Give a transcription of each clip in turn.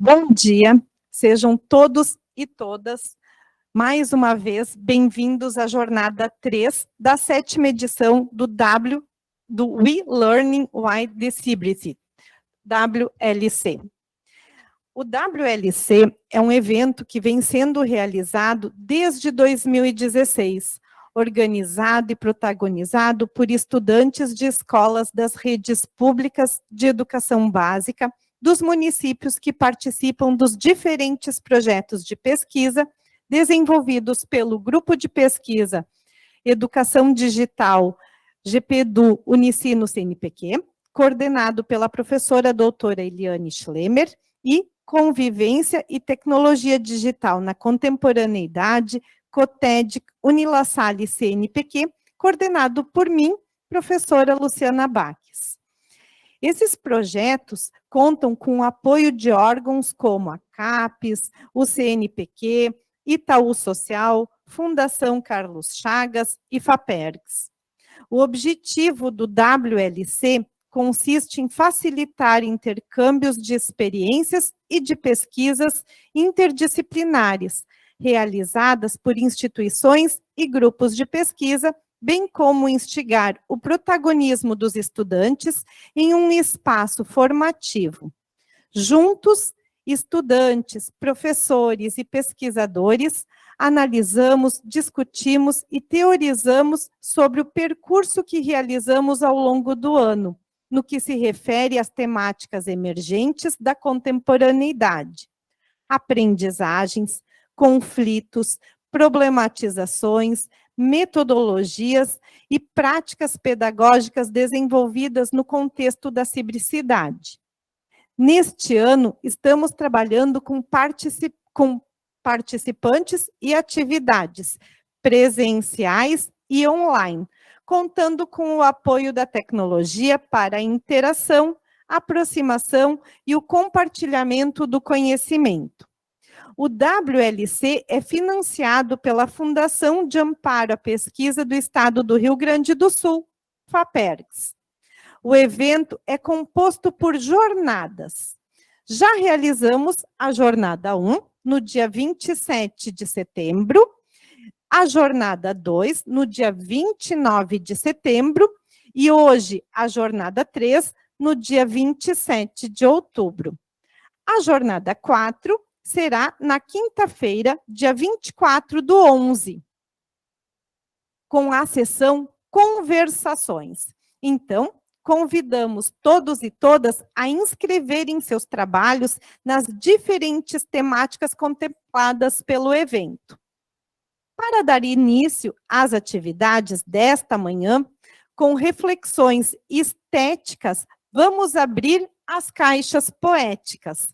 Bom dia, sejam todos e todas, mais uma vez, bem-vindos à jornada 3 da 7ª edição do We Learning Wide Disability, WLC. O WLC é um evento que vem sendo realizado desde 2016, organizado e protagonizado por estudantes de escolas das redes públicas de educação básica, dos municípios que participam dos diferentes projetos de pesquisa desenvolvidos pelo Grupo de Pesquisa Educação Digital GPEDU Unicino CNPq, coordenado pela professora doutora Eliane Schlemmer, e Convivência e Tecnologia Digital na Contemporaneidade, COTED Unilassalle CNPq, coordenado por mim, professora Luciana Baques. Esses projetos contam com o apoio de órgãos como a CAPES, o CNPq, Itaú Social, Fundação Carlos Chagas e FAPERGS. O objetivo do WLC consiste em facilitar intercâmbios de experiências e de pesquisas interdisciplinares, realizadas por instituições e grupos de pesquisa, bem como instigar o protagonismo dos estudantes em um espaço formativo. Juntos, estudantes, professores e pesquisadores, analisamos, discutimos e teorizamos sobre o percurso que realizamos ao longo do ano, no que se refere às temáticas emergentes da contemporaneidade, aprendizagens, conflitos, problematizações, metodologias e práticas pedagógicas desenvolvidas no contexto da cibricidade. Neste ano, estamos trabalhando com participantes e atividades presenciais e online, contando com o apoio da tecnologia para a interação, aproximação e o compartilhamento do conhecimento. O WLC é financiado pela Fundação de Amparo à Pesquisa do Estado do Rio Grande do Sul, FAPERGS. O evento é composto por jornadas. Já realizamos a jornada 1, no dia 27 de setembro, a jornada 2, no dia 29 de setembro, e hoje a jornada 3, no dia 27 de outubro. A jornada 4 será na quinta-feira, dia 24 do 11, com a sessão Conversações. Então, convidamos todos e todas a inscreverem seus trabalhos nas diferentes temáticas contempladas pelo evento. Para dar início às atividades desta manhã, com reflexões estéticas, vamos abrir as caixas poéticas.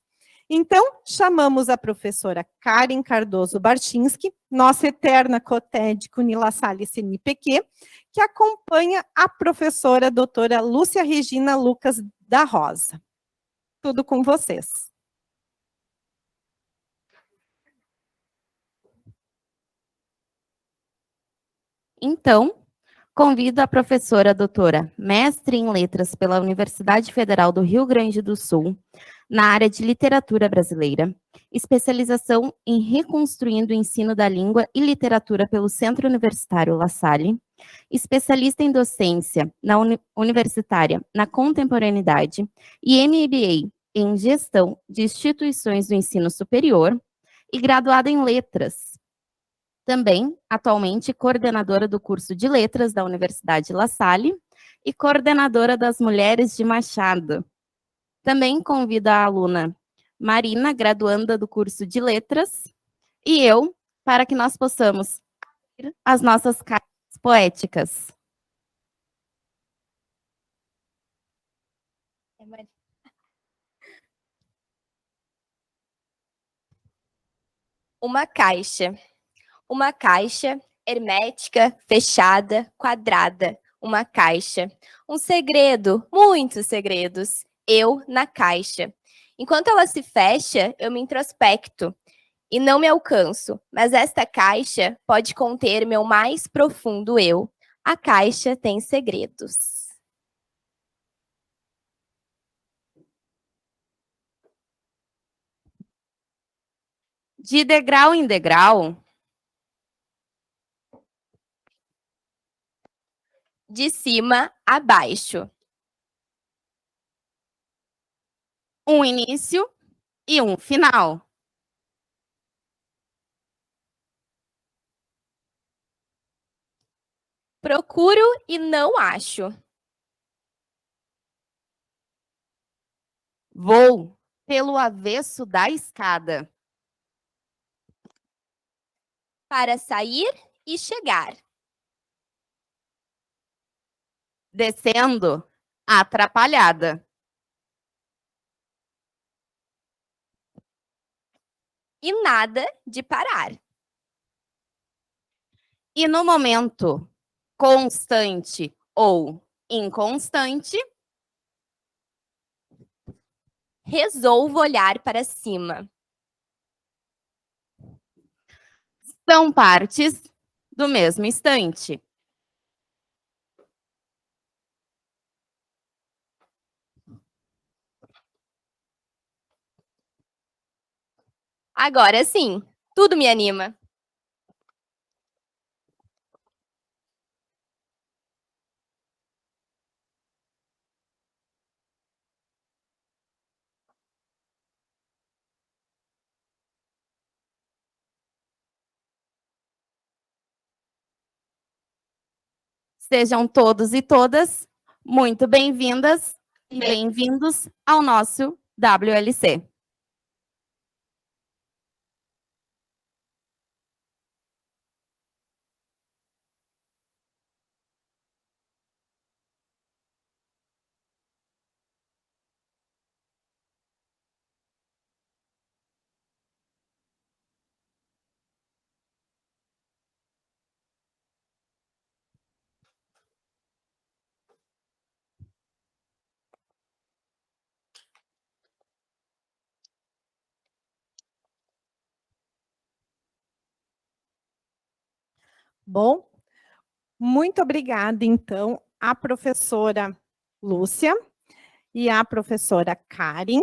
Então, chamamos a professora Karen Cardoso Barchinski, nossa eterna COTED Unilassalle CNPq, que acompanha a professora doutora Lúcia Regina Lucas da Rosa. Tudo com vocês. Então, convido a professora doutora, mestre em letras pela Universidade Federal do Rio Grande do Sul, na área de literatura brasileira, especialização em reconstruindo o ensino da língua e literatura pelo Centro Universitário La Salle, especialista em docência universitária na contemporaneidade e MBA em gestão de instituições do ensino superior e graduada em letras. Também, atualmente, coordenadora do curso de letras da Universidade La Salle e coordenadora das Mulheres de Machado. Também convido a aluna Marina, graduanda do curso de letras, e eu, para que nós possamos abrir as nossas caixas poéticas. Uma caixa hermética, fechada, quadrada, uma caixa. Um segredo, muitos segredos, eu na caixa. Enquanto ela se fecha, eu me introspecto e não me alcanço, mas esta caixa pode conter meu mais profundo eu. A caixa tem segredos. De degrau em degrau, de cima a baixo, um início e um final. procuro e não acho, Vou pelo avesso da escada, para sair e chegar, descendo atrapalhada. e nada de parar, E no momento constante ou inconstante, resolvo olhar para cima, são partes do mesmo instante. agora sim, tudo me anima. Sejam todos e todas muito bem-vindas e bem-vindos ao nosso WLC. Bom, muito obrigada, então, à professora Lúcia e à professora Karen,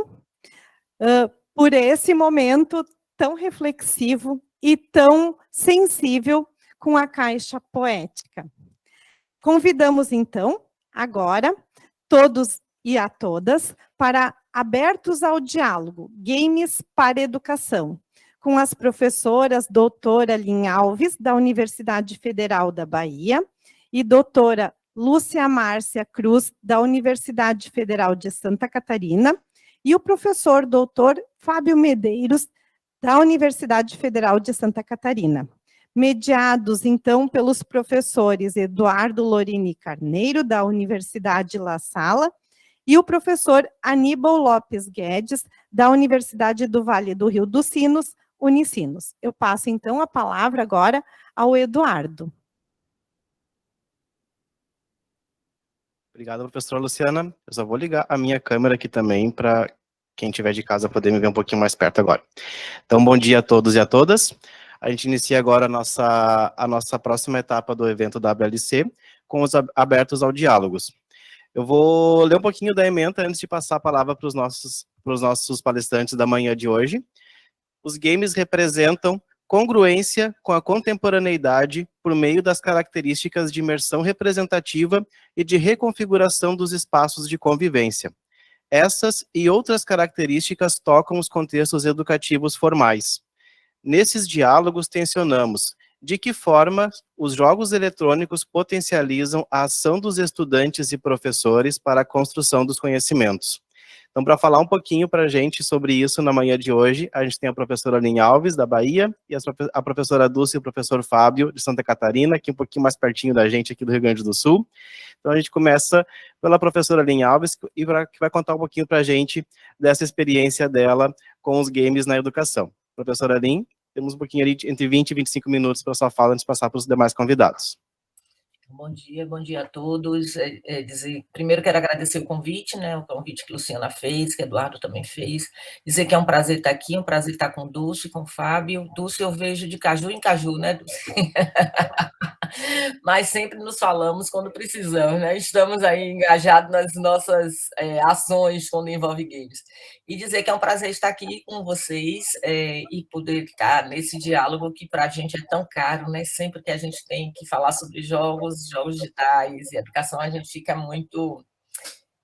por esse momento tão reflexivo e tão sensível com a caixa poética. Convidamos, então, agora, todos e a todas, para Abertos ao Diálogo, Games para Educação, com as professoras doutora Lin Alves, da Universidade Federal da Bahia, e doutora Lúcia Márcia Cruz, da Universidade Federal de Santa Catarina, e o professor doutor Fábio Medeiros, da Universidade Federal de Santa Catarina. Mediados, então, pelos professores Eduardo Lorini Carneiro, da Universidade La Salle, e o professor Aníbal Lopes Guedes, da Universidade do Vale do Rio dos Sinos, Unicinos. Eu passo, então, a palavra agora ao Eduardo. Obrigado, professora Luciana. Eu só vou ligar a minha câmera aqui também para quem estiver de casa poder me ver um pouquinho mais perto agora. Então, bom dia a todos e a todas. A gente inicia agora a nossa próxima etapa do evento WLC, com os abertos ao diálogos. Eu vou ler um pouquinho da ementa antes de passar a palavra para os nossos palestrantes da manhã de hoje. Os games representam congruência com a contemporaneidade por meio das características de imersão representativa e de reconfiguração dos espaços de convivência. Essas e outras características tocam os contextos educativos formais. Nesses diálogos, tensionamos de que forma os jogos eletrônicos potencializam a ação dos estudantes e professores para a construção dos conhecimentos. Então, para falar um pouquinho para a gente sobre isso na manhã de hoje, a gente tem a professora Lin Alves, da Bahia, e a professora Dulce e o professor Fábio, de Santa Catarina, aqui um pouquinho mais pertinho da gente, aqui do Rio Grande do Sul. Então, a gente começa pela professora Lin Alves, que vai contar um pouquinho para a gente dessa experiência dela com os games na educação. Professora Lin, temos um pouquinho ali entre 20 e 25 minutos para a sua fala, antes de passar para os demais convidados. Bom dia a todos. Primeiro quero agradecer o convite, né? O convite que a Luciana fez, que o Eduardo também fez. Dizer que é um prazer estar aqui, um prazer estar com Dulce, com o Fábio. Dulce eu vejo de caju em caju, né, Dulce? mas sempre nos falamos quando precisamos, né? Estamos aí engajados nas nossas ações quando envolve games. E dizer que é um prazer estar aqui com vocês e poder estar nesse diálogo que para a gente é tão caro, né? Sempre que a gente tem que falar sobre jogos digitais e educação, a gente fica muito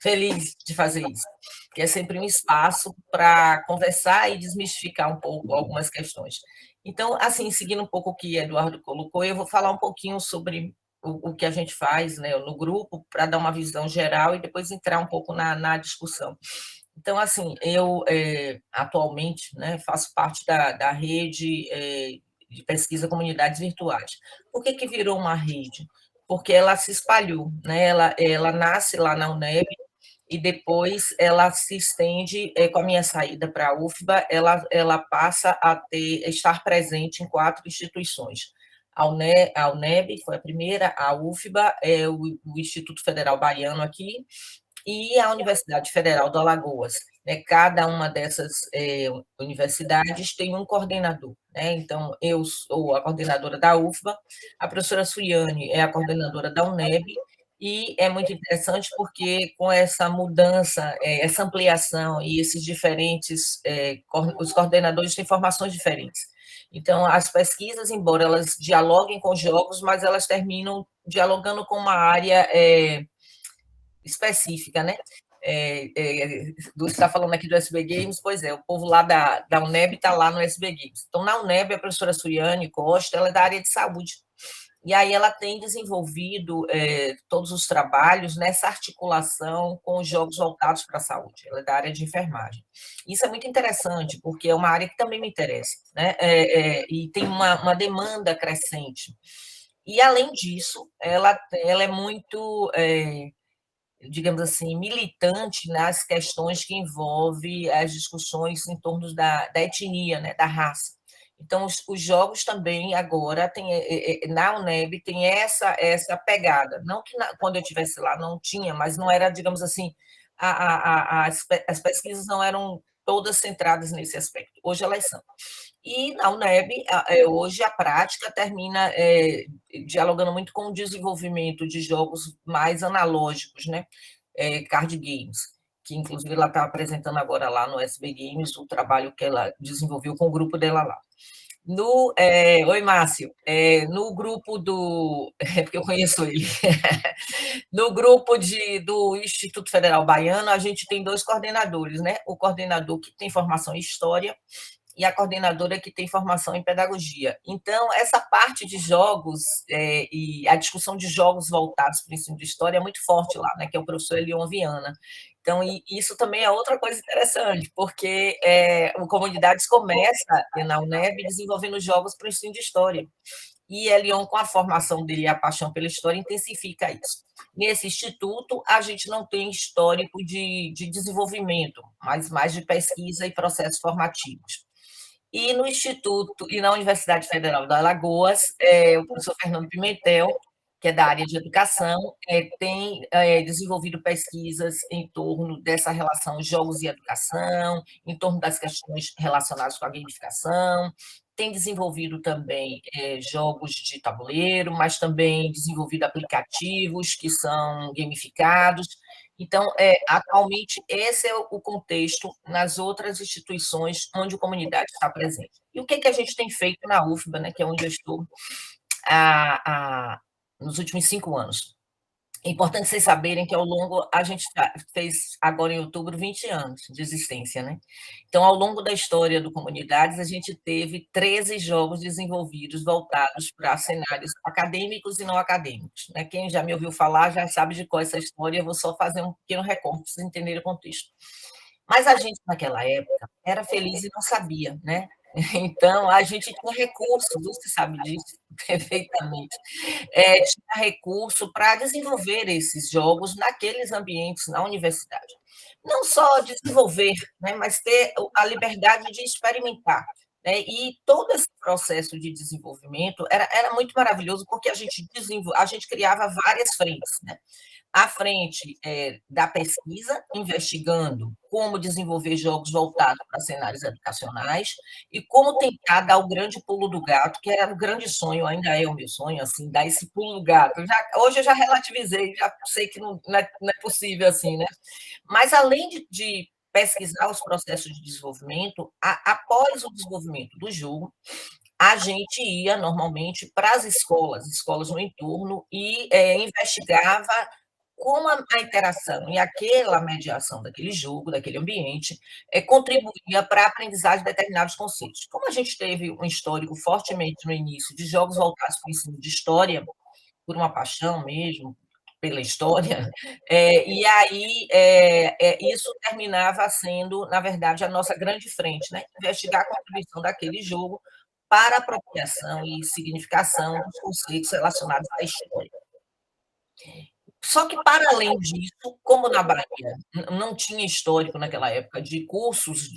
feliz de fazer isso, que é sempre um espaço para conversar e desmistificar um pouco algumas questões. Então, assim, seguindo um pouco o que Eduardo colocou, eu vou falar um pouquinho sobre o que a gente faz, né, no grupo, para dar uma visão geral e depois entrar um pouco na discussão. Então, assim, eu atualmente, né, faço parte da rede de pesquisa Comunidades Virtuais. Por que virou uma rede? Porque ela se espalhou, né? Ela nasce lá na UNEB, e depois ela se estende, com a minha saída para a UFBA, ela passa a estar presente em 4 instituições. A UNEB foi a primeira, a UFBA, o Instituto Federal Baiano aqui, e a Universidade Federal do Alagoas. Né? Cada uma dessas universidades tem um coordenador. Né? Então, eu sou a coordenadora da UFBA, a professora Suiane é a coordenadora da UNEB, e é muito interessante porque com essa mudança, essa ampliação e esses diferentes, os coordenadores têm formações diferentes. Então, as pesquisas, embora elas dialoguem com jogos, mas elas terminam dialogando com uma área específica, né? Você está falando aqui do SB Games, pois é, o povo lá da UNEB está lá no SB Games. Então, na UNEB, a professora Suiane Costa, ela é da área de saúde. E aí ela tem desenvolvido todos os trabalhos nessa articulação com os jogos voltados para a saúde. Ela é da área de enfermagem. Isso é muito interessante, porque é uma área que também me interessa, né? E tem uma demanda crescente. E, além disso, ela é muito, digamos assim, militante nas questões que envolvem as discussões em torno da etnia, né? Da raça. Então, os jogos também agora tem, na UNEB tem essa pegada. Não que quando eu estivesse lá não tinha, mas não era, digamos assim, as pesquisas não eram todas centradas nesse aspecto. Hoje elas são. E na UNEB, hoje a prática termina dialogando muito com o desenvolvimento de jogos mais analógicos, né? Card games, que inclusive ela está apresentando agora lá no SB Games o trabalho que ela desenvolveu com o grupo dela lá. Oi, Márcio. No grupo do... porque eu conheço ele. No grupo do Instituto Federal Baiano, a gente tem 2 coordenadores, né? O coordenador que tem formação em História e a coordenadora que tem formação em Pedagogia. Então, essa parte de jogos e a discussão de jogos voltados para o ensino de História é muito forte lá, né? Que é o professor Elion Viana. Então, isso também é outra coisa interessante, porque o Comunidades começa na UNEB desenvolvendo jogos para o ensino de História. E Elion, com a formação dele e a paixão pela história, intensifica isso. Nesse instituto, a gente não tem histórico de desenvolvimento, mas mais de pesquisa e processos formativos. E no Instituto e na Universidade Federal de Alagoas, o professor Fernando Pimentel, que é da área de educação, tem desenvolvido pesquisas em torno dessa relação jogos e educação, em torno das questões relacionadas com a gamificação, tem desenvolvido também jogos de tabuleiro, mas também desenvolvido aplicativos que são gamificados. Então, atualmente, esse é o contexto nas outras instituições onde a comunidade está presente. E o que a gente tem feito na UFBA, né, que é onde eu estou nos últimos 5 anos? É importante vocês saberem que, ao longo, a gente fez agora em outubro 20 anos de existência, né? Então, ao longo da história do Comunidades, a gente teve 13 jogos desenvolvidos voltados para cenários acadêmicos e não acadêmicos, né? Quem já me ouviu falar já sabe de qual é essa história, eu vou só fazer um pequeno recorte para vocês entenderem o contexto. Mas a gente, naquela época, era feliz e não sabia, né? Então, a gente tinha recurso, você sabe disso perfeitamente, tinha recurso para desenvolver esses jogos naqueles ambientes, na universidade. Não só desenvolver, né, mas ter a liberdade de experimentar. né? E todo esse processo de desenvolvimento era muito maravilhoso, porque a gente criava várias frentes, né? À frente da pesquisa, investigando como desenvolver jogos voltados para cenários educacionais e como tentar dar o grande pulo do gato, que era o grande sonho, ainda é o meu sonho, assim, dar esse pulo do gato. Hoje eu já relativizei, já sei que não é possível assim, né? Mas, além de pesquisar os processos de desenvolvimento, após o desenvolvimento do jogo, a gente ia normalmente para as escolas no entorno, e investigava como a interação e aquela mediação daquele jogo, daquele ambiente, contribuía para a aprendizagem de determinados conceitos. Como a gente teve um histórico fortemente no início de jogos voltados para o ensino de história, por uma paixão mesmo pela história, e aí isso terminava sendo, na verdade, a nossa grande frente, né? Investigar a contribuição daquele jogo para a apropriação e significação dos conceitos relacionados à história. Só que, para além disso, como na Bahia não tinha histórico naquela época de cursos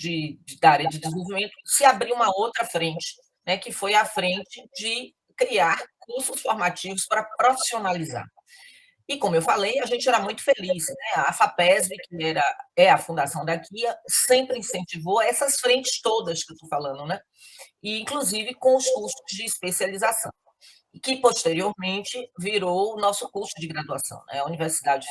da área de desenvolvimento, se abriu uma outra frente, né, que foi a frente de criar cursos formativos para profissionalizar. E, como eu falei, a gente era muito feliz, né? A FAPESB, que é a fundação daqui, sempre incentivou essas frentes todas que eu estou falando, né? E, inclusive, com os cursos de especialização, que posteriormente virou o nosso curso de graduação, né? A Universidade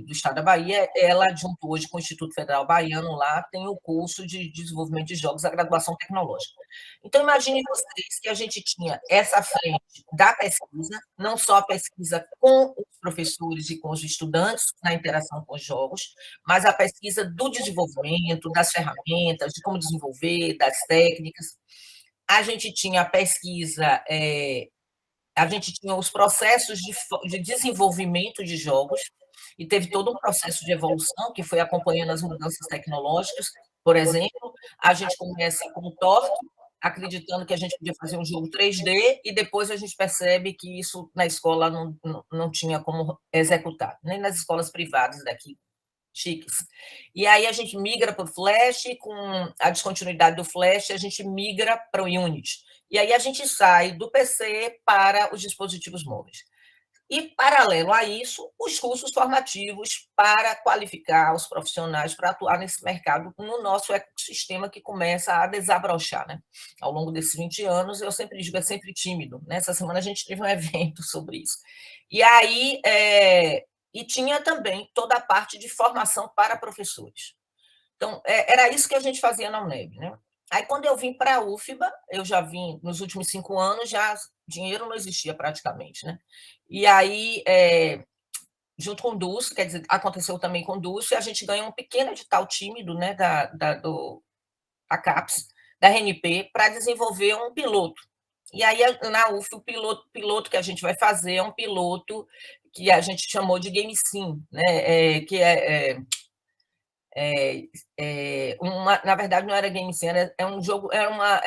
do Estado da Bahia, ela, junto hoje com o Instituto Federal Baiano, lá tem o curso de desenvolvimento de jogos, a graduação tecnológica. Então, imagine vocês que a gente tinha essa frente da pesquisa, não só a pesquisa com os professores e com os estudantes, na interação com os jogos, mas a pesquisa do desenvolvimento, das ferramentas, de como desenvolver, das técnicas. A gente tinha a pesquisa, a gente tinha os processos de desenvolvimento de jogos, e teve todo um processo de evolução que foi acompanhando as mudanças tecnológicas. Por exemplo, a gente começa com o Torque, acreditando que a gente podia fazer um jogo 3D, e depois a gente percebe que isso na escola não tinha como executar, nem nas escolas privadas daqui, chiques. E aí a gente migra para o Flash, com a descontinuidade do Flash, a gente migra para o Unity. E aí a gente sai do PC para os dispositivos móveis. E, paralelo a isso, os cursos formativos para qualificar os profissionais para atuar nesse mercado, no nosso ecossistema que começa a desabrochar, né? Ao longo desses 20 anos, eu sempre digo, é sempre tímido, né? Essa semana a gente teve um evento sobre isso. E aí, e tinha também toda a parte de formação para professores. Então, era isso que a gente fazia na UNEB, né? Aí, quando eu vim para a UFBA, eu já vim, nos últimos 5 anos, já dinheiro não existia praticamente, né? E aí, junto com o DUSC, quer dizer, aconteceu também com o DUSC, a gente ganhou um pequeno edital tímido, né, da CAPES, da RNP, para desenvolver um piloto. E aí, na UF, o piloto que a gente vai fazer é um piloto que a gente chamou de Game Sim, né, que na verdade, não era Game Sim, é um jogo, era uma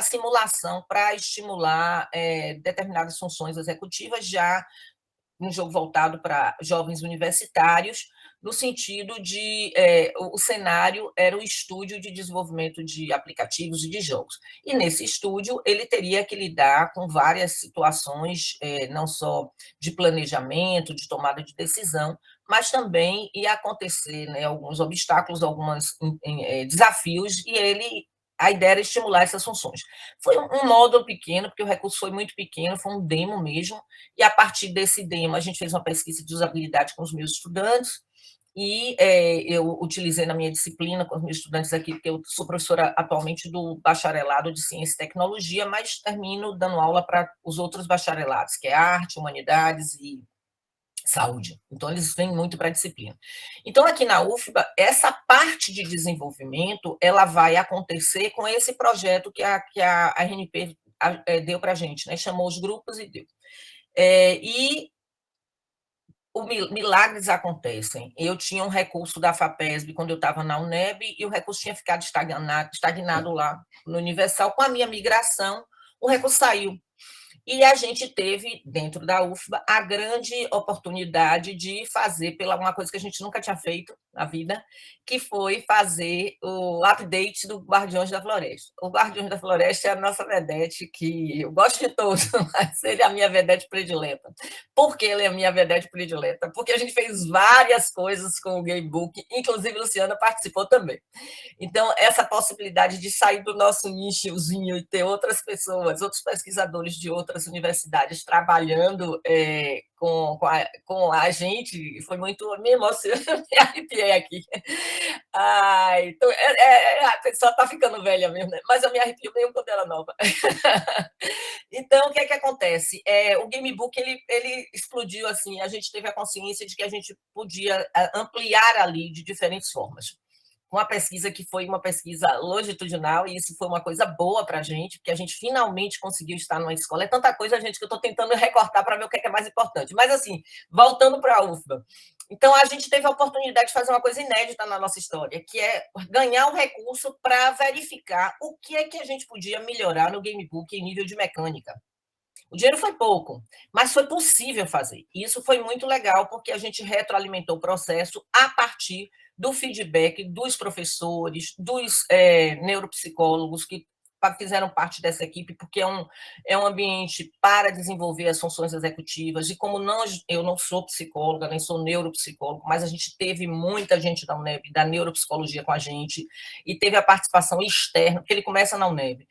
simulação para estimular determinadas funções executivas, já um jogo voltado para jovens universitários, no sentido de o cenário era o estúdio de desenvolvimento de aplicativos e de jogos. E nesse estúdio ele teria que lidar com várias situações, não só de planejamento, de tomada de decisão, mas também ia acontecer, né, alguns obstáculos, alguns desafios, e a ideia era estimular essas funções. Foi um módulo pequeno, porque o recurso foi muito pequeno, foi um demo mesmo, e a partir desse demo a gente fez uma pesquisa de usabilidade com os meus estudantes, e eu utilizei na minha disciplina com os meus estudantes aqui, porque eu sou professora atualmente do bacharelado de Ciência e Tecnologia, mas termino dando aula para os outros bacharelados, que é Arte, Humanidades e Saúde. Então, eles vêm muito para a disciplina. Então, aqui na UFBA, essa parte de desenvolvimento, ela vai acontecer com esse projeto que a RNP deu para a gente, né? Chamou os grupos e deu. E milagres acontecem. Eu tinha um recurso da FAPESB quando eu estava na UNEB, e o recurso tinha ficado estagnado lá no Universal. Com a minha migração, o recurso saiu. E a gente teve, dentro da UFBA, a grande oportunidade de fazer pela uma coisa que a gente nunca tinha feito, na vida, que foi fazer o update do Guardiões da Floresta. O Guardiões da Floresta é a nossa vedete, que eu gosto de todos, mas ele é a minha vedete predileta. Por que ele é a minha vedete predileta? Porque a gente fez várias coisas com o Gamebook, inclusive a Luciana participou também. Então, essa possibilidade de sair do nosso nichozinho e ter outras pessoas, outros pesquisadores de outras universidades trabalhando com a gente, foi muito... Me emocionante, me arrepiei aqui. Então, a pessoa está ficando velha mesmo, né? Mas eu me arrepio mesmo quando era nova. Então, o que é que acontece? O Gamebook, ele explodiu assim, a gente teve a consciência de que a gente podia ampliar ali de diferentes formas. Uma pesquisa que foi uma pesquisa longitudinal, e isso foi uma coisa boa para a gente, porque a gente finalmente conseguiu estar numa escola. É tanta coisa, gente, que eu estou tentando recortar para ver o que é mais importante. Mas, assim, voltando para a UFBA. Então, a gente teve a oportunidade de fazer uma coisa inédita na nossa história, que é ganhar um recurso para verificar o que é que a gente podia melhorar no Gamebook em nível de mecânica. O dinheiro foi pouco, mas foi possível fazer. E isso foi muito legal, porque a gente retroalimentou o processo a partir do feedback dos professores, dos neuropsicólogos que fizeram parte dessa equipe, porque é um ambiente para desenvolver as funções executivas, e como eu não sou psicóloga, nem sou neuropsicólogo, mas a gente teve muita gente da UNEB, da neuropsicologia com a gente, e teve a participação externa, porque ele começa na UNEB,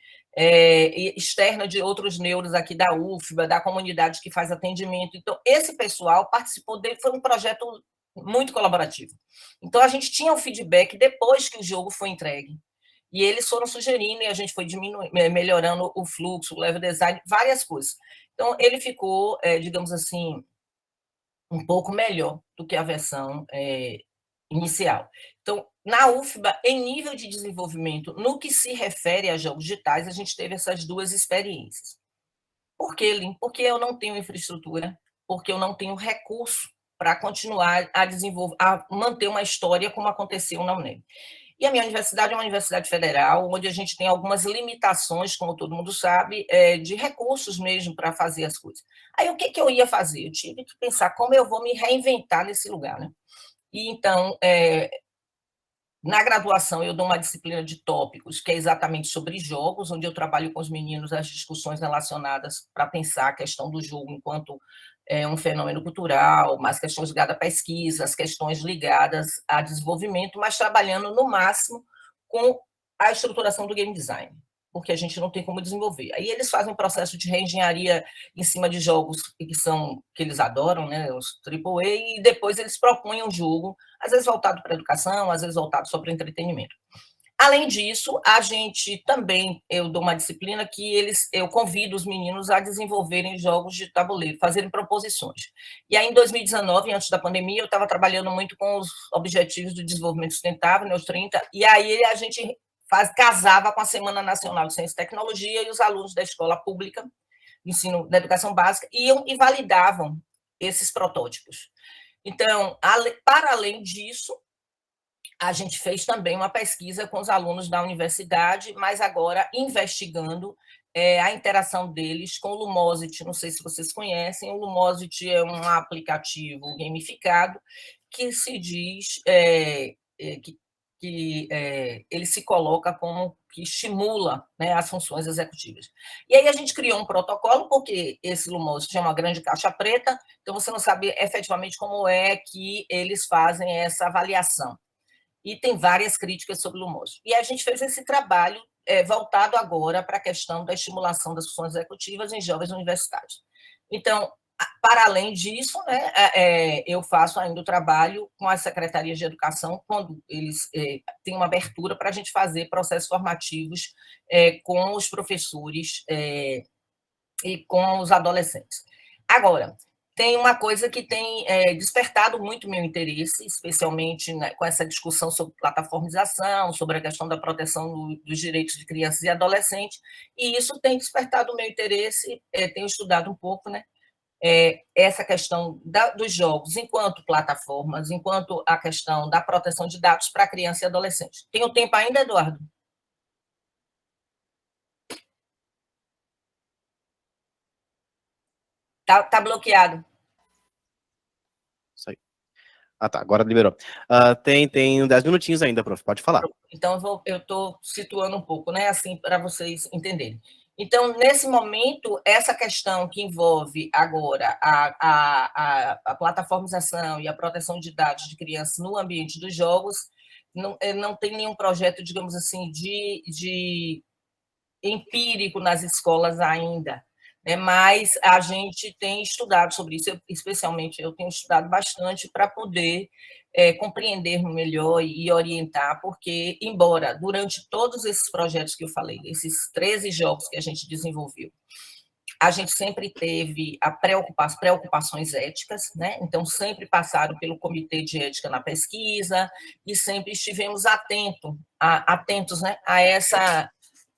externa de outros neuros aqui da UFBA, da comunidade que faz atendimento. Então, esse pessoal participou dele, foi um projeto muito colaborativo. Então, a gente tinha o feedback depois que o jogo foi entregue. E eles foram sugerindo, e a gente foi melhorando o fluxo, o level design, várias coisas. Então, ele ficou, digamos assim, um pouco melhor do que a versão inicial. Então, na UFBA, em nível de desenvolvimento, no que se refere a jogos digitais, a gente teve essas duas experiências. Por quê, Lin? Porque eu não tenho infraestrutura, porque eu não tenho recurso para continuar a desenvolver, a manter uma história como aconteceu na UNEB. E a minha universidade é uma universidade federal, onde a gente tem algumas limitações, como todo mundo sabe, de recursos mesmo para fazer as coisas. Aí, o que eu ia fazer? Eu tive que pensar como eu vou me reinventar nesse lugar, né? E, então, na graduação, eu dou uma disciplina de tópicos, que é exatamente sobre jogos, onde eu trabalho com os meninos as discussões relacionadas para pensar a questão do jogo enquanto um fenômeno cultural, mais questões ligadas à pesquisa, as questões ligadas a desenvolvimento, mas trabalhando no máximo com a estruturação do game design, porque a gente não tem como desenvolver. Aí eles fazem um processo de reengenharia em cima de jogos que eles adoram, né, os AAA, e depois eles propõem um jogo, às vezes voltado para a educação, às vezes voltado só para entretenimento. Além disso, a gente também, eu dou uma disciplina que eu convido os meninos a desenvolverem jogos de tabuleiro, fazerem proposições. E aí, em 2019, antes da pandemia, eu estava trabalhando muito com os Objetivos do Desenvolvimento Sustentável, né, os 30, e aí a gente casava com a Semana Nacional de Ciência e Tecnologia, e os alunos da escola pública, ensino da educação básica, iam e validavam esses protótipos. Então, para além disso, a gente fez também uma pesquisa com os alunos da universidade, mas agora investigando a interação deles com o Lumosity. Não sei se vocês conhecem, o Lumosity é um aplicativo gamificado que se diz que ele se coloca como que estimula, né, as funções executivas. E aí a gente criou um protocolo, porque esse Lumosity é uma grande caixa preta, então você não sabe efetivamente como é que eles fazem essa avaliação. E tem várias críticas sobre o Lumosity. E a gente fez esse trabalho voltado agora para a questão da estimulação das funções executivas em jovens universitários. Então, para além disso, né, eu faço ainda o trabalho com as secretarias de educação, quando eles têm uma abertura para a gente fazer processos formativos com os professores e com os adolescentes. Agora, tem uma coisa que tem despertado muito meu interesse, especialmente, né, com essa discussão sobre plataformização, sobre a questão da proteção dos direitos de crianças e adolescentes, e isso tem despertado o meu interesse, tenho estudado um pouco, né, essa questão dos jogos enquanto plataformas, enquanto a questão da proteção de dados para criança e adolescente. Tenho tempo ainda, Eduardo? Tá bloqueado. Isso aí. Ah, tá, agora liberou. Tem 10 minutinhos ainda, prof, pode falar. Então, eu estou situando um pouco, né, assim, para vocês entenderem. Então, nesse momento, essa questão que envolve agora a plataformização e a proteção de dados de crianças no ambiente dos jogos, não tem nenhum projeto, digamos assim, de empírico nas escolas ainda, né? Mas a gente tem estudado sobre isso, especialmente eu tenho estudado bastante para poder compreender melhor e orientar, porque, embora durante todos esses projetos que eu falei, esses 13 jogos que a gente desenvolveu, a gente sempre teve as preocupações éticas, né? Então, sempre passaram pelo Comitê de Ética na Pesquisa e sempre estivemos atentos, né,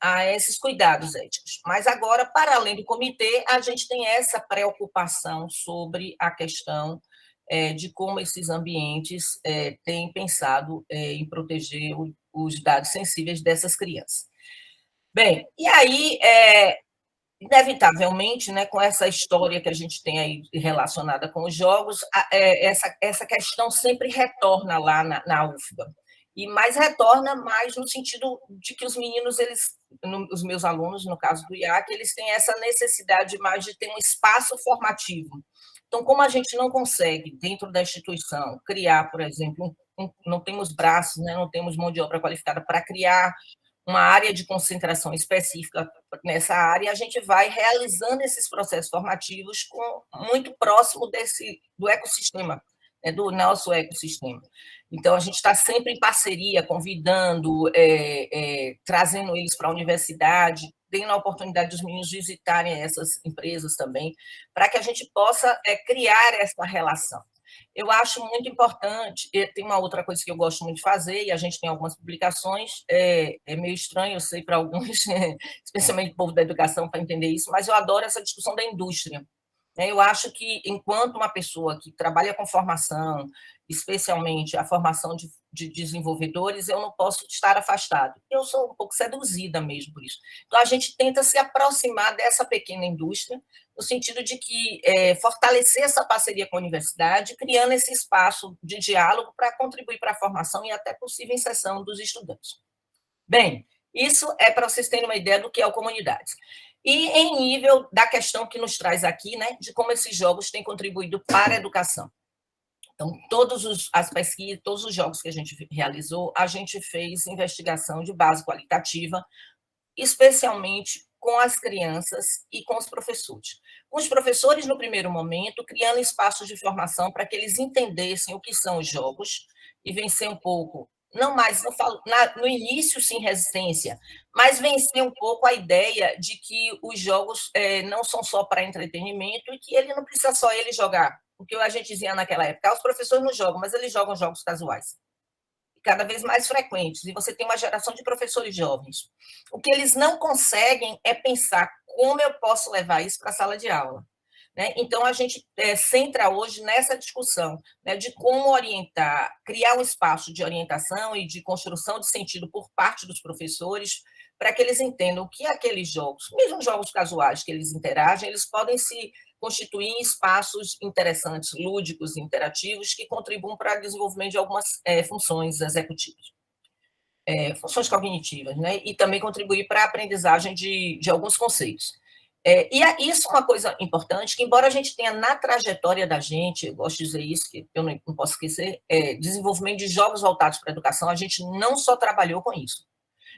a esses cuidados éticos. Mas agora, para além do comitê, a gente tem essa preocupação sobre a questão de como esses ambientes têm pensado em proteger os dados sensíveis dessas crianças. Bem, e aí, inevitavelmente, né, com essa história que a gente tem aí relacionada com os jogos, essa questão sempre retorna lá na UFBA. Mas retorna mais no sentido de que os meninos, os meus alunos, no caso do IAC, eles têm essa necessidade mais de ter um espaço formativo. Então, como a gente não consegue, dentro da instituição, criar, por exemplo, não temos braços, né, não temos mão de obra qualificada para criar uma área de concentração específica nessa área, a gente vai realizando esses processos formativos muito próximo do ecossistema, né, do nosso ecossistema. Então, a gente está sempre em parceria, convidando, trazendo eles para a universidade, dando a oportunidade dos meninos visitarem essas empresas também, para que a gente possa criar essa relação. Eu acho muito importante, tem uma outra coisa que eu gosto muito de fazer, e a gente tem algumas publicações, é meio estranho, eu sei, para alguns, especialmente o povo da educação, para entender isso, mas eu adoro essa discussão da indústria. Eu acho que, enquanto uma pessoa que trabalha com formação, especialmente a formação de desenvolvedores, eu não posso estar afastado. Eu sou um pouco seduzida mesmo por isso. Então, a gente tenta se aproximar dessa pequena indústria, no sentido de que fortalecer essa parceria com a universidade, criando esse espaço de diálogo para contribuir para a formação e até possível inserção dos estudantes. Bem, isso é para vocês terem uma ideia do que é o Comunidades. E em nível da questão que nos traz aqui, né, de como esses jogos têm contribuído para a educação. Então, as pesquisas, todos os jogos que a gente realizou, a gente fez investigação de base qualitativa, especialmente com as crianças e com os professores. Com os professores, no primeiro momento, criando espaços de formação para que eles entendessem o que são os jogos e vencer um pouco, não falo, no início, sim, resistência, mas vencer um pouco a ideia de que os jogos não são só para entretenimento e que ele não precisa só ele jogar. O que a gente dizia naquela época, os professores não jogam, mas eles jogam jogos casuais, cada vez mais frequentes, e você tem uma geração de professores jovens. O que eles não conseguem é pensar como eu posso levar isso para a sala de aula. Né? Então, a gente centra hoje nessa discussão, né, de como orientar, criar um espaço de orientação e de construção de sentido por parte dos professores, para que eles entendam o que aqueles jogos, mesmo jogos casuais que eles interagem, eles podem se constituir em espaços interessantes, lúdicos e interativos, que contribuam para o desenvolvimento de algumas funções executivas, funções cognitivas, né? E também contribuir para a aprendizagem de alguns conceitos. E isso é uma coisa importante, que embora a gente tenha na trajetória da gente, eu gosto de dizer isso, que eu não posso esquecer, desenvolvimento de jogos voltados para a educação, a gente não só trabalhou com isso.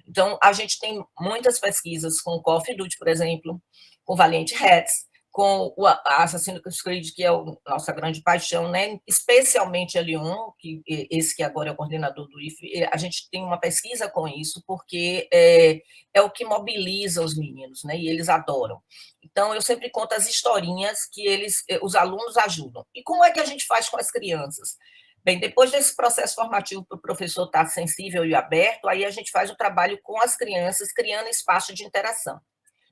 Então, a gente tem muitas pesquisas com Call of Duty, por exemplo, com Valiant Hearts, com o Assassin's Creed, que é a nossa grande paixão, né? Especialmente a Lyon, esse que agora é o coordenador do IFE, a gente tem uma pesquisa com isso, porque é o que mobiliza os meninos, né? E eles adoram. Então, eu sempre conto as historinhas que os alunos ajudam. E como é que a gente faz com as crianças? Bem, depois desse processo formativo para o professor estar sensível e aberto, aí a gente faz o trabalho com as crianças, criando espaço de interação.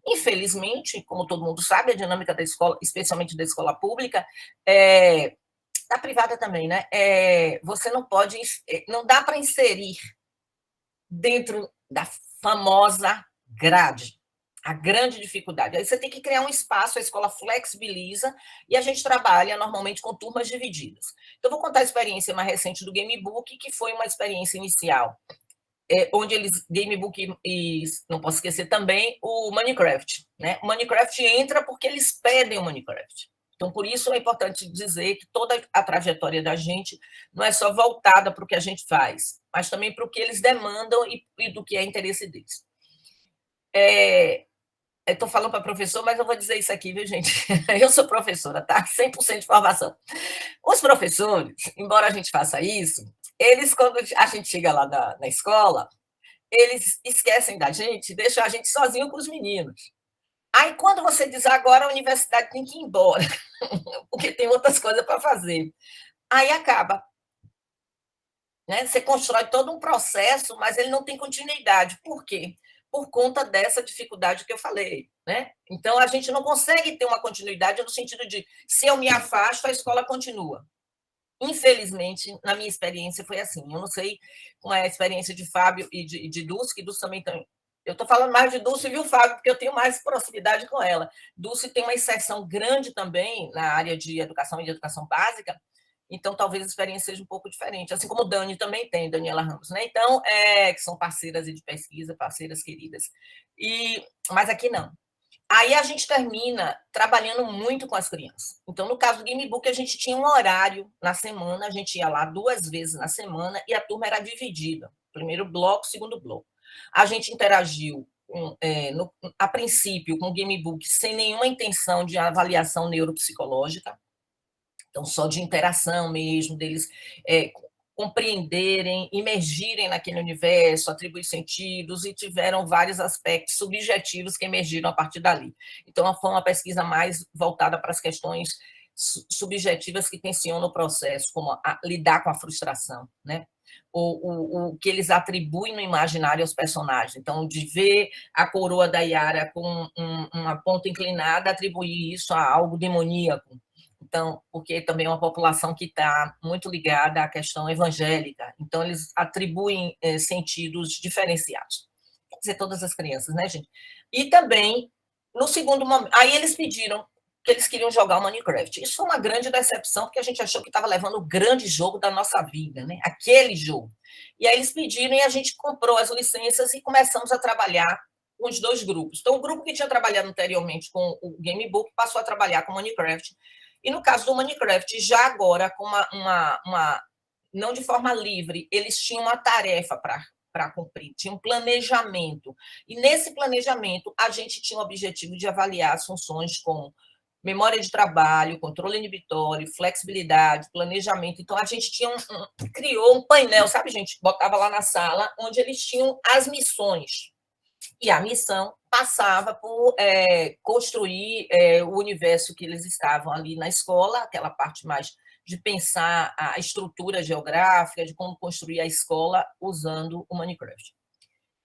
Infelizmente, como todo mundo sabe, a dinâmica da escola, especialmente da escola pública, da privada também, né? Você não dá para inserir dentro da famosa grade. A grande dificuldade. Aí você tem que criar um espaço, a escola flexibiliza e a gente trabalha normalmente com turmas divididas. Então, vou contar a experiência mais recente do Gamebook, que foi uma experiência inicial, onde eles, Gamebook e não posso esquecer também, o Minecraft. Né? O Minecraft entra porque eles pedem o Minecraft. Então, por isso é importante dizer que toda a trajetória da gente não é só voltada para o que a gente faz, mas também para o que eles demandam e do que é interesse deles. Estou falando para professor, mas eu vou dizer isso aqui, viu, gente? Eu sou professora, tá? 100% de formação. Os professores, embora a gente faça isso, eles, quando a gente chega lá na escola, eles esquecem da gente, deixam a gente sozinho com os meninos. Aí, quando você diz agora, a universidade tem que ir embora, porque tem outras coisas para fazer. Aí acaba. Né? Você constrói todo um processo, mas ele não tem continuidade. Por quê? Por conta dessa dificuldade que eu falei. Né? Então, a gente não consegue ter uma continuidade no sentido de, se eu me afasto, a escola continua. Infelizmente, na minha experiência, foi assim. Eu não sei como é a experiência de Fábio e de Dulce, que Dulce também tem. Eu estou falando mais de Dulce, viu, Fábio? Porque eu tenho mais proximidade com ela. Dulce tem uma inserção grande também na área de educação e de educação básica, então talvez a experiência seja um pouco diferente, assim como Dani também tem, Daniela Ramos, né? Então, que são parceiras de pesquisa, parceiras queridas. Mas aqui não. Aí a gente termina trabalhando muito com as crianças. Então, no caso do Gamebook, a gente tinha um horário na semana, a gente ia lá 2 vezes na semana e a turma era dividida. Primeiro bloco, segundo bloco. A gente interagiu, a princípio, com o Gamebook sem nenhuma intenção de avaliação neuropsicológica, então só de interação mesmo, deles compreenderem, imergirem naquele universo, atribuir sentidos, e tiveram vários aspectos subjetivos que emergiram a partir dali. Então, foi uma pesquisa mais voltada para as questões subjetivas que tensionam o processo, como lidar com a frustração, né? O que eles atribuem no imaginário aos personagens. Então, de ver a coroa da Yara com uma ponta inclinada, atribuir isso a algo demoníaco. Então, porque também é uma população que está muito ligada à questão evangélica, então eles atribuem sentidos diferenciados. Quer dizer, todas as crianças, né, gente? E também, no segundo momento, aí eles pediram que eles queriam jogar o Minecraft. Isso foi uma grande decepção, porque a gente achou que estava levando o grande jogo da nossa vida, né? Aquele jogo. E aí eles pediram e a gente comprou as licenças e começamos a trabalhar com os 2 grupos. Então, o grupo que tinha trabalhado anteriormente com o Gamebook passou a trabalhar com o Minecraft. E no caso do Minecraft, já agora, com não de forma livre, eles tinham uma tarefa para cumprir, tinha um planejamento. E nesse planejamento, a gente tinha o objetivo de avaliar as funções como memória de trabalho, controle inibitório, flexibilidade, planejamento. Então, a gente criou um painel, sabe, gente? Botava lá na sala, onde eles tinham as missões. E a missão passava por construir o universo que eles estavam ali na escola, aquela parte mais de pensar a estrutura geográfica, de como construir a escola usando o Minecraft.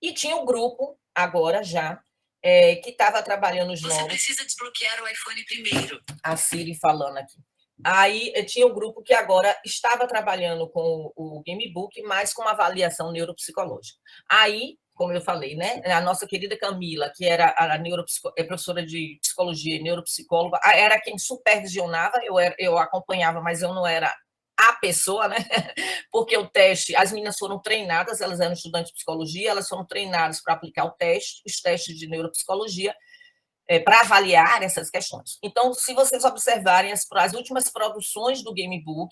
E tinha um grupo, agora já, que estava trabalhando os novos. Você precisa desbloquear o iPhone primeiro. A Siri falando aqui. Aí tinha um grupo que agora estava trabalhando com o Gamebook, mas com uma avaliação neuropsicológica. Aí, como eu falei, né, a nossa querida Camila, que era a professora de psicologia e neuropsicóloga, era quem supervisionava, eu acompanhava, mas eu não era a pessoa, né? Porque o teste, as meninas foram treinadas, elas eram estudantes de psicologia, elas foram treinadas para aplicar os testes de neuropsicologia, para avaliar essas questões. Então, se vocês observarem as últimas produções do Gamebook,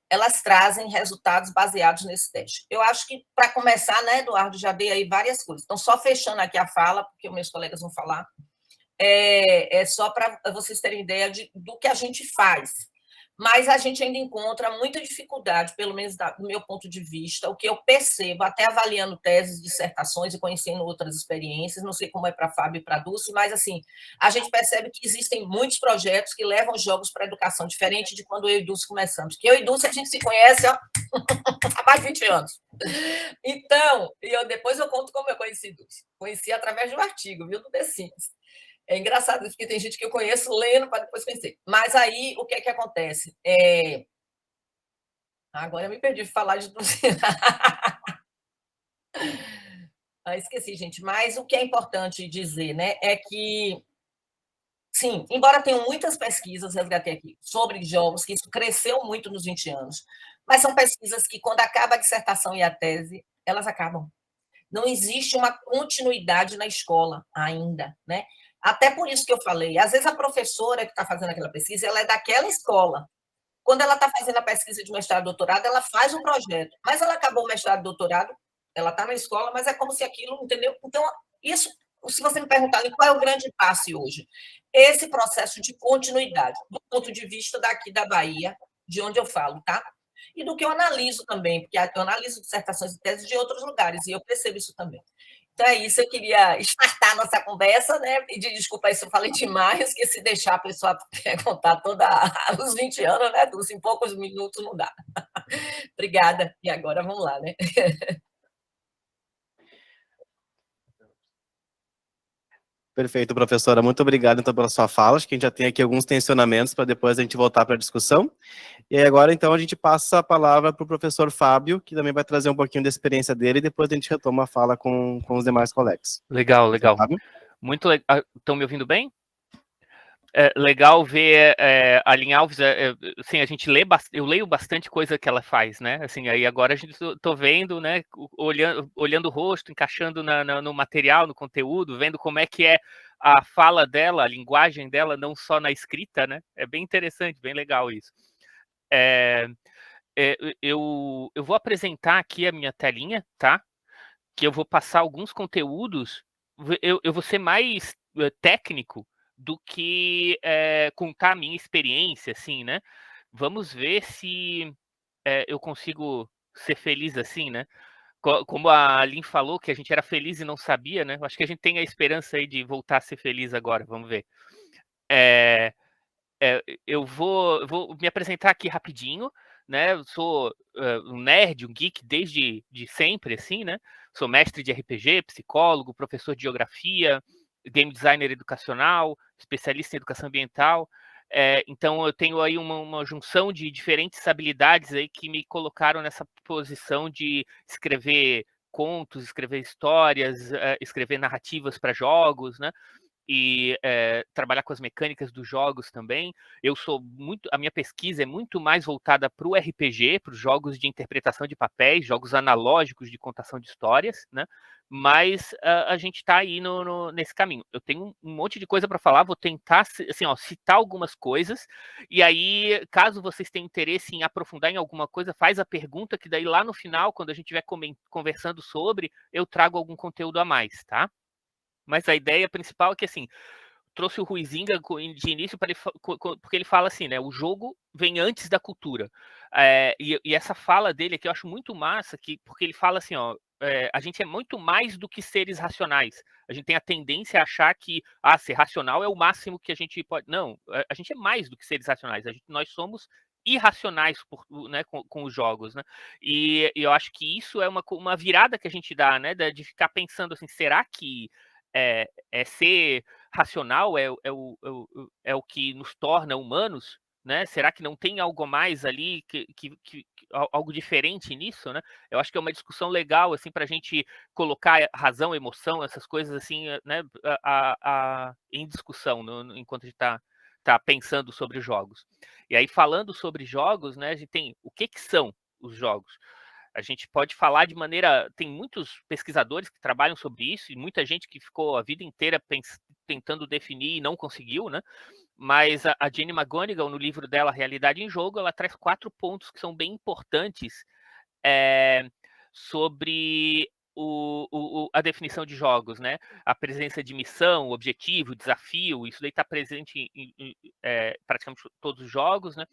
elas trazem resultados baseados nesse teste. Eu acho que, para começar, né, Eduardo, já dei aí várias coisas. Então, só fechando aqui a fala, porque meus colegas vão falar, só para vocês terem ideia do que a gente faz. Mas a gente ainda encontra muita dificuldade, pelo menos do meu ponto de vista, o que eu percebo, até avaliando teses, dissertações e conhecendo outras experiências, não sei como é para Fábio e para Dulce, mas assim, a gente percebe que existem muitos projetos que levam jogos para a educação, diferente de quando eu e Dulce começamos. Porque eu e Dulce a gente se conhece há mais de 20 anos. Então, depois eu conto como eu conheci Dulce. Conheci através de um artigo, viu, do The Sims. É engraçado, porque tem gente que eu conheço lendo para depois conhecer. Mas aí, o que é que acontece? Agora eu me perdi de falar de... Esqueci, gente, mas o que é importante dizer, né, é que, sim, embora tenham muitas pesquisas, resgatei aqui, sobre jogos, que isso cresceu muito nos 20 anos, mas são pesquisas que, quando acaba a dissertação e a tese, elas acabam. Não existe uma continuidade na escola ainda, né? Até por isso que eu falei, às vezes a professora que está fazendo aquela pesquisa, ela é daquela escola. Quando ela está fazendo a pesquisa de mestrado e doutorado, ela faz um projeto, mas ela acabou o mestrado e doutorado, ela está na escola, mas é como se aquilo, entendeu? Então, isso, se você me perguntar qual é o grande passe hoje, esse processo de continuidade, do ponto de vista daqui da Bahia, de onde eu falo, tá? E do que eu analiso também, porque eu analiso dissertações e teses de outros lugares, e eu percebo isso também. Então é isso, eu queria startar a nossa conversa, né? Pedir desculpa aí se eu falei demais, que se deixar a pessoa contar todos os 20 anos, né? Em poucos minutos não dá. Obrigada. E agora vamos lá, né? Perfeito, professora. Muito obrigado, então, pela sua fala. Acho que a gente já tem aqui alguns tensionamentos para depois a gente voltar para a discussão. E aí, agora, então, a gente passa a palavra para o professor Fábio, que também vai trazer um pouquinho da experiência dele, e depois a gente retoma a fala com os demais colegas. Legal, legal. Fábio? Muito legal. Estão me ouvindo bem? É legal ver a Aline Alves, assim, a gente eu leio bastante coisa que ela faz, né? Assim, aí agora a gente tô vendo, né? Olhando o rosto, encaixando no material, no conteúdo, vendo como é que é a fala dela, a linguagem dela, não só na escrita, né? É bem interessante, bem legal isso. Eu vou apresentar aqui a minha telinha, tá? Que eu vou passar alguns conteúdos, eu vou ser mais técnico do que contar a minha experiência, assim, né? Vamos ver se eu consigo ser feliz assim, né? Como a Aline falou, que a gente era feliz e não sabia, né? Acho que a gente tem a esperança aí de voltar a ser feliz agora, vamos ver. Eu vou me apresentar aqui rapidinho, né? Eu sou um nerd, um geek desde de sempre, assim, né? Sou mestre de RPG, psicólogo, professor de geografia, game designer educacional, especialista em educação ambiental. Então eu tenho aí uma junção de diferentes habilidades aí que me colocaram nessa posição de escrever contos, escrever histórias, escrever narrativas para jogos, né? E trabalhar com as mecânicas dos jogos também. A minha pesquisa é muito mais voltada para o RPG, para os jogos de interpretação de papéis, jogos analógicos de contação de histórias, né? Mas a gente está aí nesse caminho. Eu tenho um monte de coisa para falar, vou tentar assim, citar algumas coisas, e aí, caso vocês tenham interesse em aprofundar em alguma coisa, faz a pergunta, que daí lá no final, quando a gente estiver conversando sobre, eu trago algum conteúdo a mais, tá? Mas a ideia principal é que, assim, trouxe o Huizinga de início porque ele fala assim, né? O jogo vem antes da cultura. E essa fala dele aqui eu acho muito massa, porque ele fala assim, ó, a gente é muito mais do que seres racionais. A gente tem a tendência a achar que ser racional é o máximo que a gente pode. Não, a gente é mais do que seres racionais. Nós somos irracionais né, com os jogos, né? E eu acho que isso é uma virada que a gente dá, né? De ficar pensando assim, será que ser racional é o que nos torna humanos, né? Será que não tem algo mais ali, algo diferente nisso, né? Eu acho que é uma discussão legal, assim, para a gente colocar razão, emoção, essas coisas assim, né, em discussão enquanto a gente tá pensando sobre jogos. E aí, falando sobre jogos, né, a gente tem o que são os jogos. A gente pode falar de maneira. Tem muitos pesquisadores que trabalham sobre isso, e muita gente que ficou a vida inteira tentando definir e não conseguiu, né? Mas a Jenny McGonigal, no livro dela, Realidade em Jogo, ela traz 4 pontos que são bem importantes sobre a definição de jogos, né? A presença de missão, objetivo, desafio, isso daí está presente em praticamente todos os jogos, né?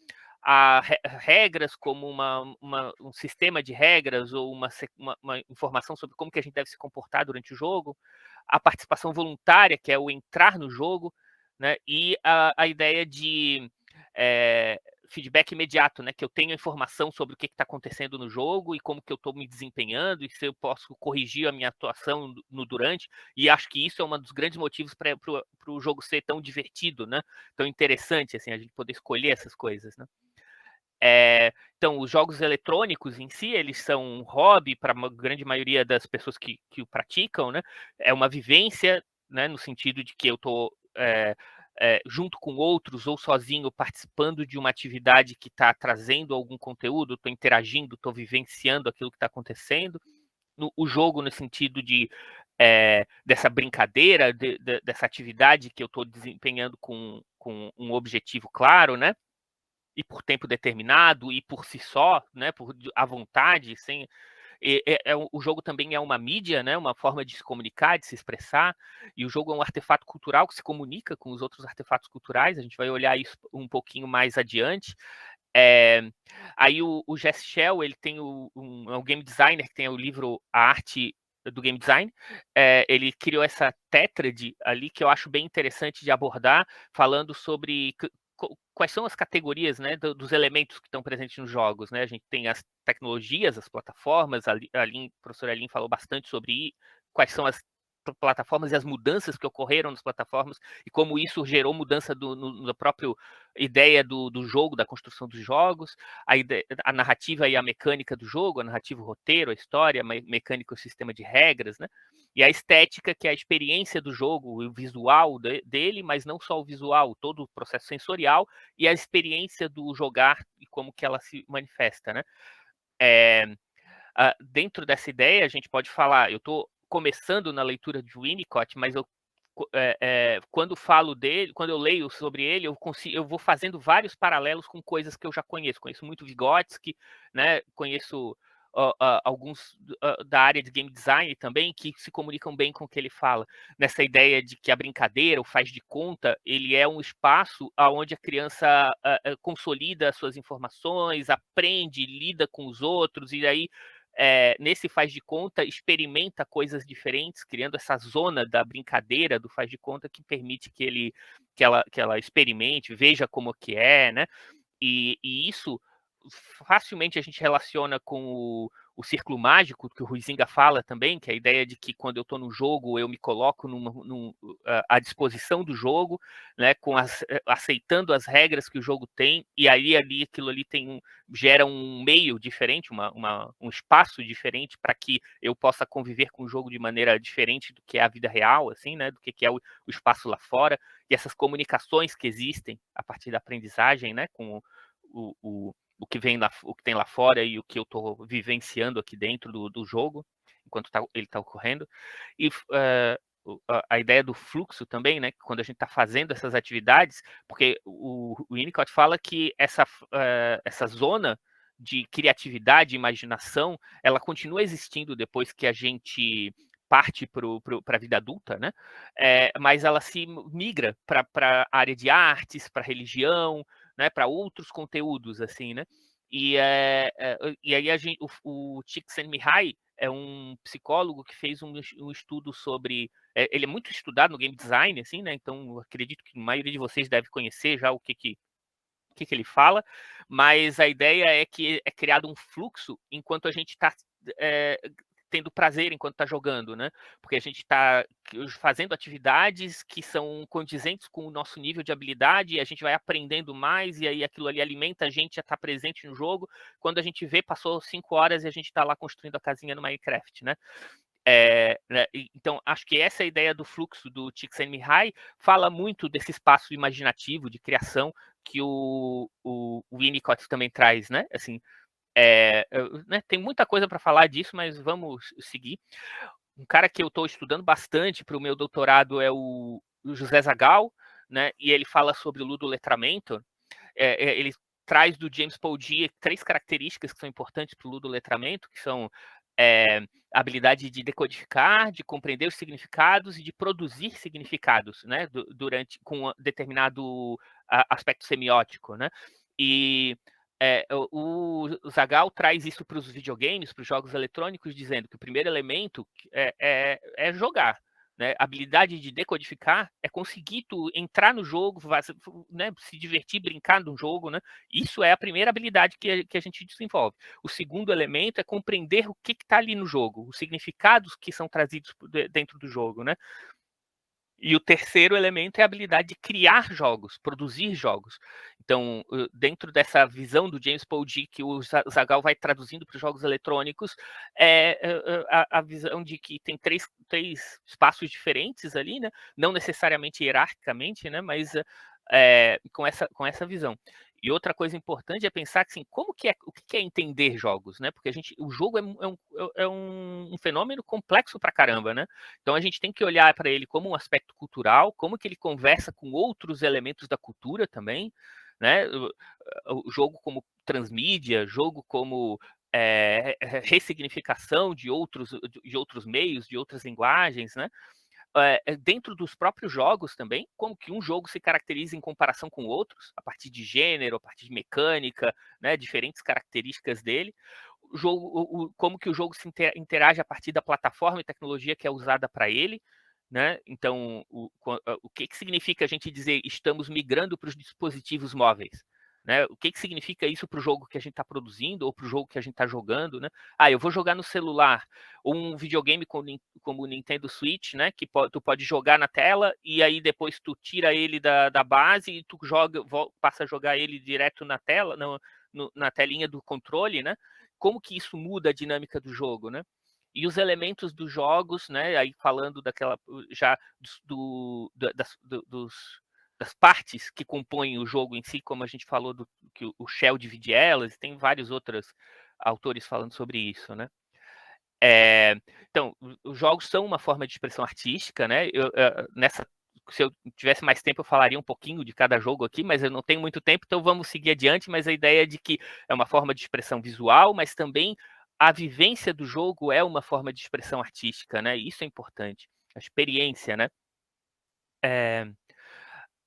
Regras como um sistema de regras ou uma informação sobre como que a gente deve se comportar durante o jogo, a participação voluntária, que é o entrar no jogo, né? E a ideia de feedback imediato, né? Que eu tenho informação sobre o que está acontecendo no jogo e como que eu estou me desempenhando e se eu posso corrigir a minha atuação no durante. E acho que isso é um dos grandes motivos para o jogo ser tão divertido, né? Tão interessante, assim, a gente poder escolher essas coisas, né? Então, os jogos eletrônicos em si, eles são um hobby para a grande maioria das pessoas que o praticam, né? É uma vivência, né, no sentido de que eu estou junto com outros ou sozinho participando de uma atividade que está trazendo algum conteúdo, estou interagindo, estou vivenciando aquilo que está acontecendo. O jogo no sentido dessa brincadeira, dessa atividade que eu estou desempenhando com um objetivo claro, né? E por tempo determinado, e por si só, né, à vontade, sem... o jogo também é uma mídia, né, uma forma de se comunicar, de se expressar, e o jogo é um artefato cultural que se comunica com os outros artefatos culturais, a gente vai olhar isso um pouquinho mais adiante. Aí o Jesse Shell, ele tem um game designer que tem o livro A Arte do Game Design, ele criou essa tétrade ali que eu acho bem interessante de abordar, falando sobre quais são as categorias, né, dos elementos que estão presentes nos jogos, né? A gente tem as tecnologias, as plataformas, a professora Aline falou bastante sobre quais são as plataformas e as mudanças que ocorreram nas plataformas e como isso gerou mudança na própria ideia do jogo, da construção dos jogos, a narrativa e a mecânica do jogo, a narrativa, o roteiro, a história, a mecânica, o sistema de regras, né? E a estética, que é a experiência do jogo, o visual dele, mas não só o visual, todo o processo sensorial e a experiência do jogar e como que ela se manifesta, né? Dentro dessa ideia, a gente pode falar, eu estou começando na leitura de Winnicott, mas quando falo dele, quando eu leio sobre ele, eu vou fazendo vários paralelos com coisas que eu já conheço. Conheço muito Vygotsky, né? Conheço alguns da área de game design também, que se comunicam bem com o que ele fala. Nessa ideia de que a brincadeira, o faz de conta, ele é um espaço onde a criança consolida as suas informações, aprende, lida com os outros, e aí nesse faz de conta, experimenta coisas diferentes, criando essa zona da brincadeira do faz de conta que permite que ela experimente, veja como que é, né? E isso facilmente a gente relaciona com o círculo mágico, que o Huizinga fala também, que é a ideia de que quando eu estou no jogo, eu me coloco à disposição do jogo, né, aceitando as regras que o jogo tem, e aí aquilo ali gera um meio diferente, um espaço diferente para que eu possa conviver com o jogo de maneira diferente do que é a vida real, assim, né, do que é o espaço lá fora, e essas comunicações que existem a partir da aprendizagem, né, com o que tem lá fora e o que eu estou vivenciando aqui dentro do jogo, enquanto ele está ocorrendo. E a ideia do fluxo também, né? Quando a gente está fazendo essas atividades, porque o Winnicott fala que essa zona de criatividade e imaginação, ela continua existindo depois que a gente parte para a vida adulta, né? Mas ela se migra para a área de artes, para religião, né, para outros conteúdos, assim, né? E aí o Csikszentmihalyi é um psicólogo que fez um estudo sobre... ele é muito estudado no game design, assim, né? Então, acredito que a maioria de vocês deve conhecer já o que ele fala, mas a ideia é que é criado um fluxo enquanto a gente está tendo prazer enquanto está jogando, né? Porque a gente está fazendo atividades que são condizentes com o nosso nível de habilidade e a gente vai aprendendo mais e aí aquilo ali alimenta a gente a estar presente no jogo. Quando a gente vê, passou 5 horas e a gente está lá construindo a casinha no Minecraft, né? Então, acho que essa ideia do fluxo do Csikszentmihalyi fala muito desse espaço imaginativo de criação que o Winnicott também traz, né? Assim, né, tem muita coisa para falar disso, mas vamos seguir. Um cara que eu estou estudando bastante para o meu doutorado é o José Zagal, né? E ele fala sobre o ludoletramento. Ele traz do James Paul Dia 3 características que são importantes para o ludoletramento, que são a habilidade de decodificar, de compreender os significados e de produzir significados, né? Com um determinado aspecto semiótico, né? E o Zagal traz isso para os videogames, para os jogos eletrônicos, dizendo que o primeiro elemento é jogar. Né? A habilidade de decodificar é conseguir entrar no jogo, né? Se divertir, brincar no jogo. Né? Isso é a primeira habilidade que a gente desenvolve. O segundo elemento é compreender o que está ali no jogo, os significados que são trazidos dentro do jogo. Né? E o terceiro elemento é a habilidade de criar jogos, produzir jogos. Então, dentro dessa visão do James Poldi, que o Zagal vai traduzindo para os jogos eletrônicos, a visão de que tem três espaços diferentes ali, né? Não necessariamente hierarquicamente, né? Mas com essa visão. E outra coisa importante é pensar que, assim, o que é entender jogos, né? Porque o jogo é um fenômeno complexo pra caramba, né? Então a gente tem que olhar para ele como um aspecto cultural, como que ele conversa com outros elementos da cultura também, né? O jogo como transmídia, jogo como ressignificação de outros meios, de outras linguagens, né? Dentro dos próprios jogos também, como que um jogo se caracteriza em comparação com outros, a partir de gênero, a partir de mecânica, né, diferentes características dele. Como que o jogo se interage a partir da plataforma e tecnologia que é usada para ele, né? Então, o que significa a gente dizer estamos migrando para os dispositivos móveis? Né? O que significa isso para o jogo que a gente está produzindo ou para o jogo que a gente está jogando, né? Eu vou jogar no celular um videogame como o Nintendo Switch, né? Que tu pode jogar na tela e aí depois tu tira ele da base e tu passa a jogar ele direto na tela, na telinha do controle, né? Como que isso muda a dinâmica do jogo, né? E os elementos dos jogos, né? Aí falando daquela já das partes que compõem o jogo em si, como a gente falou que o Shell divide elas, e tem vários outros autores falando sobre isso, né? Então, os jogos são uma forma de expressão artística, né? Se eu tivesse mais tempo, eu falaria um pouquinho de cada jogo aqui, mas eu não tenho muito tempo, então vamos seguir adiante. Mas a ideia é de que é uma forma de expressão visual, mas também a vivência do jogo é uma forma de expressão artística, né? Isso é importante, a experiência, né?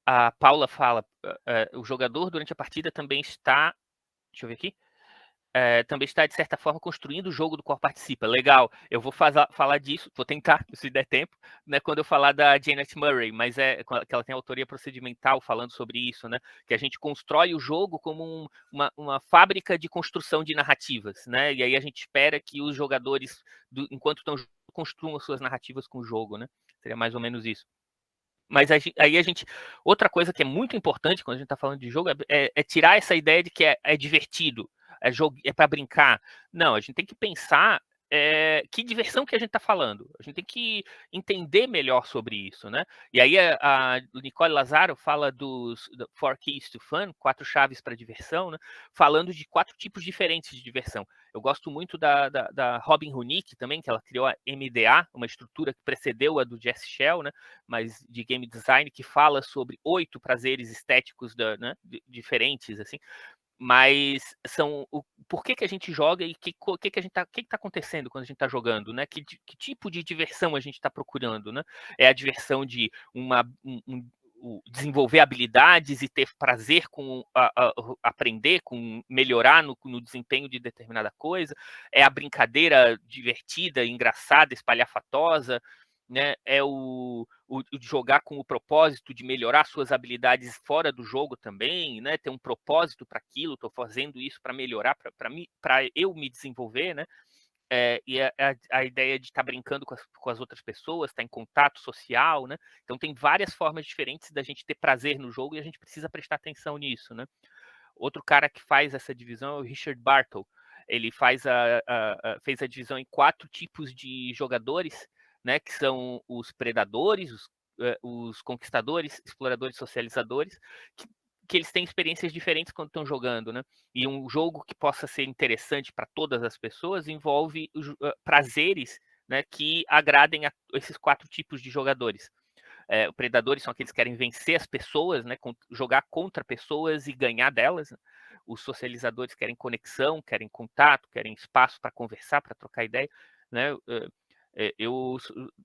A Paula fala, o jogador durante a partida também está, deixa eu ver aqui, também está, de certa forma, construindo o jogo do qual participa. Legal, eu vou falar disso, vou tentar, se der tempo, né, quando eu falar da Janet Murray, mas que ela tem autoria procedimental falando sobre isso, né, que a gente constrói o jogo como uma fábrica de construção de narrativas, né, e aí a gente espera que os jogadores, enquanto estão construam as suas narrativas com o jogo, né, seria mais ou menos isso. Mas aí a gente. Outra coisa que é muito importante quando a gente está falando de jogo é tirar essa ideia de que é divertido, é para brincar. Não, a gente tem que pensar que diversão que a gente está falando. A gente tem que entender melhor sobre isso, né? E aí a Nicole Lazzaro fala dos 4 Keys to Fun, 4 chaves para diversão, né? Falando de 4 tipos diferentes de diversão. Eu gosto muito da Robin Hood também, que ela criou a MDA, uma estrutura que precedeu a do Jesse Shell, né? Mas de game design, que fala sobre 8 prazeres estéticos diferentes, assim. Mas são por que a gente joga e o que está acontecendo quando a gente está jogando, né? Que tipo de diversão a gente está procurando, né? É a diversão de desenvolver habilidades e ter prazer com aprender, com melhorar no desempenho de determinada coisa, é a brincadeira divertida, engraçada, espalhafatosa, né? É o jogar com o propósito de melhorar suas habilidades fora do jogo também, né? Ter um propósito para aquilo, estou fazendo isso para melhorar, para eu me desenvolver, né? E a ideia de estar brincando com as outras pessoas, estar em contato social, né? Então tem várias formas diferentes da gente ter prazer no jogo e a gente precisa prestar atenção nisso, né? Outro cara que faz essa divisão é o Richard Bartle. Ele fez a divisão em 4 tipos de jogadores, né? Que são os predadores, os conquistadores, exploradores, socializadores, que eles têm experiências diferentes quando estão jogando, né? E um jogo que possa ser interessante para todas as pessoas envolve prazeres, né, que agradem a esses 4 tipos de jogadores. Predadores são aqueles que querem vencer as pessoas, né, jogar contra pessoas e ganhar delas. Né? Os socializadores querem conexão, querem contato, querem espaço para conversar, para trocar ideia. Né? Eu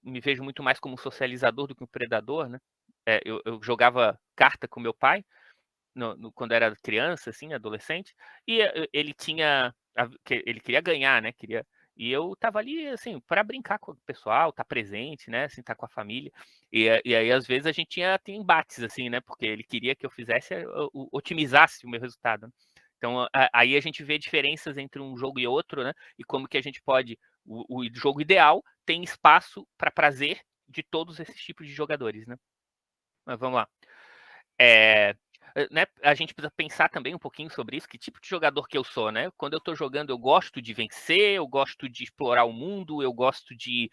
me vejo muito mais como um socializador do que um predador. Né? Eu jogava carta com meu pai, quando era criança, assim, adolescente, e ele ele queria ganhar, né? E eu tava ali, assim, para brincar com o pessoal, tá presente, né? Assim, tá com a família. E aí, às vezes, a gente tinha embates, assim, né? Porque ele queria que eu otimizasse o meu resultado. Né? Então, aí a gente vê diferenças entre um jogo e outro, né? E como que a gente pode... O jogo ideal tem espaço para prazer de todos esses tipos de jogadores, né? Mas vamos lá. Né, a gente precisa pensar também um pouquinho sobre isso, que tipo de jogador que eu sou, né? Quando eu estou jogando, eu gosto de vencer, eu gosto de explorar o mundo, eu gosto de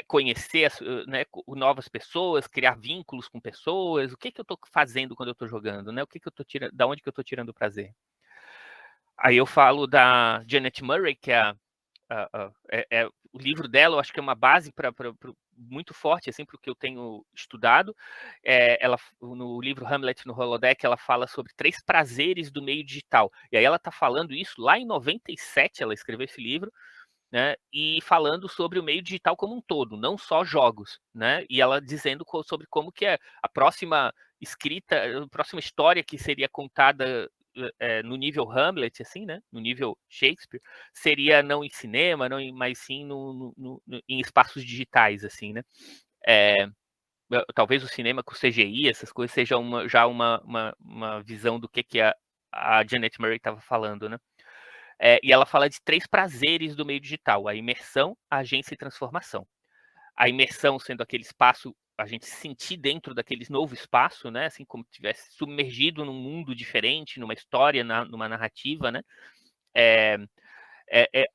conhecer né, novas pessoas, criar vínculos com pessoas. O que eu estou fazendo quando eu estou jogando, né? O que eu estou tirando, da onde que eu estou tirando o prazer? Aí eu falo da Janet Murray, que é o livro dela, eu acho que é uma base muito forte assim, para o que eu tenho estudado. Ela, no livro Hamlet no Holodeck, ela fala sobre 3 prazeres do meio digital. E aí ela está falando isso lá em 97, ela escreveu esse livro, né, e falando sobre o meio digital como um todo, não só jogos, né, e ela dizendo sobre como que a próxima escrita, a próxima história que seria contada no nível Hamlet, assim, né, no nível Shakespeare, seria não em cinema, mas sim em espaços digitais, assim, né. Talvez o cinema com CGI, essas coisas, seja já uma visão do que a Janet Murray estava falando, né. E ela fala de 3 prazeres do meio digital: a imersão, a agência e transformação. A imersão sendo aquele espaço, a gente se sentir dentro daquele novo espaço, né? Assim como tivesse submergido num mundo diferente, numa história, numa narrativa, né?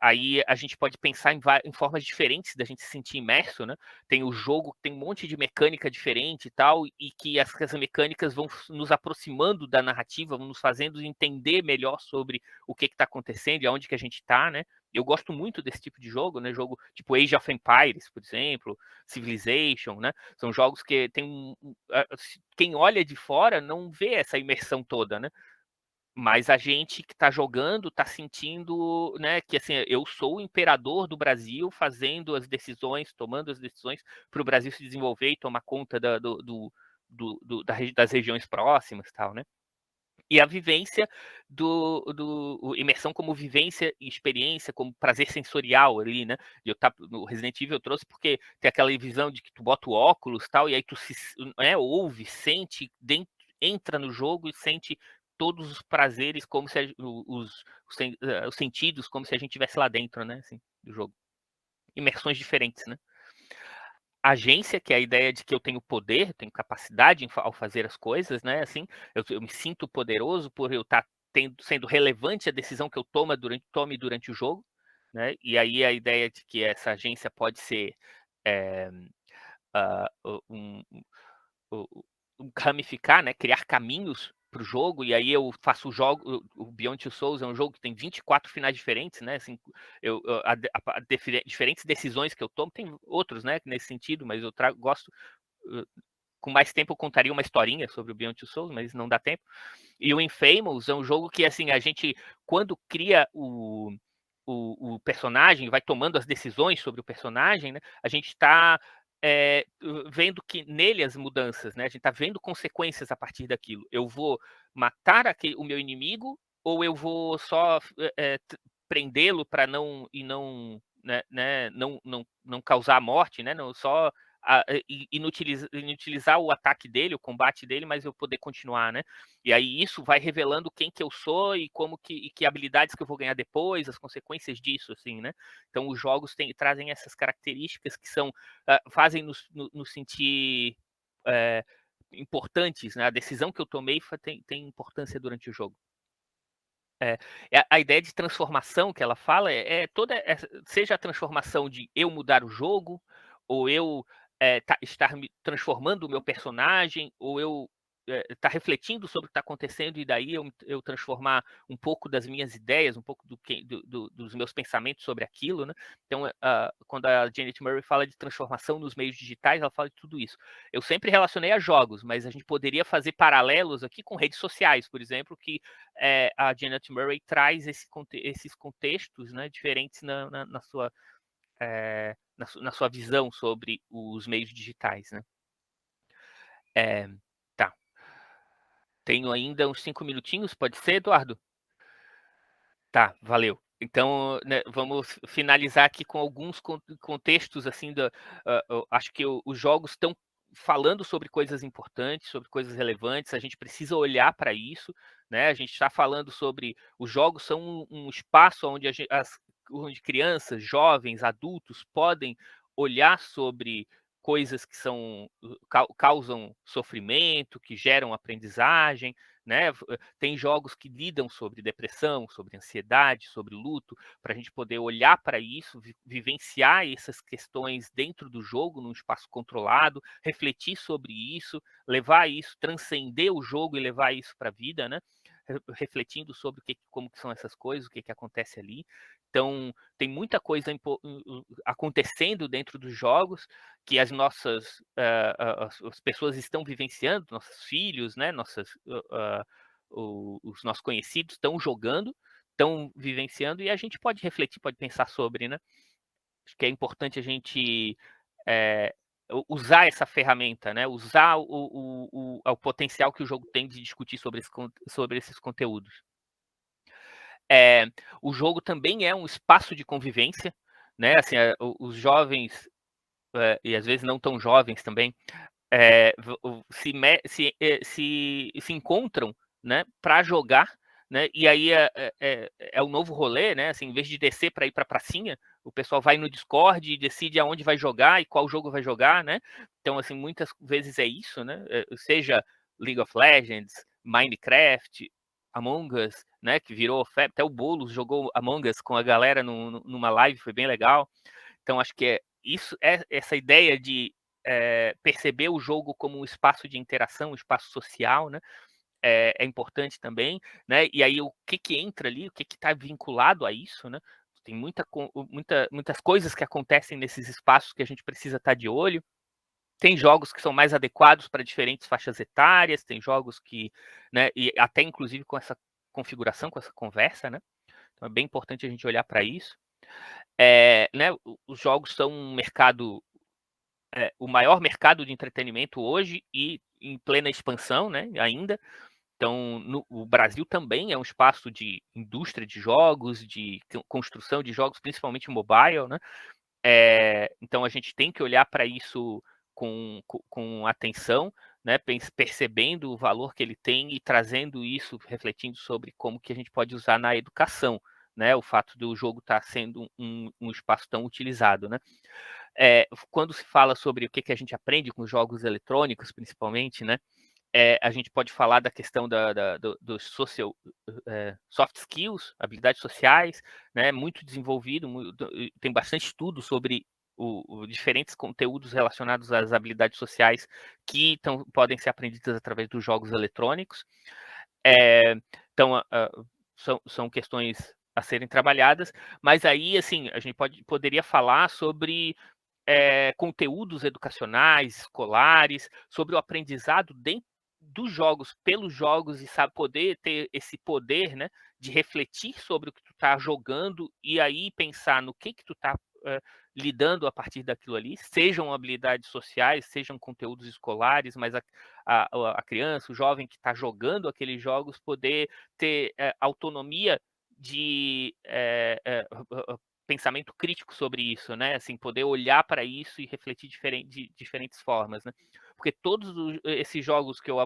Aí a gente pode pensar em formas diferentes da gente se sentir imerso, né? Tem o jogo, tem um monte de mecânica diferente e tal, e que essas mecânicas vão nos aproximando da narrativa, vão nos fazendo entender melhor sobre o que está acontecendo e aonde que a gente está, né? Eu gosto muito desse tipo de jogo, né? Jogo tipo Age of Empires, por exemplo, Civilization, né? São jogos que tem quem olha de fora não vê essa imersão toda, né? Mas a gente que está jogando está sentindo, né, que assim, eu sou o imperador do Brasil, fazendo as decisões, tomando as decisões para o Brasil se desenvolver e tomar conta das regiões próximas, tal, né? E a vivência imersão como vivência e experiência, como prazer sensorial ali, né? No Resident Evil eu trouxe porque tem aquela visão de que tu bota o óculos, tal, e aí tu ouve, sente, entra no jogo e sente todos os prazeres, como se os sentidos, como se a gente estivesse lá dentro, né? Assim, do jogo. Imersões diferentes, né? Agência, que é a ideia de que eu tenho poder, tenho capacidade ao fazer as coisas, né? Assim, eu me sinto poderoso por eu estar sendo relevante a decisão que eu tome durante o jogo, né? E aí a ideia de que essa agência pode ser ramificar, né? Criar caminhos para o jogo, e aí eu faço o Beyond Two Souls é um jogo que tem 24 finais diferentes, né? Assim, diferentes decisões que eu tomo, tem outros, né, nesse sentido, mas eu gosto. Com mais tempo eu contaria uma historinha sobre o Beyond Two Souls, mas não dá tempo. E o Infamous é um jogo que, assim, a gente, quando cria o personagem, vai tomando as decisões sobre o personagem, né? A gente está vendo que nele as mudanças, né? A gente está vendo consequências a partir daquilo. Eu vou matar o meu inimigo ou eu vou só prendê-lo para não causar morte, né? Não só inutilizar o ataque dele, o combate dele, mas eu poder continuar, né? E aí isso vai revelando quem que eu sou e como que habilidades que eu vou ganhar depois, as consequências disso, assim, né? Então os jogos trazem essas características que fazem nos sentir importantes, né? A decisão que eu tomei tem importância durante o jogo. A ideia de transformação que ela fala seja a transformação de eu mudar o jogo, ou eu estar transformando o meu personagem, ou eu estar refletindo sobre o que está acontecendo e daí eu transformar um pouco das minhas ideias, um pouco dos meus pensamentos sobre aquilo, né? Então, quando a Janet Murray fala de transformação nos meios digitais, ela fala de tudo isso. Eu sempre relacionei a jogos, mas a gente poderia fazer paralelos aqui com redes sociais, por exemplo, que a Janet Murray traz esses contextos, né, diferentes na sua visão sobre os meios digitais, né? Tá. Tenho ainda uns 5 minutinhos, pode ser, Eduardo? Tá, valeu. Então, né, vamos finalizar aqui com alguns contextos, assim, acho que os jogos estão falando sobre coisas importantes, sobre coisas relevantes, a gente precisa olhar para isso, né? A gente está falando sobre os jogos são um espaço onde onde crianças, jovens, adultos podem olhar sobre coisas que causam sofrimento, que geram aprendizagem, né? Tem jogos que lidam sobre depressão, sobre ansiedade, sobre luto, para a gente poder olhar para isso, vivenciar essas questões dentro do jogo, num espaço controlado, refletir sobre isso, levar isso, transcender o jogo e levar isso para a vida, né? Refletindo sobre como que são essas coisas, o que acontece ali. Então, tem muita coisa acontecendo dentro dos jogos que as nossas as pessoas estão vivenciando, nossos filhos, né, os nossos conhecidos estão jogando, estão vivenciando, e a gente pode refletir, pode pensar sobre, né? Acho que é importante a gente usar essa ferramenta, né? Usar o potencial que o jogo tem de discutir sobre esses conteúdos. O jogo também é um espaço de convivência, né? Assim, os jovens, e às vezes não tão jovens também, se encontram, né, para jogar, né? E aí é o novo rolê, né? Assim, em vez de descer para ir para a pracinha, o pessoal vai no Discord e decide aonde vai jogar e qual jogo vai jogar, né? Então, assim, muitas vezes é isso, né? Seja League of Legends, Minecraft, Among Us, né? Que virou febre. Até o Boulos jogou Among Us com a galera numa live, foi bem legal. Então, acho que essa ideia de perceber o jogo como um espaço de interação, um espaço social, né? É importante também, né? E aí o que entra ali, o que está vinculado a isso, né? Tem muitas coisas que acontecem nesses espaços que a gente precisa estar de olho. Tem jogos que são mais adequados para diferentes faixas etárias, tem jogos que, né? E até inclusive com essa configuração, com essa conversa, né? Então é bem importante a gente olhar para isso. Né? Os jogos são um mercado, o maior mercado de entretenimento hoje e em plena expansão, né? Ainda. Então, o Brasil também é um espaço de indústria de jogos, de construção de jogos, principalmente mobile, né? Então, a gente tem que olhar para isso com atenção, né? Percebendo o valor que ele tem e trazendo isso, refletindo sobre como que a gente pode usar na educação, né? O fato do jogo estar sendo um espaço tão utilizado, né? Quando se fala sobre o que a gente aprende com jogos eletrônicos, principalmente, né? A gente pode falar da questão dos soft skills, habilidades sociais, né, muito desenvolvido, tem bastante estudo sobre diferentes conteúdos relacionados às habilidades sociais que podem ser aprendidas através dos jogos eletrônicos. Então, são questões a serem trabalhadas, mas aí, assim, a gente poderia falar sobre conteúdos educacionais, escolares, sobre o aprendizado dentro dos jogos, pelos jogos, e poder ter esse poder, né, de refletir sobre o que tu tá jogando e aí pensar no que tu tá lidando a partir daquilo ali, sejam habilidades sociais, sejam conteúdos escolares, mas a criança, o jovem que está jogando aqueles jogos, poder ter autonomia de pensamento crítico sobre isso, né? Assim, poder olhar para isso e refletir de diferentes formas, né? Porque todos esses jogos que eu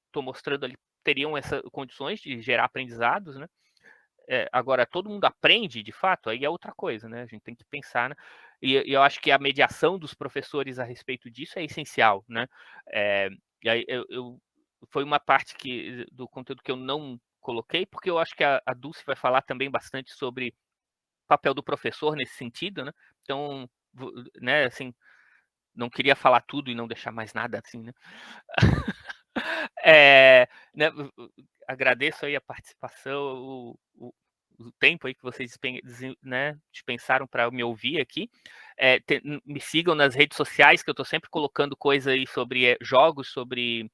estou mostrando ali teriam essas condições de gerar aprendizados, né? Agora, todo mundo aprende, de fato, aí é outra coisa, né? A gente tem que pensar, né? E eu acho que a mediação dos professores a respeito disso é essencial, né? E aí foi uma parte do conteúdo que eu não coloquei, porque eu acho que a Dulce vai falar também bastante sobre o papel do professor nesse sentido, né? Então, né, assim, não queria falar tudo e não deixar mais nada assim, né? Né, agradeço aí a participação, o tempo aí que vocês, né, dispensaram para me ouvir aqui. Me sigam nas redes sociais, que eu estou sempre colocando coisa aí sobre jogos, sobre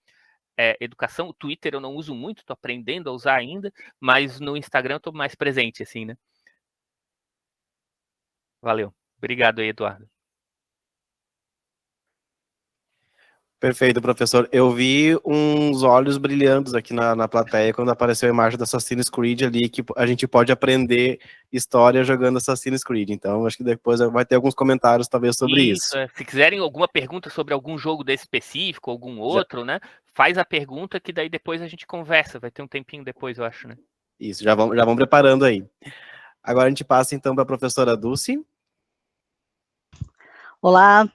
educação. O Twitter eu não uso muito, estou aprendendo a usar ainda, mas no Instagram eu estou mais presente, assim, né? Valeu. Obrigado aí, Eduardo. Perfeito, professor. Eu vi uns olhos brilhando aqui na plateia quando apareceu a imagem do Assassin's Creed ali, que a gente pode aprender história jogando Assassin's Creed. Então, acho que depois vai ter alguns comentários, talvez, sobre isso. Se quiserem alguma pergunta sobre algum jogo desse específico, algum outro, né? Faz a pergunta que daí depois a gente conversa. Vai ter um tempinho depois, eu acho, né? Isso, já vão preparando aí. Agora a gente passa, então, para a professora Dulce. Olá,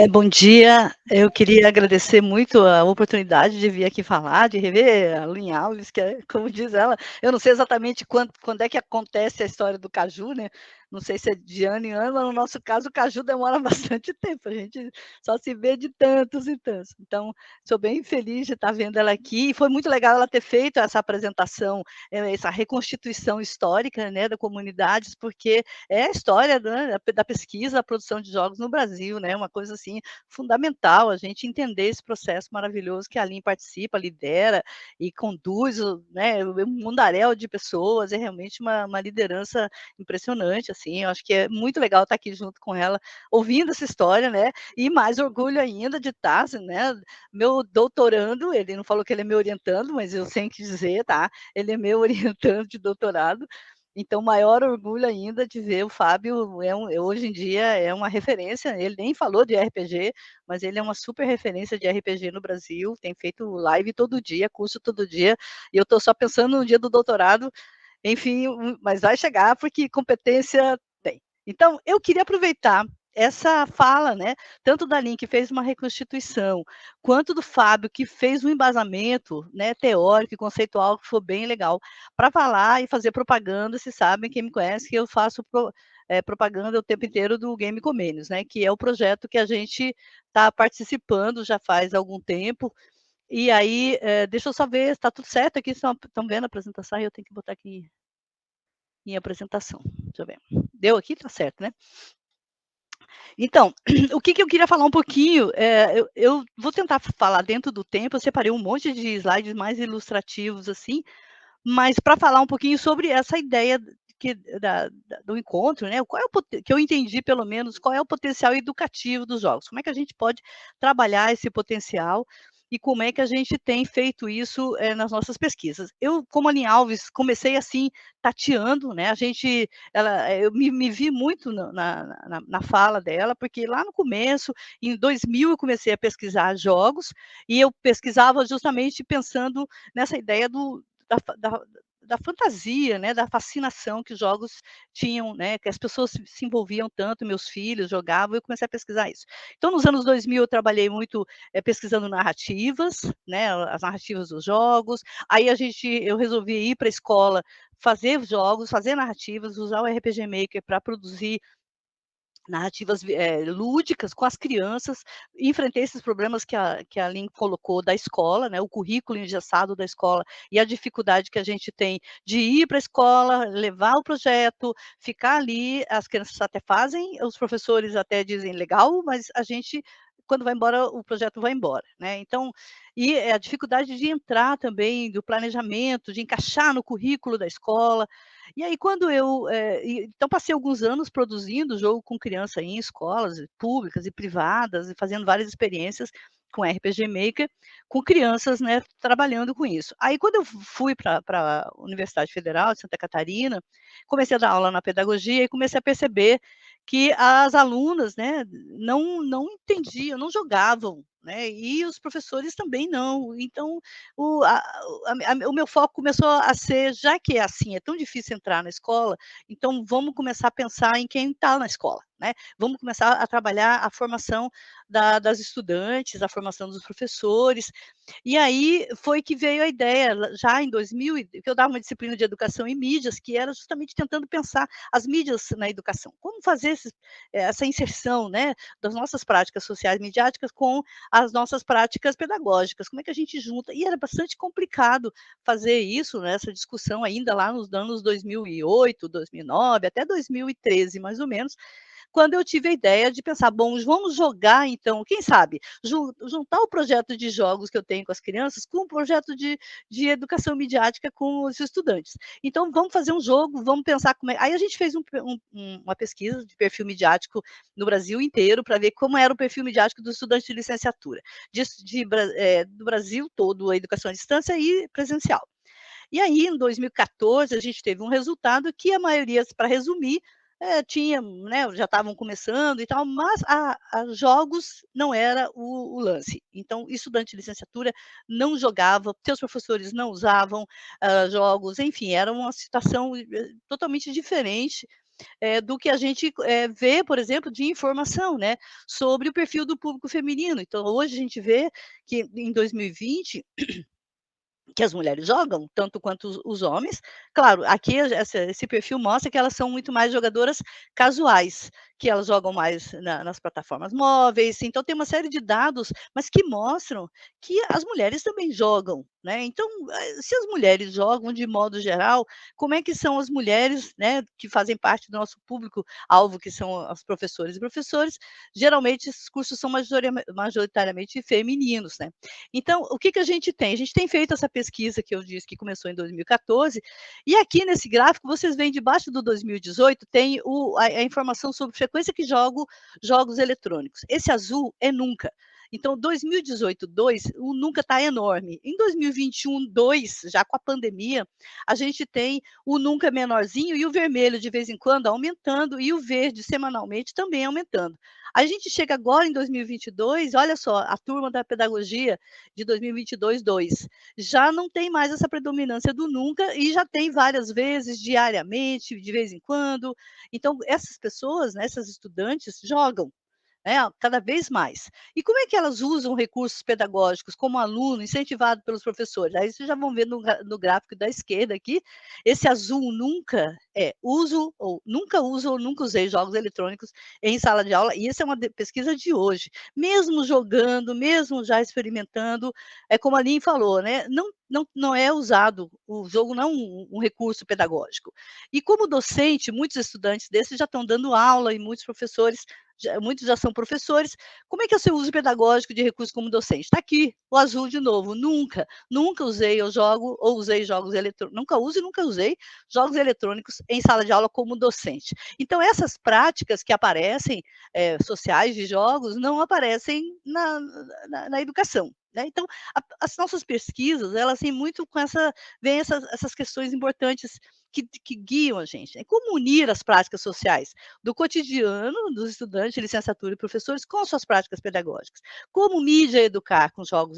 bom dia. Eu queria agradecer muito a oportunidade de vir aqui falar, de rever a Lynn Alves, que é, como diz ela, eu não sei exatamente quando é que acontece a história do caju, né? Não sei se é de ano em ano, mas no nosso caso o caju demora bastante tempo, a gente só se vê de tantos e tantos. Então, sou bem feliz de estar vendo ela aqui, e foi muito legal ela ter feito essa apresentação, essa reconstituição histórica, né, da comunidades, porque é a história, né, da pesquisa, da produção de jogos no Brasil, né, uma coisa assim fundamental, a gente entender esse processo maravilhoso que a Aline participa, lidera e conduz, né, um mundaréu de pessoas, é realmente uma liderança impressionante, assim, eu acho que é muito legal estar aqui junto com ela, ouvindo essa história, né, e mais orgulho ainda de estar, né, meu doutorando, ele não falou que ele é meu orientando, mas eu tenho que dizer, tá, ele é meu orientando de doutorado, então, maior orgulho ainda de ver o Fábio, hoje em dia é uma referência, ele nem falou de RPG, mas ele é uma super referência de RPG no Brasil, tem feito live todo dia, curso todo dia, e eu estou só pensando no dia do doutorado, enfim, mas vai chegar porque competência tem. Então, eu queria aproveitar essa fala, né, tanto da Lin, que fez uma reconstituição, quanto do Fábio, que fez um embasamento, né, teórico e conceitual, que foi bem legal, para falar e fazer propaganda. Vocês sabem, quem me conhece, que eu faço propaganda o tempo inteiro do Game Comênios, né, que é o projeto que a gente está participando já faz algum tempo. E aí, deixa eu só ver se está tudo certo aqui, estão vendo a apresentação, eu tenho que botar aqui em apresentação. Deixa eu ver. Deu aqui? Tá certo, né? Então, o que eu queria falar um pouquinho, eu vou tentar falar dentro do tempo, eu separei um monte de slides mais ilustrativos, assim, mas para falar um pouquinho sobre essa ideia do encontro, né? Qual é que eu entendi, pelo menos, qual é o potencial educativo dos jogos, como é que a gente pode trabalhar esse potencial e como é que a gente tem feito isso nas nossas pesquisas. Eu, como a Aline Alves, comecei assim, tateando, né? Eu me vi muito na fala dela, porque lá no começo, em 2000, eu comecei a pesquisar jogos, e eu pesquisava justamente pensando nessa ideia da fantasia, né, da fascinação que os jogos tinham, né, que as pessoas se envolviam tanto, meus filhos jogavam, eu comecei a pesquisar isso. Então, nos anos 2000, eu trabalhei muito pesquisando narrativas, né, as narrativas dos jogos, aí eu resolvi ir para a escola, fazer jogos, fazer narrativas, usar o RPG Maker para produzir narrativas lúdicas com as crianças, enfrentei esses problemas que a Lin colocou da escola, né, o currículo engessado da escola e a dificuldade que a gente tem de ir para a escola, levar o projeto, ficar ali, as crianças até fazem, os professores até dizem legal, mas a gente, quando vai embora, o projeto vai embora, né? Então, e a dificuldade de entrar também, do planejamento, de encaixar no currículo da escola. E aí, então, passei alguns anos produzindo jogo com criança em escolas públicas e privadas, e fazendo várias experiências com RPG Maker, com crianças, né, trabalhando com isso. Aí, quando eu fui para a Universidade Federal de Santa Catarina, comecei a dar aula na pedagogia e comecei a perceber que as alunas, né, não entendiam, não jogavam, né, e os professores também não. Então, o meu foco começou a ser, já que é assim, é tão difícil entrar na escola, então vamos começar a pensar em quem está na escola, né? Vamos começar a trabalhar a formação das estudantes, a formação dos professores. E aí foi que veio a ideia, já em 2000, que eu dava uma disciplina de educação em mídias, que era justamente tentando pensar as mídias na educação. Como fazer essa inserção, né, das nossas práticas sociais midiáticas com as nossas práticas pedagógicas, como é que a gente junta? E era bastante complicado fazer isso, né, essa discussão ainda lá nos anos 2008, 2009, até 2013, mais ou menos, quando eu tive a ideia de pensar, bom, vamos jogar então, quem sabe, juntar o projeto de jogos que eu tenho com as crianças com o projeto de educação midiática com os estudantes. Então, vamos fazer um jogo, vamos pensar como é. Aí a gente fez uma pesquisa de perfil midiático no Brasil inteiro para ver como era o perfil midiático dos estudantes de licenciatura, do Brasil todo, a educação à distância e presencial. E aí, em 2014, a gente teve um resultado que a maioria, para resumir, tinha, né, já estavam começando e tal, mas a jogos não era o lance. Então, estudante de licenciatura não jogava, seus professores não usavam jogos, enfim, era uma situação totalmente diferente. do que a gente vê, por exemplo, de informação, né, sobre o perfil do público feminino. Então, hoje a gente vê que em 2020 que as mulheres jogam, tanto quanto os homens. Claro, aqui esse perfil mostra que elas são muito mais jogadoras casuais, que elas jogam mais nas plataformas móveis. Então, tem uma série de dados, mas que mostram que as mulheres também jogam, né? Então, se as mulheres jogam de modo geral, como é que são as mulheres, né, que fazem parte do nosso público-alvo, que são os professores e professores? Geralmente, esses cursos são majoritariamente femininos, né? Então, o que a gente tem? A gente tem feito essa pesquisa que eu disse que começou em 2014, e aqui nesse gráfico vocês veem debaixo do 2018 tem a informação sobre frequência que jogo jogos eletrônicos. Esse azul é nunca. Então, 2018, 2, o nunca está enorme. Em 2021, 2, já com a pandemia, a gente tem o nunca menorzinho e o vermelho de vez em quando aumentando e o verde semanalmente também aumentando. A gente chega agora em 2022, olha só, a turma da pedagogia de 2022, 2, já não tem mais essa predominância do nunca e já tem várias vezes, diariamente, de vez em quando. Então, essas pessoas, né, essas estudantes, jogam, né, cada vez mais. E como é que elas usam recursos pedagógicos como aluno, incentivado pelos professores? Aí vocês já vão ver no gráfico da esquerda aqui, esse azul nunca uso ou nunca usei jogos eletrônicos em sala de aula, e essa é uma pesquisa de hoje. Mesmo jogando, mesmo já experimentando, é como a Aline falou, né, não é usado, o jogo não é um recurso pedagógico. E como docente, muitos estudantes desses já estão dando aula e muitos professores muitos já são professores. Como é que é o seu uso pedagógico de recursos como docente? Está aqui, o azul de novo. Nunca usei ou usei jogos eletrônicos. Nunca uso e nunca usei jogos eletrônicos em sala de aula como docente. Então, essas práticas que aparecem, sociais de jogos, não aparecem na educação. Né? Então, as nossas pesquisas, elas têm muito com vem essas questões importantes que guiam a gente. É como unir as práticas sociais do cotidiano dos estudantes de licenciatura e professores com suas práticas pedagógicas. Como mídia educar com jogos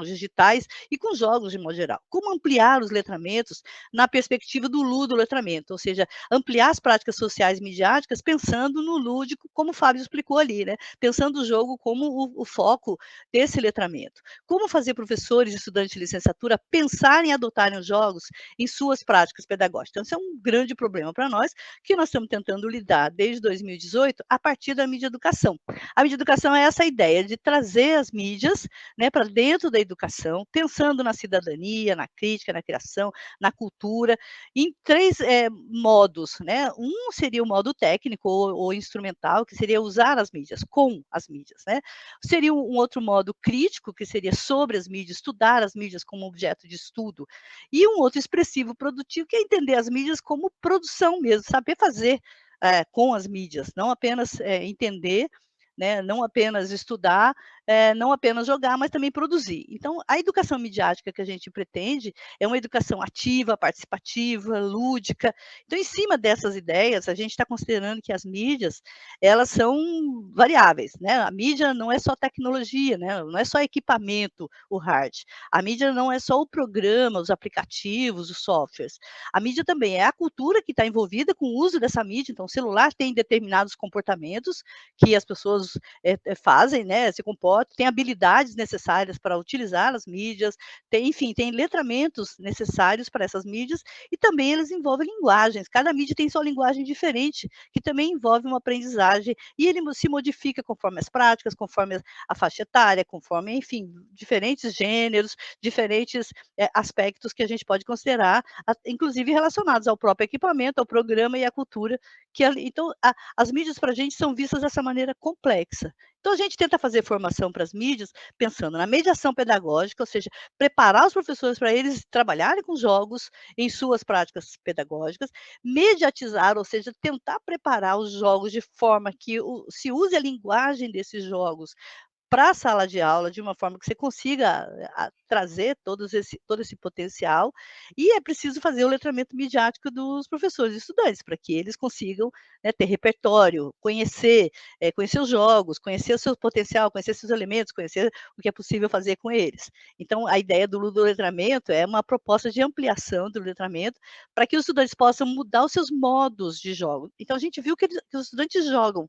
digitais e com jogos de modo geral. Como ampliar os letramentos na perspectiva do ludo-letramento, ou seja, ampliar as práticas sociais midiáticas pensando no lúdico, como o Fábio explicou ali, né? Pensando o jogo como o foco desse letramento. Como fazer professores e estudantes de licenciatura pensarem e adotarem os jogos em suas práticas pedagógicas. Então, isso é um grande problema para nós, que nós estamos tentando lidar desde 2018 a partir da mídia educação. A mídia educação é essa ideia de trazer as mídias, né, para dentro da educação, pensando na cidadania, na crítica, na criação, na cultura, em 3 modos. Né? Um seria o modo técnico ou instrumental, que seria usar as mídias, com as mídias. Né? Seria um outro modo crítico, que seria sobre as mídias, estudar as mídias como objeto de estudo. E um outro expressivo produtivo, que é entender as mídias como produção mesmo, saber fazer com as mídias, não apenas entender, né, não apenas estudar, não apenas jogar, mas também produzir. Então, a educação midiática que a gente pretende é uma educação ativa, participativa, lúdica. Então, em cima dessas ideias, a gente está considerando que as mídias, elas são variáveis, né? A mídia não é só tecnologia, né? Não é só equipamento, o hard. A mídia não é só o programa, os aplicativos, os softwares. A mídia também é a cultura que está envolvida com o uso dessa mídia. Então, o celular tem determinados comportamentos que as pessoas fazem, né? Se comportam, tem habilidades necessárias para utilizar as mídias, enfim, tem letramentos necessários para essas mídias, e também eles envolvem linguagens. Cada mídia tem sua linguagem diferente, que também envolve uma aprendizagem, e ele se modifica conforme as práticas, conforme a faixa etária, conforme, enfim, diferentes gêneros, diferentes aspectos que a gente pode considerar, inclusive relacionados ao próprio equipamento, ao programa e à cultura. Então, as mídias para a gente são vistas dessa maneira complexa. Então, a gente tenta fazer formação para as mídias, pensando na mediação pedagógica, ou seja, preparar os professores para eles trabalharem com jogos em suas práticas pedagógicas, mediatizar, ou seja, tentar preparar os jogos de forma que se use a linguagem desses jogos para a sala de aula de uma forma que você consiga trazer todo esse potencial, e é preciso fazer o letramento midiático dos professores e estudantes, para que eles consigam, né, ter repertório, conhecer os jogos, conhecer o seu potencial, conhecer seus elementos, conhecer o que é possível fazer com eles. Então, a ideia do ludoletramento é uma proposta de ampliação do letramento para que os estudantes possam mudar os seus modos de jogo. Então, a gente viu que os estudantes jogam,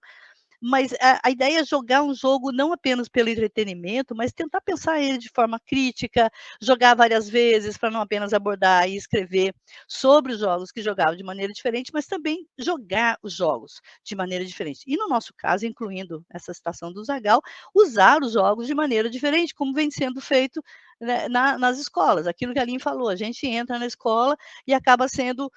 mas a ideia é jogar um jogo não apenas pelo entretenimento, mas tentar pensar ele de forma crítica, jogar várias vezes para não apenas abordar e escrever sobre os jogos que jogavam de maneira diferente, mas também jogar os jogos de maneira diferente. E no nosso caso, incluindo essa citação do Zagal, usar os jogos de maneira diferente, como vem sendo feito, né, nas escolas. Aquilo que a Aline falou, a gente entra na escola e acaba sendo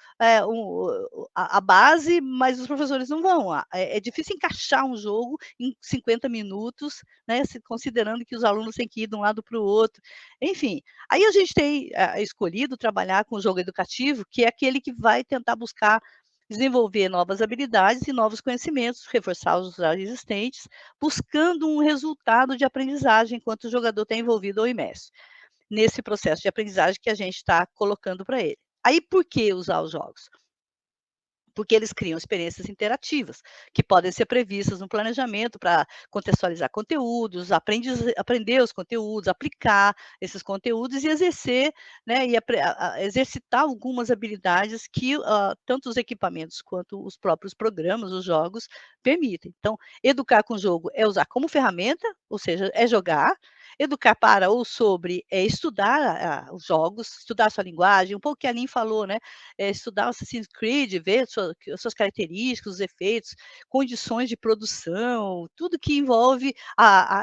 a base, mas os professores não vão. É difícil encaixar um jogo em 50 minutos, né, considerando que os alunos têm que ir de um lado para o outro. Enfim, aí a gente tem escolhido trabalhar com o jogo educativo, que é aquele que vai tentar buscar desenvolver novas habilidades e novos conhecimentos, reforçar os já existentes, buscando um resultado de aprendizagem enquanto o jogador está envolvido ou imerso nesse processo de aprendizagem que a gente está colocando para ele. Aí, por que usar os jogos? Porque eles criam experiências interativas, que podem ser previstas no planejamento para contextualizar conteúdos, aprender os conteúdos, aplicar esses conteúdos e exercer, né, e exercitar algumas habilidades que tanto os equipamentos quanto os próprios programas, os jogos, permitem. Então, educar com jogo é usar como ferramenta, ou seja, é jogar. Educar para ou sobre é estudar os jogos, estudar a sua linguagem, um pouco que a Aline falou, né? Estudar o Assassin's Creed, ver suas características, os efeitos, condições de produção, tudo que envolve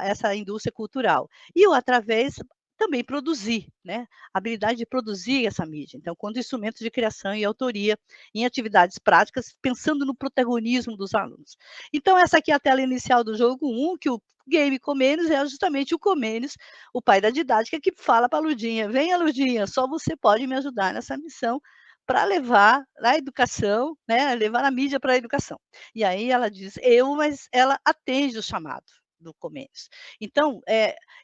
essa indústria cultural. E através também produzir, né? A habilidade de produzir essa mídia. Então, quando instrumentos de criação e autoria em atividades práticas, pensando no protagonismo dos alunos. Então, essa aqui é a tela inicial do jogo 1, que o Game Comênios é justamente o Comênios, o pai da didática, que fala para a Ludinha: venha, Ludinha, só você pode me ajudar nessa missão para levar a educação, né, levar a mídia para a educação. E aí ela diz, mas ela atende o chamado do Comênios. Então,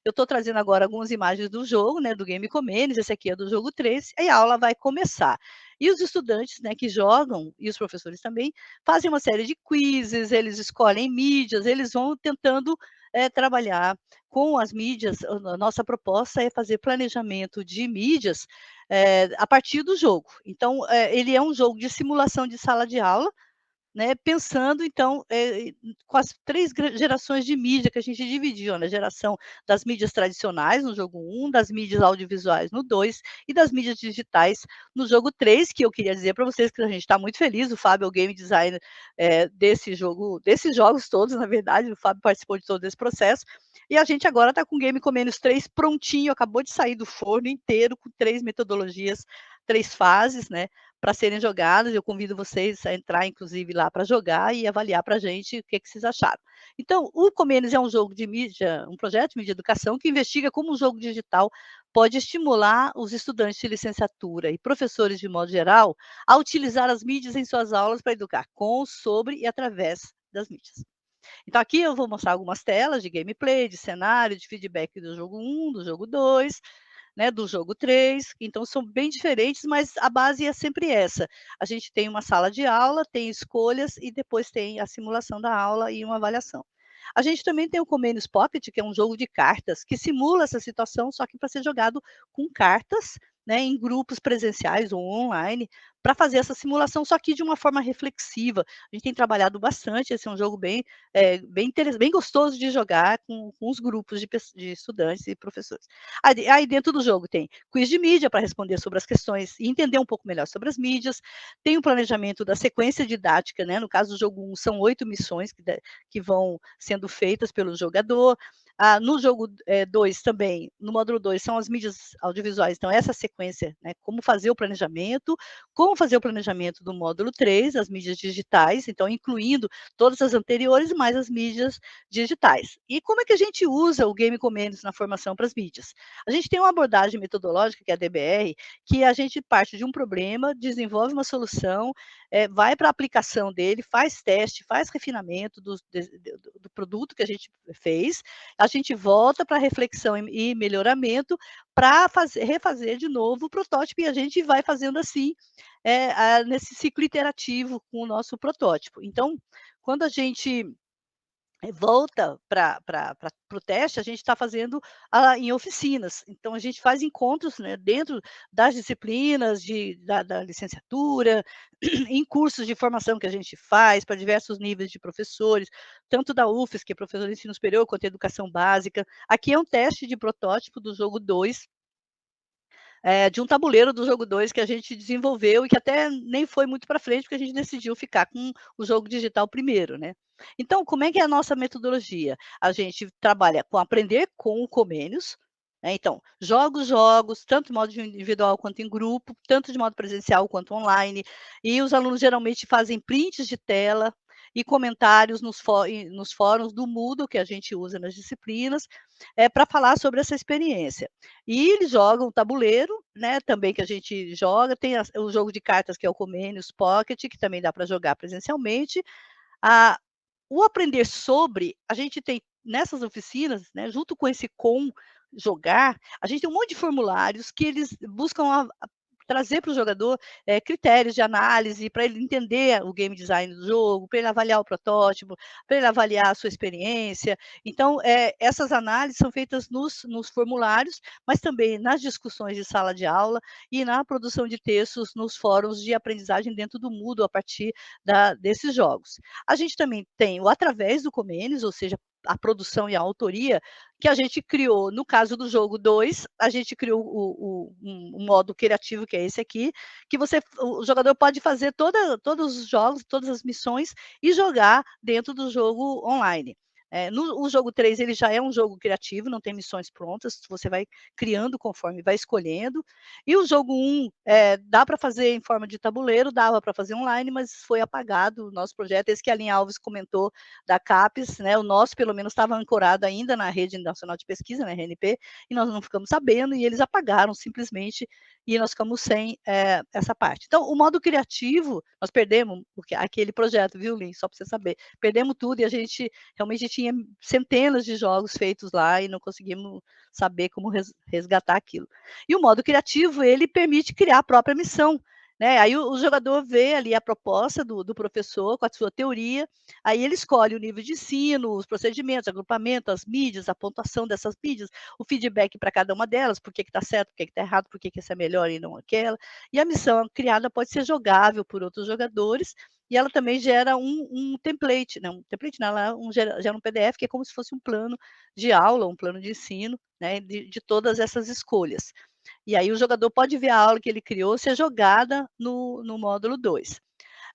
eu estou trazendo agora algumas imagens do jogo, né, do Game Comênios, esse aqui é do jogo 3, e a aula vai começar. E os estudantes, né, que jogam, e os professores também, fazem uma série de quizzes, eles escolhem mídias, eles vão tentando trabalhar com as mídias. A nossa proposta é fazer planejamento de mídias a partir do jogo. Então, ele é um jogo de simulação de sala de aula, né, pensando, então, com as 3 gerações de mídia que a gente dividiu, na geração das mídias tradicionais, no jogo 1, das mídias audiovisuais no 2, e das mídias digitais no jogo 3, que eu queria dizer para vocês que a gente está muito feliz, o Fábio é o game designer desses jogos todos, na verdade, o Fábio participou de todo esse processo, e a gente agora está com o Game Comênios 3 prontinho, acabou de sair do forno inteiro, com 3 metodologias, 3 fases, né, para serem jogadas. Eu convido vocês a entrar, inclusive, lá para jogar e avaliar para a gente o que vocês acharam. Então, o Comênios é um jogo de mídia, um projeto de mídia de educação que investiga como o jogo digital pode estimular os estudantes de licenciatura e professores de modo geral a utilizar as mídias em suas aulas para educar com, sobre e através das mídias. Então, aqui eu vou mostrar algumas telas de gameplay, de cenário, de feedback do jogo 1, do jogo 2, né, do jogo 3, então são bem diferentes, mas a base é sempre essa. A gente tem uma sala de aula, tem escolhas e depois tem a simulação da aula e uma avaliação. A gente também tem o Comênios Pocket, que é um jogo de cartas, que simula essa situação, só que para ser jogado com cartas, né, em grupos presenciais ou online, para fazer essa simulação, só que de uma forma reflexiva. A gente tem trabalhado bastante, esse é um jogo bem gostoso de jogar com os grupos de estudantes e professores. Aí dentro do jogo tem quiz de mídia para responder sobre as questões e entender um pouco melhor sobre as mídias, tem o planejamento da sequência didática, né, no caso do jogo 1, são 8 missões que vão sendo feitas pelo jogador. No jogo 2 também, no módulo 2, são as mídias audiovisuais, então essa sequência, né, como fazer o planejamento do módulo 3, as mídias digitais, então incluindo todas as anteriores, mais as mídias digitais. E como é que a gente usa o Game Comênios na formação para as mídias? A gente tem uma abordagem metodológica, que é a DBR, que a gente parte de um problema, desenvolve uma solução, vai para a aplicação dele, faz teste, faz refinamento do produto que a gente fez, a gente volta para reflexão e melhoramento para refazer de novo o protótipo, e a gente vai fazendo assim, nesse ciclo iterativo com o nosso protótipo. Então, quando a gente volta para o teste, a gente está fazendo em oficinas. Então, a gente faz encontros, né, dentro das disciplinas da licenciatura, em cursos de formação que a gente faz para diversos níveis de professores, tanto da UFES, que é professor de ensino superior, quanto educação básica. Aqui é um teste de protótipo do jogo 2, de um tabuleiro do jogo 2 que a gente desenvolveu e que até nem foi muito para frente, porque a gente decidiu ficar com o jogo digital primeiro, né. Então, como é que é a nossa metodologia? A gente trabalha com aprender com o Comênios, né, então, jogos, tanto de modo individual quanto em grupo, tanto de modo presencial quanto online, e os alunos geralmente fazem prints de tela e comentários nos fóruns do Moodle, que a gente usa nas disciplinas, para falar sobre essa experiência. E eles jogam o tabuleiro, né, também que a gente joga, tem o jogo de cartas que é o Comênios Pocket, que também dá para jogar presencialmente. O aprender sobre, a gente tem nessas oficinas, né, junto com esse jogar, a gente tem um monte de formulários que eles buscam trazer para o jogador critérios de análise para ele entender o game design do jogo, para ele avaliar o protótipo, para ele avaliar a sua experiência. Então, essas análises são feitas nos formulários, mas também nas discussões de sala de aula e na produção de textos nos fóruns de aprendizagem dentro do Moodle a partir desses jogos. A gente também tem o através do Comênios, ou seja, a produção e a autoria, que a gente criou, no caso do jogo 2, a gente criou um modo criativo, que é esse aqui, que o jogador pode fazer todos os jogos, todas as missões e jogar dentro do jogo online. O jogo 3, ele já é um jogo criativo, não tem missões prontas, você vai criando conforme vai escolhendo. E o jogo 1, dá para fazer em forma de tabuleiro, dava para fazer online, mas foi apagado o nosso projeto, esse que a Aline Alves comentou da CAPES, né, o nosso pelo menos estava ancorado ainda na Rede Nacional de Pesquisa, na RNP, e nós não ficamos sabendo, e eles apagaram simplesmente, e nós ficamos sem essa parte. Então, o modo criativo, nós perdemos aquele projeto, viu, Lin? Só para você saber. Perdemos tudo e a gente realmente tinha centenas de jogos feitos lá e não conseguimos saber como resgatar aquilo. E o modo criativo, ele permite criar a própria missão, né? Aí o jogador vê ali a proposta do professor com a sua teoria, aí ele escolhe o nível de ensino, os procedimentos, agrupamento, as mídias, a pontuação dessas mídias, o feedback para cada uma delas, por que está certo, por que está errado, por que essa é melhor e não aquela. E a missão criada pode ser jogável por outros jogadores, e ela também gera um template, não, ela gera um PDF, que é como se fosse um plano de aula, um plano de ensino, né, de todas essas escolhas. E aí o jogador pode ver a aula que ele criou ser jogada no módulo 2.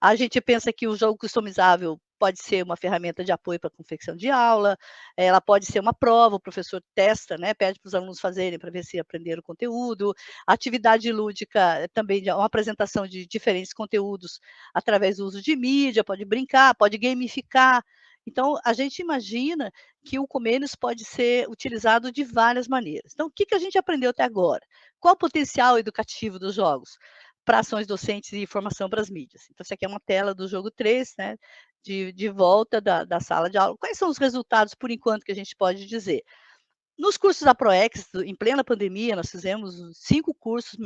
A gente pensa que o jogo customizável pode ser uma ferramenta de apoio para a confecção de aula, ela pode ser uma prova, o professor testa, né, pede para os alunos fazerem para ver se aprenderam o conteúdo. A atividade lúdica também é uma apresentação de diferentes conteúdos através do uso de mídia, pode brincar, pode gamificar. Então, a gente imagina que o Comênios pode ser utilizado de várias maneiras. Então, o que a gente aprendeu até agora? Qual o potencial educativo dos jogos para ações docentes e formação para as mídias? Então, essa aqui é uma tela do jogo 3, né, de volta da sala de aula. Quais são os resultados, por enquanto, que a gente pode dizer? Nos cursos da ProEx, em plena pandemia, nós fizemos 5 cursos,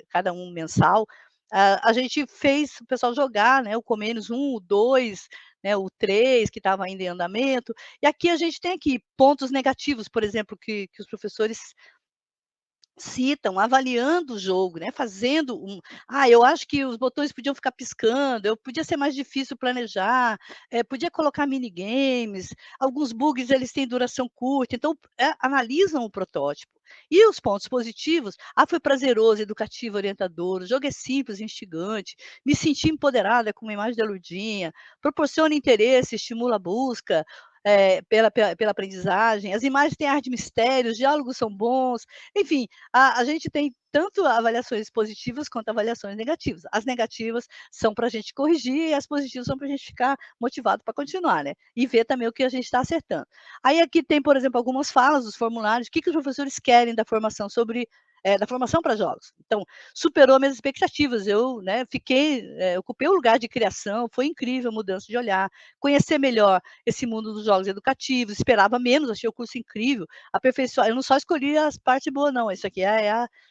cada um mensal. A gente fez o pessoal jogar, né, o Comênios 1, o 2, né, o 3, que estava ainda em andamento. E aqui a gente tem aqui pontos negativos, por exemplo, que os professores citam, avaliando o jogo, né, fazendo eu acho que os botões podiam ficar piscando, podia ser mais difícil planejar, podia colocar minigames, alguns bugs eles têm duração curta, então analisam o protótipo. E os pontos positivos, foi prazeroso, educativo, orientador, o jogo é simples, instigante, me senti empoderada com uma imagem da Lurdinha, proporciona interesse, estimula a busca, pela aprendizagem, as imagens têm ar de mistério, os diálogos são bons, enfim, a gente tem tanto avaliações positivas quanto avaliações negativas. As negativas são para a gente corrigir e as positivas são para a gente ficar motivado para continuar, né? E ver também o que a gente está acertando. Aí aqui tem, por exemplo, algumas falas dos formulários, o que os professores querem da formação sobre da formação para jogos. Então, superou minhas expectativas. Eu, né, ocupei o lugar de criação, foi incrível a mudança de olhar, conhecer melhor esse mundo dos jogos educativos, esperava menos, achei o curso incrível, aperfeiçoar. Eu não só escolhi as partes boas, não, isso aqui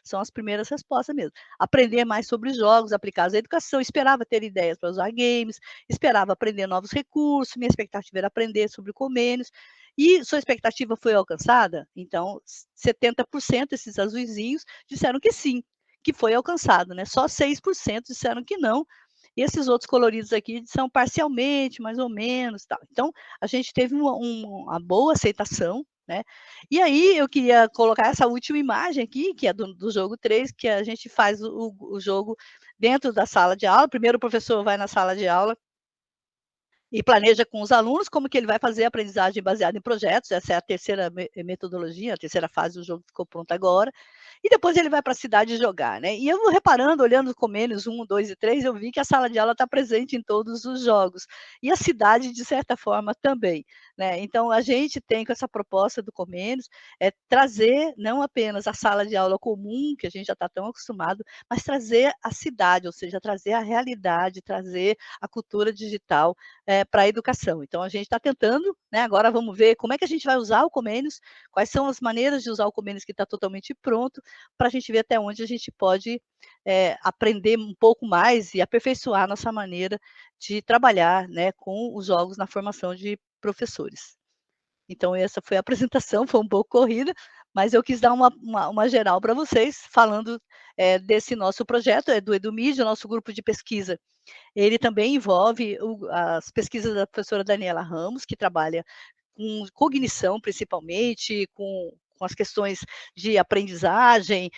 são as primeiras respostas mesmo. Aprender mais sobre jogos aplicados à educação, esperava ter ideias para usar games, esperava aprender novos recursos, minha expectativa era aprender sobre comênios, e sua expectativa foi alcançada? Então, 70% desses azuizinhos disseram que sim, que foi alcançado, né? Só 6% disseram que não, e esses outros coloridos aqui são parcialmente, mais ou menos, tal. Então, a gente teve uma boa aceitação, né? E aí, eu queria colocar essa última imagem aqui, que é do jogo 3, que a gente faz o jogo dentro da sala de aula. Primeiro o professor vai na sala de aula e planeja com os alunos como que ele vai fazer a aprendizagem baseada em projetos. Essa é a terceira metodologia, a terceira fase do jogo que ficou pronta agora. E depois ele vai para a cidade jogar, né? E eu vou reparando, olhando os comênios 1, 2 e 3, eu vi que a sala de aula está presente em todos os jogos. E a cidade, de certa forma, também, né? Então, a gente tem com essa proposta do comênios, trazer não apenas a sala de aula comum, que a gente já está tão acostumado, mas trazer a cidade, ou seja, trazer a realidade, trazer a cultura digital para a educação. Então, a gente está tentando, né? Agora vamos ver como é que a gente vai usar o comênios, quais são as maneiras de usar o comênios que está totalmente pronto, para a gente ver até onde a gente pode aprender um pouco mais e aperfeiçoar a nossa maneira de trabalhar, né, com os jogos na formação de professores. Então, essa foi a apresentação, foi um pouco corrida, mas eu quis dar uma geral para vocês, falando desse nosso projeto, do EduMídia, nosso grupo de pesquisa. Ele também envolve as pesquisas da professora Daniela Ramos, que trabalha com cognição, principalmente, com as questões de aprendizagem,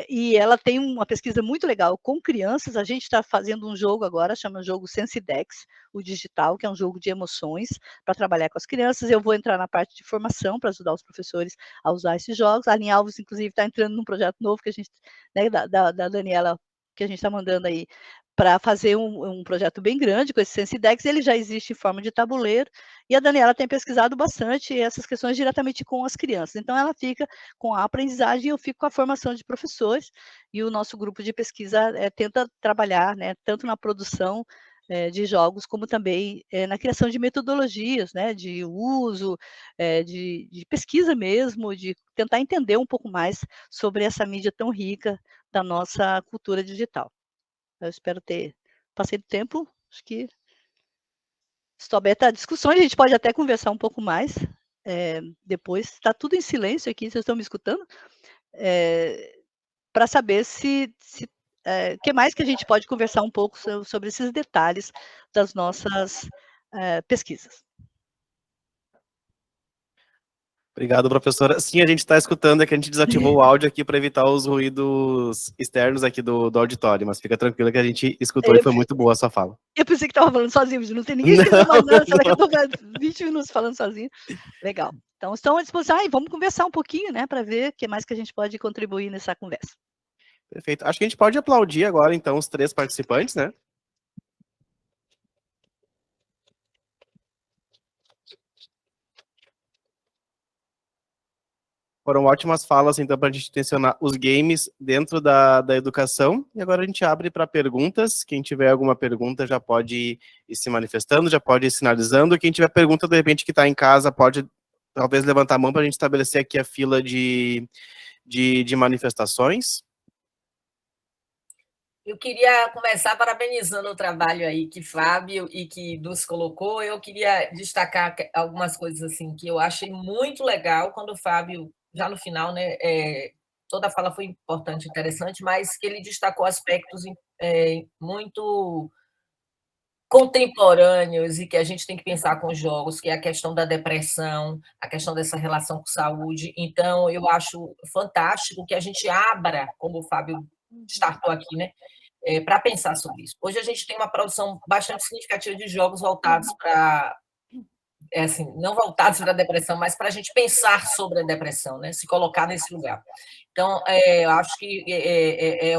e ela tem uma pesquisa muito legal com crianças. A gente está fazendo um jogo agora, chama jogo Sensidex, o digital, que é um jogo de emoções, para trabalhar com as crianças. Eu vou entrar na parte de formação, para ajudar os professores a usar esses jogos. A Aline Alves, inclusive, está entrando num projeto novo, que a gente, né, da Daniela, que a gente está mandando aí, para fazer um projeto bem grande com esse Sensidex. Ele já existe em forma de tabuleiro, e a Daniela tem pesquisado bastante essas questões diretamente com as crianças. Então, ela fica com a aprendizagem e eu fico com a formação de professores, e o nosso grupo de pesquisa tenta trabalhar, né, tanto na produção de jogos, como também na criação de metodologias, né, de uso, de pesquisa mesmo, de tentar entender um pouco mais sobre essa mídia tão rica da nossa cultura digital. Eu espero ter passei do tempo, acho que estou aberta a discussões, a gente pode até conversar um pouco mais depois. Está tudo em silêncio aqui, vocês estão me escutando? Para saber o que mais que a gente pode conversar um pouco sobre esses detalhes das nossas pesquisas. Obrigado, professora. Sim, a gente está escutando, é que a gente desativou o áudio aqui para evitar os ruídos externos aqui do auditório, mas fica tranquila que a gente escutou e foi muito boa a sua fala. Eu pensei que estava falando sozinho, mas não tem ninguém escrevendo mais nada, será que eu estou 20 minutos falando sozinho? Legal. Então, estão à disposição, e vamos conversar um pouquinho, né, para ver o que mais que a gente pode contribuir nessa conversa. Perfeito. Acho que a gente pode aplaudir agora, então, os 3 participantes, né? Foram ótimas falas, então, para a gente tensionar os games dentro da educação. E agora a gente abre para perguntas. Quem tiver alguma pergunta já pode ir se manifestando, já pode ir sinalizando. Quem tiver pergunta, de repente, que está em casa, pode talvez levantar a mão para a gente estabelecer aqui a fila de manifestações. Eu queria começar parabenizando o trabalho aí que Fábio e que nos colocou. Eu queria destacar algumas coisas assim que eu achei muito legal quando o Fábio, já no final, né, toda a fala foi importante, interessante, mas que ele destacou aspectos muito contemporâneos e que a gente tem que pensar com os jogos, que é a questão da depressão, a questão dessa relação com saúde. Então, eu acho fantástico que a gente abra, como o Fábio startou aqui, né, para pensar sobre isso. Hoje a gente tem uma produção bastante significativa de jogos voltados para, assim, não voltados para a depressão, mas para a gente pensar sobre a depressão, né, se colocar nesse lugar. Então, eu acho que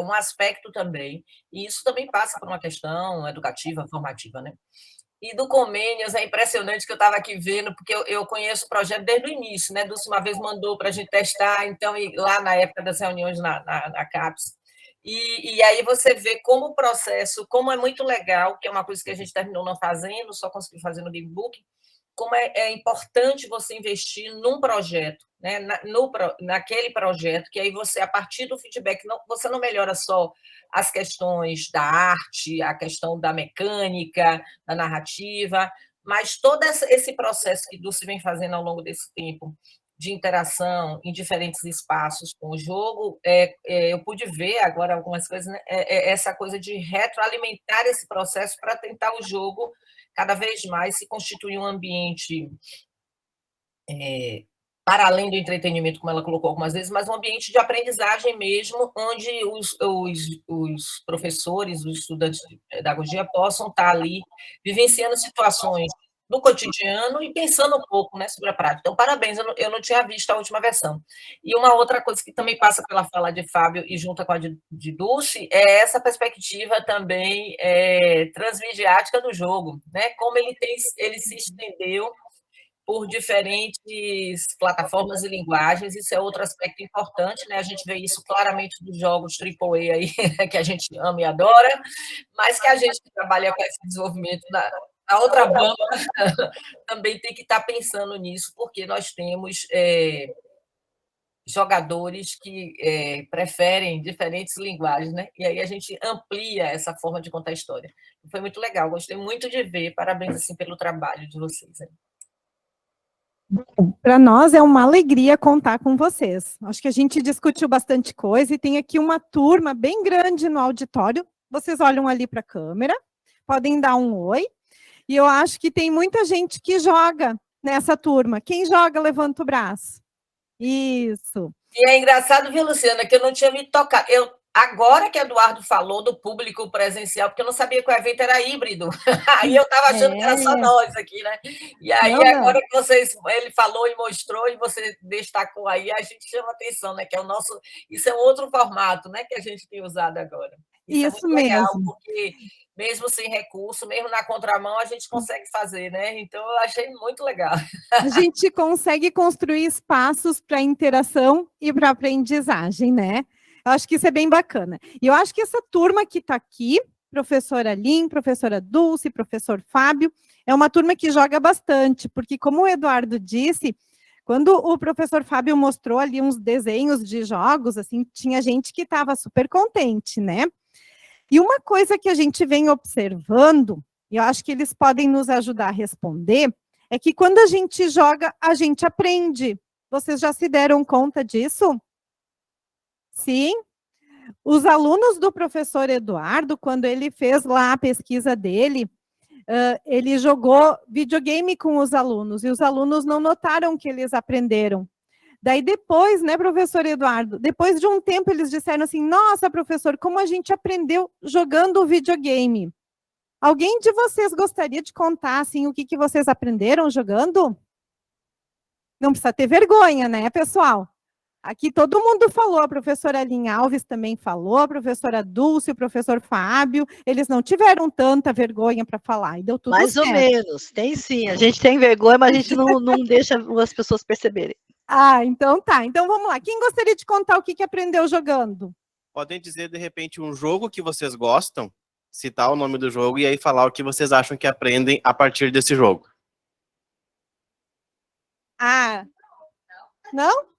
um aspecto também, e isso também passa por uma questão educativa, formativa, né? E do Comênios é impressionante que eu estava aqui vendo, porque eu conheço o projeto desde o início, né? Dulce uma vez mandou para a gente testar, então, lá na época das reuniões na CAPES. E aí você vê como o processo, como é muito legal, que é uma coisa que a gente terminou não fazendo, só conseguiu fazer no Givebook, como é importante você investir num projeto, né? Naquele projeto, que aí você, a partir do feedback, você não melhora só as questões da arte, a questão da mecânica, da narrativa, mas todo esse processo que Dulce vem fazendo ao longo desse tempo, de interação em diferentes espaços com o jogo, eu pude ver agora algumas coisas, né? Essa coisa de retroalimentar esse processo para tentar o jogo cada vez mais se constituir um ambiente para além do entretenimento, como ela colocou algumas vezes, mas um ambiente de aprendizagem mesmo, onde os professores, os estudantes de pedagogia possam estar ali vivenciando situações do cotidiano e pensando um pouco, né, sobre a prática. Então, parabéns, eu não tinha visto a última versão. E uma outra coisa que também passa pela fala de Fábio e junta com a de Dulce é essa perspectiva também transmediática do jogo, né? Como ele se estendeu por diferentes plataformas e linguagens, isso é outro aspecto importante, né? A gente vê isso claramente nos jogos AAA aí, que a gente ama e adora, mas que a gente que trabalha com esse desenvolvimento na outra banda também tem que estar pensando nisso, porque nós temos jogadores que preferem diferentes linguagens, né? E aí a gente amplia essa forma de contar a história. Foi muito legal, gostei muito de ver, parabéns assim, pelo trabalho de vocês. Para nós é uma alegria contar com vocês. Acho que a gente discutiu bastante coisa e tem aqui uma turma bem grande no auditório. Vocês olham ali para a câmera, podem dar um oi. E eu acho que tem muita gente que joga nessa turma. Quem joga, levanta o braço. Isso. E é engraçado, viu, Luciana, que eu não tinha me tocado. Agora que Eduardo falou do público presencial, porque eu não sabia que o evento era híbrido. Aí eu estava achando que era só nós aqui, né? E aí, não. Agora que ele falou e mostrou, e você destacou aí, a gente chama atenção, né? Que é isso é um outro formato, né? Que a gente tem usado agora. Isso é muito mesmo. legal, porque mesmo sem recurso, mesmo na contramão, a gente consegue fazer, né? Então, eu achei muito legal. A gente consegue construir espaços para interação e para aprendizagem, né? Eu acho que isso é bem bacana. E eu acho que essa turma que está aqui, professora Lin, professora Dulce, professor Fábio, é uma turma que joga bastante, porque como o Eduardo disse, quando o professor Fábio mostrou ali uns desenhos de jogos, assim, tinha gente que estava super contente, né? E uma coisa que a gente vem observando, e eu acho que eles podem nos ajudar a responder, é que quando a gente joga, a gente aprende. Vocês já se deram conta disso? Sim. Os alunos do professor Eduardo, quando ele fez lá a pesquisa dele, ele jogou videogame com os alunos, e os alunos não notaram que eles aprenderam. Daí depois, né, professor Eduardo, depois de um tempo eles disseram assim, nossa, professor, como a gente aprendeu jogando o videogame. Alguém de vocês gostaria de contar, assim, o que vocês aprenderam jogando? Não precisa ter vergonha, né, pessoal? Aqui todo mundo falou, a professora Aline Alves também falou, a professora Dulce, o professor Fábio, eles não tiveram tanta vergonha para falar, e deu tudo Mais certo. ou menos, tem sim, a gente tem vergonha, mas a gente não deixa as pessoas perceberem. Ah, então tá, então vamos lá, quem gostaria de contar o que aprendeu jogando? Podem dizer, de repente, um jogo que vocês gostam, citar o nome do jogo e aí falar o que vocês acham que aprendem a partir desse jogo. Ah, não?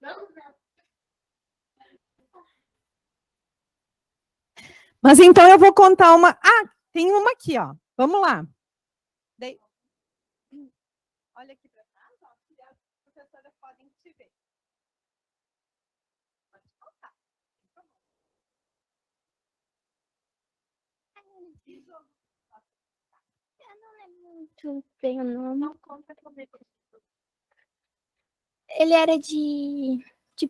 Mas então eu vou contar uma... Ah, tem uma aqui, ó. Vamos lá. Olha aqui para trás, ó. As professoras podem te ver. Pode contar. Eu não lembro muito bem o nome. Não conta comigo. Ele era de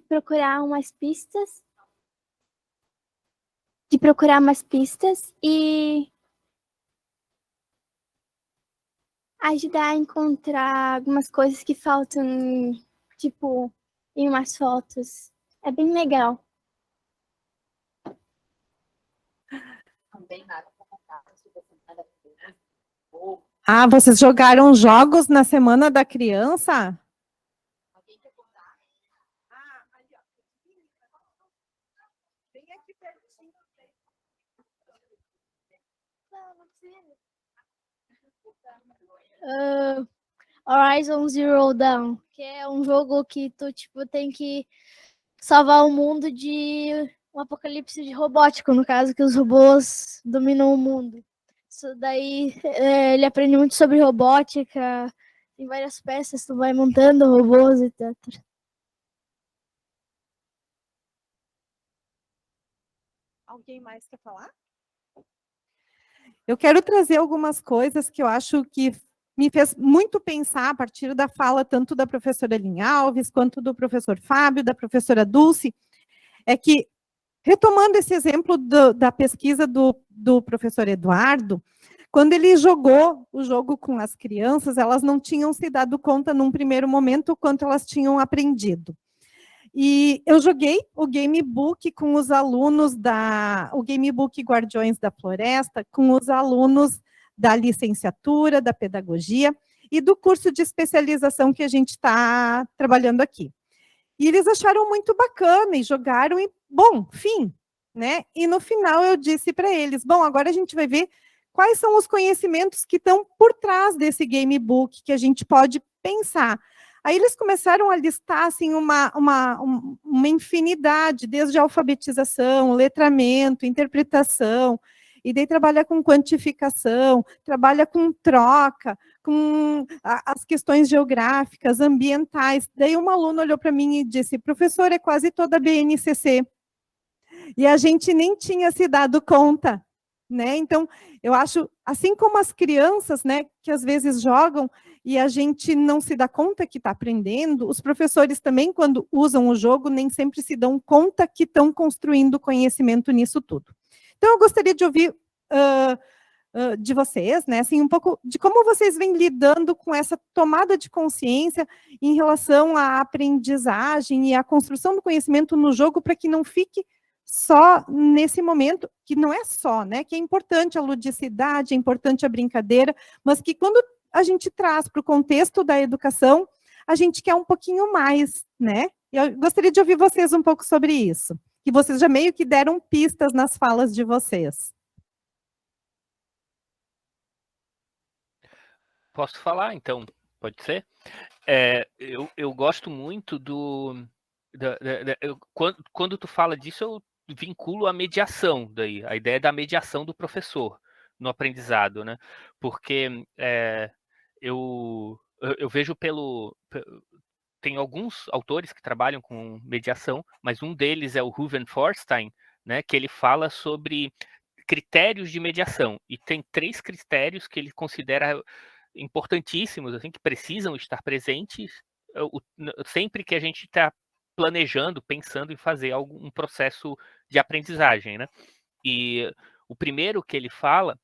procurar umas pistas. De procurar umas pistas e ajudar a encontrar algumas coisas que faltam, tipo, em umas fotos. É bem legal. Ah, vocês jogaram jogos na Semana da Criança? Horizon Zero Dawn, que é um jogo que tu, tipo, tem que salvar o mundo de um apocalipse de robótico, no caso, que os robôs dominam o mundo. Isso daí, ele aprende muito sobre robótica, tem várias peças, tu vai montando robôs, etc. Alguém mais quer falar? Eu quero trazer algumas coisas que eu acho que me fez muito pensar a partir da fala tanto da professora Lin Alves, quanto do professor Fábio, da professora Dulce, é que, retomando esse exemplo da pesquisa do professor Eduardo, quando ele jogou o jogo com as crianças, elas não tinham se dado conta num primeiro momento o quanto elas tinham aprendido. E eu joguei o Gamebook com os alunos o Gamebook Guardiões da Floresta, com os alunos da licenciatura, da pedagogia e do curso de especialização que a gente está trabalhando aqui. E eles acharam muito bacana e jogaram e, bom, fim, né? E no final eu disse para eles, bom, agora a gente vai ver quais são os conhecimentos que estão por trás desse Gamebook que a gente pode pensar. Aí eles começaram a listar assim, uma infinidade, desde alfabetização, letramento, interpretação, e daí trabalha com quantificação, trabalha com troca, com as questões geográficas, ambientais. Daí uma aluna olhou para mim e disse, professor, é quase toda a BNCC. E a gente nem tinha se dado conta, né? Então, eu acho, assim como as crianças, né, que às vezes jogam e a gente não se dá conta que está aprendendo, os professores também, quando usam o jogo, nem sempre se dão conta que estão construindo conhecimento nisso tudo. Então, eu gostaria de ouvir de vocês, né, assim, um pouco de como vocês vêm lidando com essa tomada de consciência em relação à aprendizagem e à construção do conhecimento no jogo, para que não fique só nesse momento, que não é só, né, que é importante a ludicidade, é importante a brincadeira, mas que quando a gente traz para o contexto da educação, a gente quer um pouquinho mais, né? Eu gostaria de ouvir vocês um pouco sobre isso, que vocês já meio que deram pistas nas falas de vocês. Posso falar, então? Pode ser? Eu gosto muito quando tu fala disso, eu vinculo a mediação daí, a ideia da mediação do professor no aprendizado, né? Porque eu vejo tem alguns autores que trabalham com mediação, mas um deles é o Ruven Forstein, né? Que ele fala sobre critérios de mediação, e tem 3 critérios que ele considera importantíssimos, assim, que precisam estar presentes sempre que a gente está planejando, pensando em fazer um processo de aprendizagem, né? E o primeiro que ele fala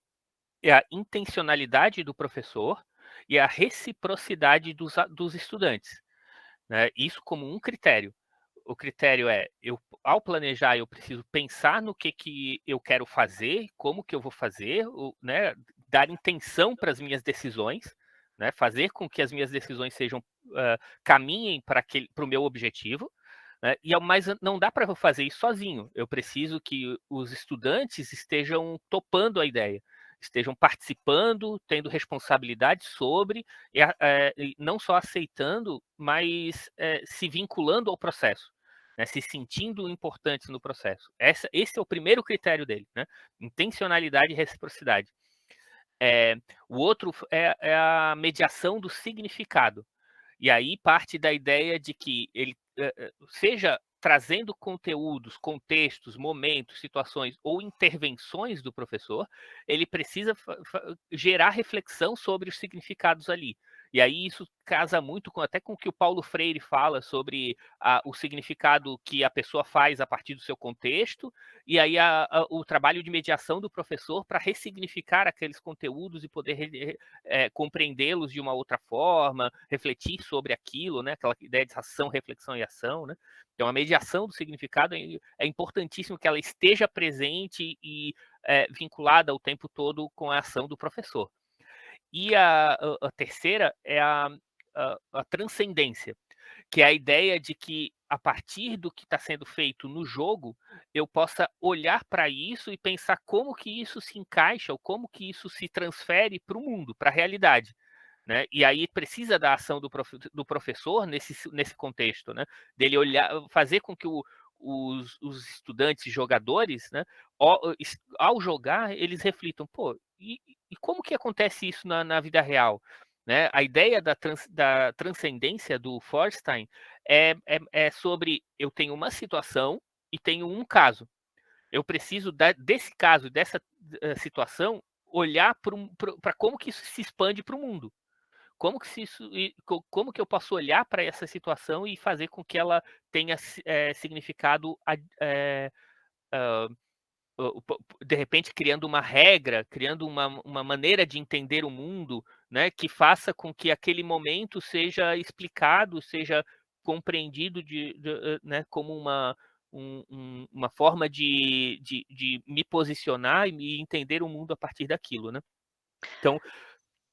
é a intencionalidade do professor e a reciprocidade dos estudantes, né? Isso como um critério. O critério é, ao planejar, eu preciso pensar no que eu quero fazer, como que eu vou fazer, né? Dar intenção para as minhas decisões, né? Fazer com que as minhas decisões caminhem para o meu objetivo, né? Mas não dá para eu fazer isso sozinho. Eu preciso que os estudantes estejam topando a ideia, estejam participando, tendo responsabilidade sobre, e não só aceitando, mas se vinculando ao processo, né? Se sentindo importantes no processo. Esse é o primeiro critério dele, né? Intencionalidade e reciprocidade. O outro é a mediação do significado. E aí parte da ideia de que ele seja trazendo conteúdos, contextos, momentos, situações ou intervenções do professor, ele precisa gerar reflexão sobre os significados ali. E aí isso casa muito até com o que o Paulo Freire fala sobre o significado que a pessoa faz a partir do seu contexto, e aí o trabalho de mediação do professor para ressignificar aqueles conteúdos e poder compreendê-los de uma outra forma, refletir sobre aquilo, né? Aquela ideia de ação, reflexão e ação, né? Então, a mediação do significado é importantíssimo que ela esteja presente e vinculada o tempo todo com a ação do professor. E a terceira é a transcendência, que é a ideia de que, a partir do que está sendo feito no jogo, eu possa olhar para isso e pensar como que isso se encaixa, ou como que isso se transfere para o mundo, para a realidade. Né? E aí precisa da ação do professor nesse contexto, né? Dele olhar, fazer com que os estudantes e jogadores, né, ao jogar, eles reflitam, pô, e como que acontece isso na vida real? Né? A ideia da transcendência do Forstein é sobre eu tenho uma situação e tenho um caso. Eu preciso desse caso, dessa situação, olhar para como que isso se expande para o mundo. Como que eu posso olhar para essa situação e fazer com que ela tenha significado, de repente criando uma regra, criando uma maneira de entender o mundo, né, que faça com que aquele momento seja explicado, seja compreendido né, como uma forma de me posicionar e entender o mundo a partir daquilo, né? Então,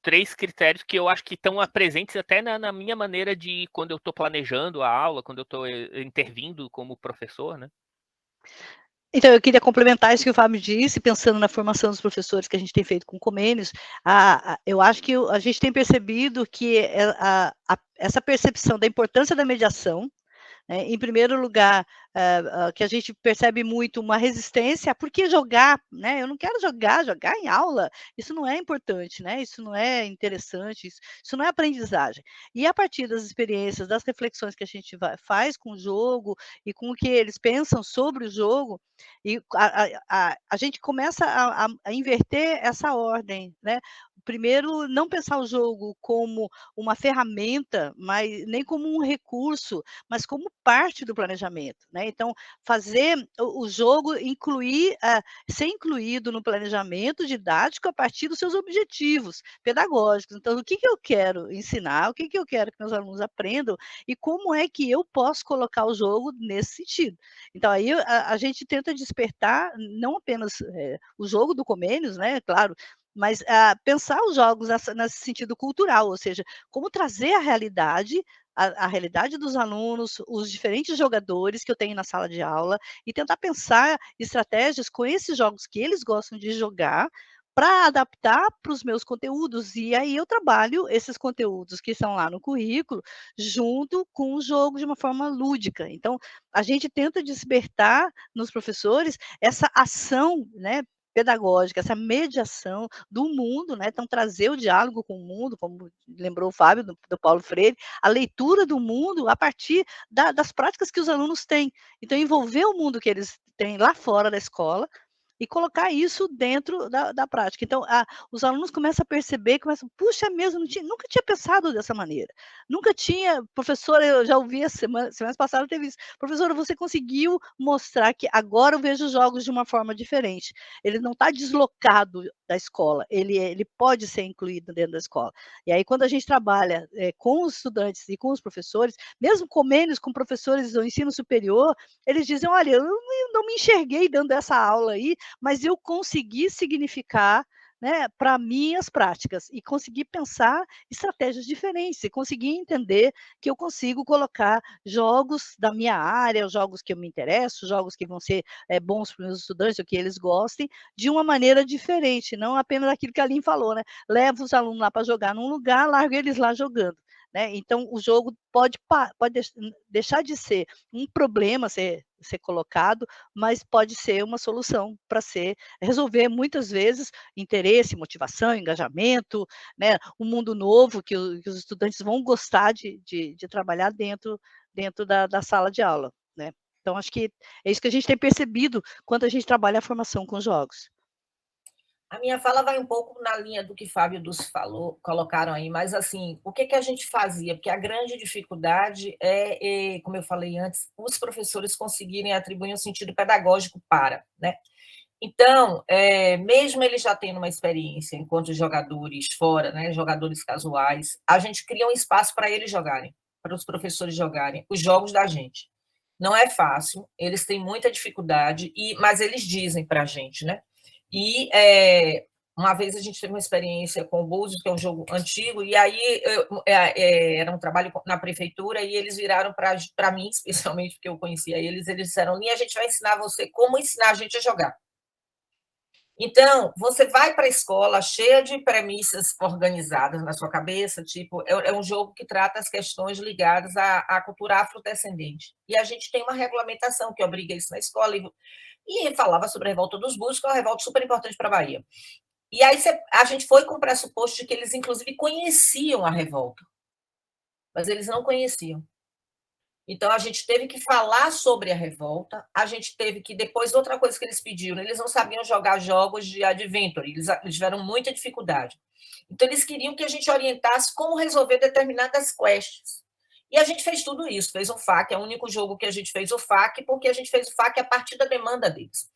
3 critérios que eu acho que estão presentes até na minha maneira de, quando eu estou planejando a aula, quando eu estou intervindo como professor, né? Então, eu queria complementar isso que o Fábio disse, pensando na formação dos professores que a gente tem feito com Comênios. Eu acho que a gente tem percebido que essa percepção da importância da mediação, né, em primeiro lugar, que a gente percebe muito uma resistência, por que jogar? Né? Eu não quero jogar em aula, isso não é importante, né? Isso não é interessante, isso não é aprendizagem. E a partir das experiências, das reflexões que a gente faz com o jogo e com o que eles pensam sobre o jogo, e a gente começa a inverter essa ordem, né? Primeiro, não pensar o jogo como uma ferramenta, mas nem como um recurso, mas como parte do planejamento, né? Então, fazer o jogo ser incluído no planejamento didático a partir dos seus objetivos pedagógicos. Então, o que eu quero ensinar, o que eu quero que meus alunos aprendam e como é que eu posso colocar o jogo nesse sentido. Então, aí a gente tenta despertar não apenas o jogo do Comênios, né? Claro, mas pensar os jogos nesse sentido cultural, ou seja, como trazer a realidade dos alunos, os diferentes jogadores que eu tenho na sala de aula, e tentar pensar estratégias com esses jogos que eles gostam de jogar, para adaptar para os meus conteúdos. E aí eu trabalho esses conteúdos que estão lá no currículo, junto com o jogo de uma forma lúdica. Então, a gente tenta despertar nos professores essa ação, né, pedagógica, essa mediação do mundo, né? Então, trazer o diálogo com o mundo, como lembrou o Fábio, do Paulo Freire, a leitura do mundo a partir das práticas que os alunos têm. Então, envolver o mundo que eles têm lá fora da escola e colocar isso dentro da prática. Então, os alunos começam a perceber, puxa mesmo, nunca tinha pensado dessa maneira. Nunca tinha, professora, eu já ouvi semana passada, teve isso. Professora, você conseguiu mostrar que agora eu vejo os jogos de uma forma diferente. Ele não está deslocado da escola, ele pode ser incluído dentro da escola. E aí, quando a gente trabalha com os estudantes e com os professores, mesmo Comênios com professores do ensino superior, eles dizem, olha, eu não me enxerguei dando essa aula aí, mas eu consegui significar, né, para mim as práticas e consegui pensar estratégias diferentes e consegui entender que eu consigo colocar jogos da minha área, jogos que eu me interesso, jogos que vão ser bons para os meus estudantes, o que eles gostem, de uma maneira diferente, não apenas aquilo que a Aline falou, né? Leva os alunos lá para jogar num lugar, larga eles lá jogando. Né? Então, o jogo pode deixar de ser um problema ser colocado, mas pode ser uma solução para resolver muitas vezes interesse, motivação, engajamento, né? Um mundo novo que os estudantes vão gostar de trabalhar dentro da sala de aula. Né? Então, acho que é isso que a gente tem percebido quando a gente trabalha a formação com jogos. A minha fala vai um pouco na linha do que Fábio Dulce colocaram aí, mas assim, o que a gente fazia? Porque a grande dificuldade como eu falei antes, os professores conseguirem atribuir um sentido pedagógico né? Então, mesmo eles já tendo uma experiência enquanto jogadores fora, né, jogadores casuais, a gente cria um espaço para eles jogarem, para os professores jogarem os jogos da gente. Não é fácil, eles têm muita dificuldade, mas eles dizem para a gente, né? E uma vez a gente teve uma experiência com o Búzios, que é um jogo antigo, e aí era um trabalho na prefeitura, e eles viraram para mim, especialmente porque eu conhecia eles disseram: Linha, a gente vai ensinar você como ensinar a gente a jogar. Então, você vai para a escola cheia de premissas organizadas na sua cabeça, tipo, é um jogo que trata as questões ligadas à cultura afrodescendente. E a gente tem uma regulamentação que obriga isso na escola, e falava sobre a revolta dos Búzios, que é uma revolta super importante para a Bahia. E aí a gente foi com o pressuposto de que eles, inclusive, conheciam a revolta, mas eles não conheciam. Então, a gente teve que falar sobre a revolta, a gente teve que, depois, outra coisa que eles pediram, eles não sabiam jogar jogos de adventure, eles tiveram muita dificuldade. Então, eles queriam que a gente orientasse como resolver determinadas quests. E a gente fez tudo isso, fez o FAQ, é o único jogo que a gente fez o FAQ, porque a gente fez o FAQ a partir da demanda deles.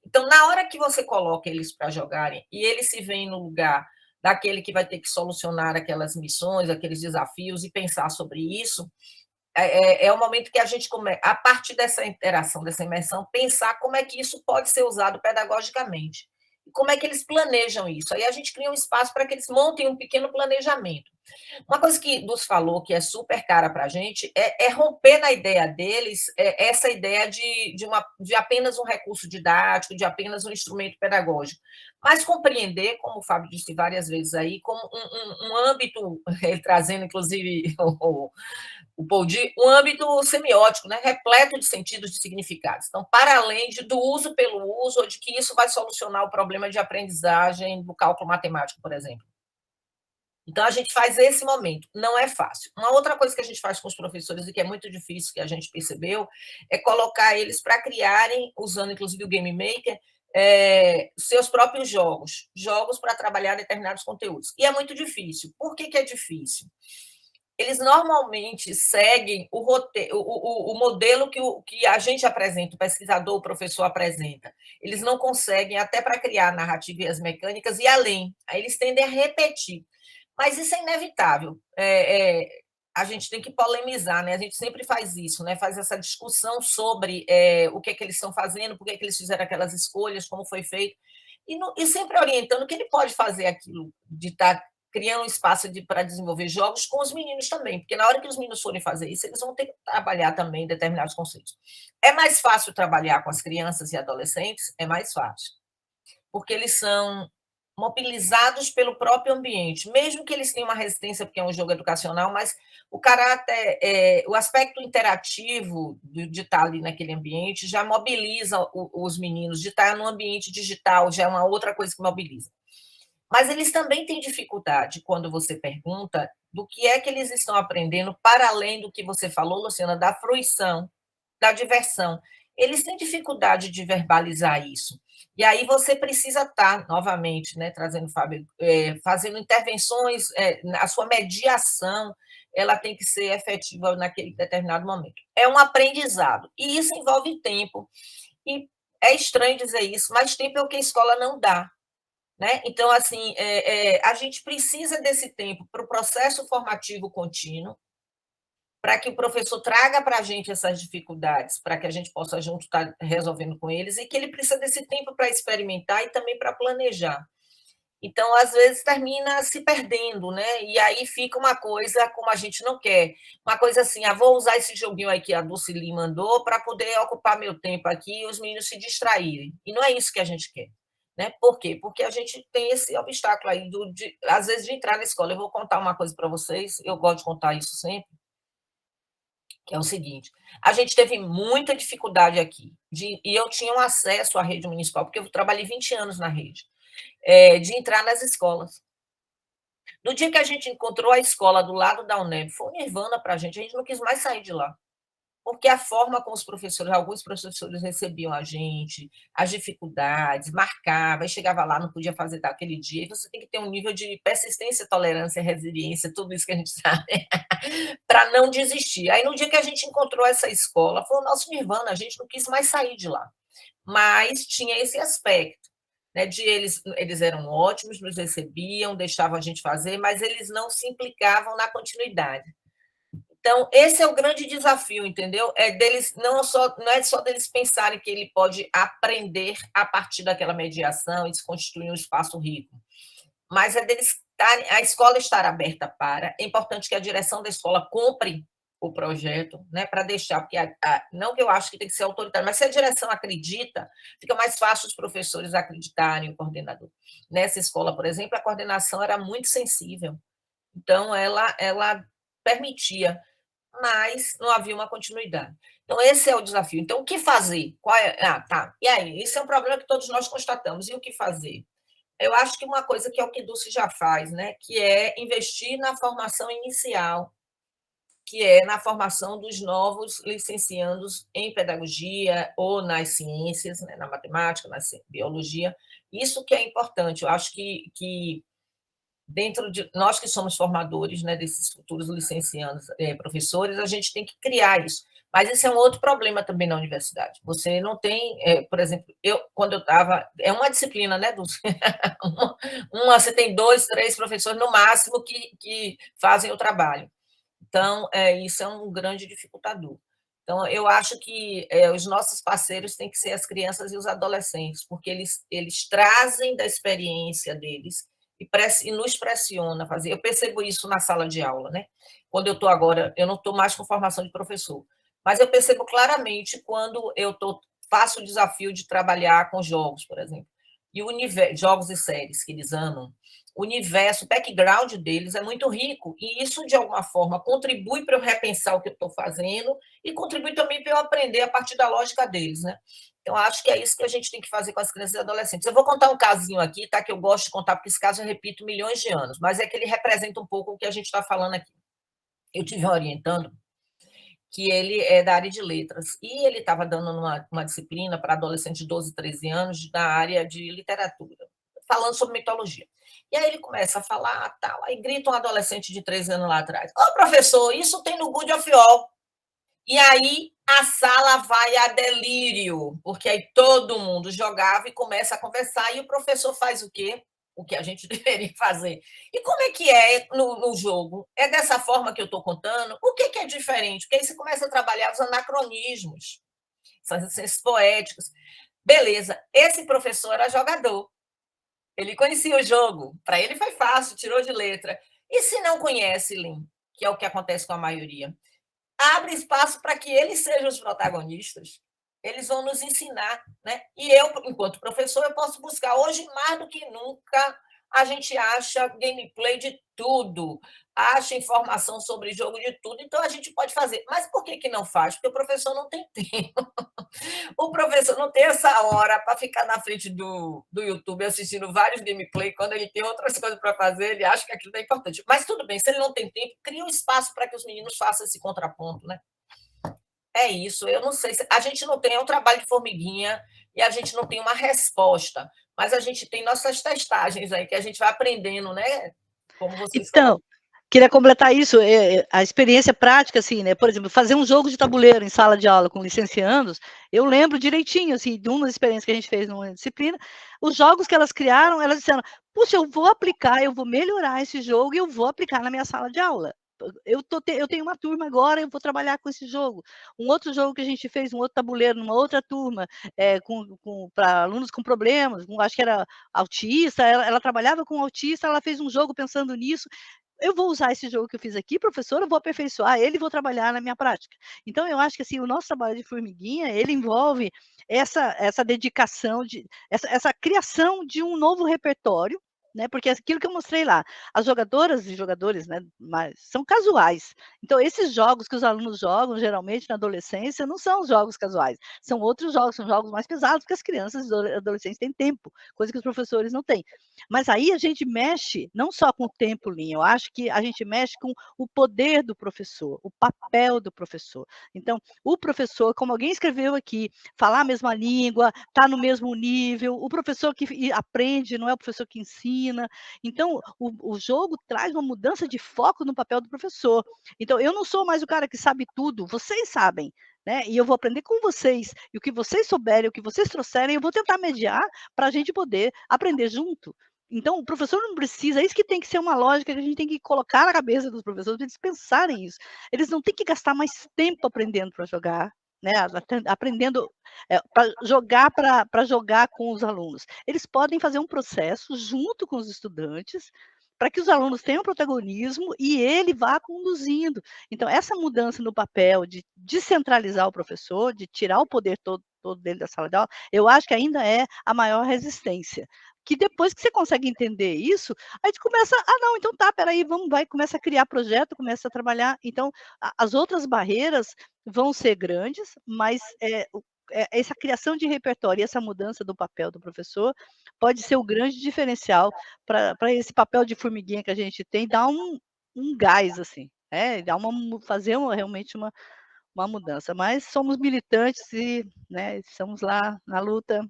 Então, na hora que você coloca eles para jogarem, e eles se veem no lugar daquele que vai ter que solucionar aquelas missões, aqueles desafios, e pensar sobre isso, é o momento que a gente começa, a partir dessa interação, dessa imersão, pensar como é que isso pode ser usado pedagogicamente. E como é que eles planejam isso. Aí a gente cria um espaço para que eles montem um pequeno planejamento. Uma coisa que Dus falou, que é super cara para a gente, é romper na ideia deles essa ideia de apenas um recurso didático, de apenas um instrumento pedagógico, mas compreender, como o Fábio disse várias vezes aí, como um âmbito, ele trazendo, inclusive, o Paul-D, um âmbito semiótico, né, repleto de sentidos, de significados. Então, para além do uso pelo uso, ou de que isso vai solucionar o problema de aprendizagem do cálculo matemático, por exemplo. Então, a gente faz esse momento. Não é fácil. Uma outra coisa que a gente faz com os professores, e que é muito difícil, que a gente percebeu, é colocar eles para criarem, usando inclusive o Game Maker, seus próprios jogos para trabalhar determinados conteúdos. E é muito difícil. Por que é difícil? Eles normalmente seguem o modelo que a gente apresenta, o pesquisador, o professor apresenta. Eles não conseguem, até para criar narrativa e as mecânicas, ir além. Aí eles tendem a repetir. Mas isso é inevitável. A gente tem que polemizar, né? A gente sempre faz isso, né? Faz essa discussão sobre o que é que eles estão fazendo, por que é que eles fizeram aquelas escolhas, como foi feito, e sempre orientando que ele pode fazer aquilo de estar criando um espaço para desenvolver jogos com os meninos também, porque na hora que os meninos forem fazer isso, eles vão ter que trabalhar também determinados conceitos. É mais fácil trabalhar com as crianças e adolescentes? É mais fácil, porque eles são mobilizados pelo próprio ambiente, mesmo que eles tenham uma resistência, porque é um jogo educacional, mas o caráter, o aspecto interativo de estar ali naquele ambiente já mobiliza os meninos, de estar no ambiente digital já é uma outra coisa que mobiliza. Mas eles também têm dificuldade quando você pergunta do que é que eles estão aprendendo, para além do que você falou, Luciana, da fruição, da diversão. Eles têm dificuldade de verbalizar isso. E aí você precisa estar, novamente, né, trazendo Fábio, fazendo intervenções, a sua mediação, ela tem que ser efetiva naquele determinado momento. É um aprendizado, e isso envolve tempo. E é estranho dizer isso, mas tempo é o que a escola não dá. Né? Então, assim, a gente precisa desse tempo para o processo formativo contínuo, para que o professor traga para a gente essas dificuldades, para que a gente possa junto estar resolvendo com eles, e que ele precisa desse tempo para experimentar e também para planejar. Então, às vezes, termina se perdendo, né? E aí fica uma coisa como a gente não quer. Uma coisa assim, vou usar esse joguinho aí que a Dulcili mandou para poder ocupar meu tempo aqui e os meninos se distraírem. E não é isso que a gente quer. Né? Por quê? Porque a gente tem esse obstáculo aí, às vezes, de entrar na escola. Eu vou contar uma coisa para vocês, eu gosto de contar isso sempre, que é o seguinte: a gente teve muita dificuldade aqui, e eu tinha um acesso à rede municipal, porque eu trabalhei 20 anos na rede, de entrar nas escolas. No dia que a gente encontrou a escola do lado da UNEB, foi um nirvana para a gente não quis mais sair de lá. Porque a forma como os professores, alguns professores recebiam a gente, as dificuldades, marcava, e chegava lá, não podia fazer daquele dia, e você tem que ter um nível de persistência, tolerância, resiliência, tudo isso que a gente sabe, para não desistir. Aí, no dia que a gente encontrou essa escola, foi o nosso nirvana, a gente não quis mais sair de lá. Mas tinha esse aspecto, né, de eles eram ótimos, nos recebiam, deixavam a gente fazer, mas eles não se implicavam na continuidade. Então, esse é o grande desafio, entendeu? É deles não é só deles pensarem que ele pode aprender a partir daquela mediação e se constituir um espaço rico, mas é deles a escola estar aberta para. É importante que a direção da escola compre o projeto, né, para deixar, porque não que eu acho que tem que ser autoritário, mas se a direção acredita, fica mais fácil os professores acreditarem, o coordenador. Nessa escola, por exemplo, a coordenação era muito sensível, então ela permitia, mas não havia uma continuidade. Então, esse é o desafio. Então, o que fazer? Tá. E aí? Isso é um problema que todos nós constatamos. E o que fazer? Eu acho que uma coisa que é o que Dulce já faz, né, que é investir na formação inicial, que é na formação dos novos licenciandos em pedagogia ou nas ciências, né, na matemática, na biologia. Isso que é importante. Eu acho que dentro de nós que somos formadores, né, desses futuros licenciados, professores, a gente tem que criar isso. Mas esse é um outro problema também na universidade. Você não tem, por exemplo, quando eu estava, é uma disciplina, né, você tem 2, 3 professores no máximo que fazem o trabalho. Então, isso é um grande dificultador. Então, eu acho que os nossos parceiros têm que ser as crianças e os adolescentes, porque eles trazem da experiência deles e nos pressiona a fazer. Eu percebo isso na sala de aula, né? Quando eu estou agora, eu não estou mais com formação de professor, mas eu percebo claramente quando eu faço o desafio de trabalhar com jogos, por exemplo, e jogos e séries que eles amam. O universo, o background deles é muito rico, e isso, de alguma forma, contribui para eu repensar o que eu estou fazendo e contribui também para eu aprender a partir da lógica deles, né? Então, acho que é isso que a gente tem que fazer com as crianças e adolescentes. Eu vou contar um casinho aqui, tá? Que eu gosto de contar, porque esse caso eu repito milhões de anos, mas é que ele representa um pouco o que a gente está falando aqui. Eu tive um orientando que ele é da área de letras, e ele estava dando uma disciplina para adolescentes de 12, 13 anos da área de literatura, falando sobre mitologia. E aí ele começa a falar, tal, aí grita um adolescente de 13 anos lá atrás: "Ô, professor, isso tem no Good of All". E aí a sala vai a delírio, porque aí todo mundo jogava e começa a conversar, e o professor faz o quê? O que a gente deveria fazer. E como é que é no jogo? É dessa forma que eu estou contando? O que é diferente? Porque aí você começa a trabalhar os anacronismos, as ciências poéticas. Beleza, esse professor era jogador. Ele conhecia o jogo, para ele foi fácil, tirou de letra. E se não conhece, Lin, que é o que acontece com a maioria, abre espaço para que eles sejam os protagonistas. Eles vão nos ensinar, né? E eu, enquanto professor, eu posso buscar. Hoje, mais do que nunca, a gente acha gameplay de tudo, acha informação sobre jogo de tudo, então a gente pode fazer. Mas por que não faz? Porque o professor não tem tempo. O professor não tem essa hora para ficar na frente do YouTube assistindo vários gameplay, quando ele tem outras coisas para fazer, ele acha que aquilo é importante. Mas tudo bem, se ele não tem tempo, cria um espaço para que os meninos façam esse contraponto, né? É isso, eu não sei, a gente não tem um trabalho de formiguinha e a gente não tem uma resposta, mas a gente tem nossas testagens aí, que a gente vai aprendendo, né? Como vocês Então, queria completar isso, a experiência prática, assim, né? Por exemplo, fazer um jogo de tabuleiro em sala de aula com licenciandos, eu lembro direitinho, assim, de uma experiência que a gente fez numa disciplina, os jogos que elas criaram, elas disseram: puxa, eu vou aplicar, eu vou melhorar esse jogo e eu vou aplicar na minha sala de aula. Eu tenho uma turma agora, eu vou trabalhar com esse jogo. Um outro jogo que a gente fez, um outro tabuleiro, numa outra turma, para alunos com problemas, acho que era autista, ela trabalhava com autista, ela fez um jogo pensando nisso. Eu vou usar esse jogo que eu fiz aqui, professora, eu vou aperfeiçoar ele e vou trabalhar na minha prática. Então, eu acho que assim, o nosso trabalho de formiguinha, ele envolve essa dedicação, essa criação de um novo repertório, né? Porque aquilo que eu mostrei lá, as jogadoras e jogadores, né, são casuais. Então, esses jogos que os alunos jogam, geralmente na adolescência, não são jogos casuais, são outros jogos, são jogos mais pesados, porque as crianças e adolescentes têm tempo, coisa que os professores não têm. Mas aí a gente mexe não só com o tempo, Linha, eu acho que a gente mexe com o poder do professor, o papel do professor. Então, o professor, como alguém escreveu aqui, falar a mesma língua, tá no mesmo nível, o professor que aprende não é o professor que ensina. Então, o jogo traz uma mudança de foco no papel do professor. Então, eu não sou mais o cara que sabe tudo, vocês sabem, né? E eu vou aprender com vocês, e o que vocês souberem, o que vocês trouxerem, eu vou tentar mediar para a gente poder aprender junto. Então, o professor não precisa, isso que tem que ser uma lógica que a gente tem que colocar na cabeça dos professores, para eles pensarem isso. Eles não têm que gastar mais tempo aprendendo para jogar, né, aprendendo para jogar com os alunos. Eles podem fazer um processo junto com os estudantes, para que os alunos tenham protagonismo e ele vá conduzindo. Então, essa mudança no papel de descentralizar o professor, de tirar o poder todo dele da sala de aula, eu acho que ainda é a maior resistência. Que depois que você consegue entender isso, a gente começa, não, então tá, peraí, começa a criar projeto, começa a trabalhar. Então, as outras barreiras vão ser grandes, mas essa criação de repertório e essa mudança do papel do professor pode ser o grande diferencial para esse papel de formiguinha que a gente tem, dar um gás, assim, fazer realmente uma mudança. Mas somos militantes e, né, estamos lá na luta.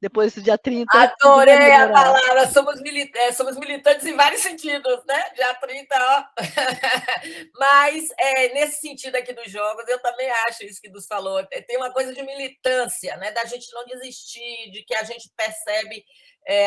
Depois do dia 30. Adorei a palavra, somos militantes em vários sentidos, né? Dia 30, ó. Mas, nesse sentido aqui dos jogos, eu também acho isso que Dulce falou, tem uma coisa de militância, né? Da gente não desistir, de que a gente percebe,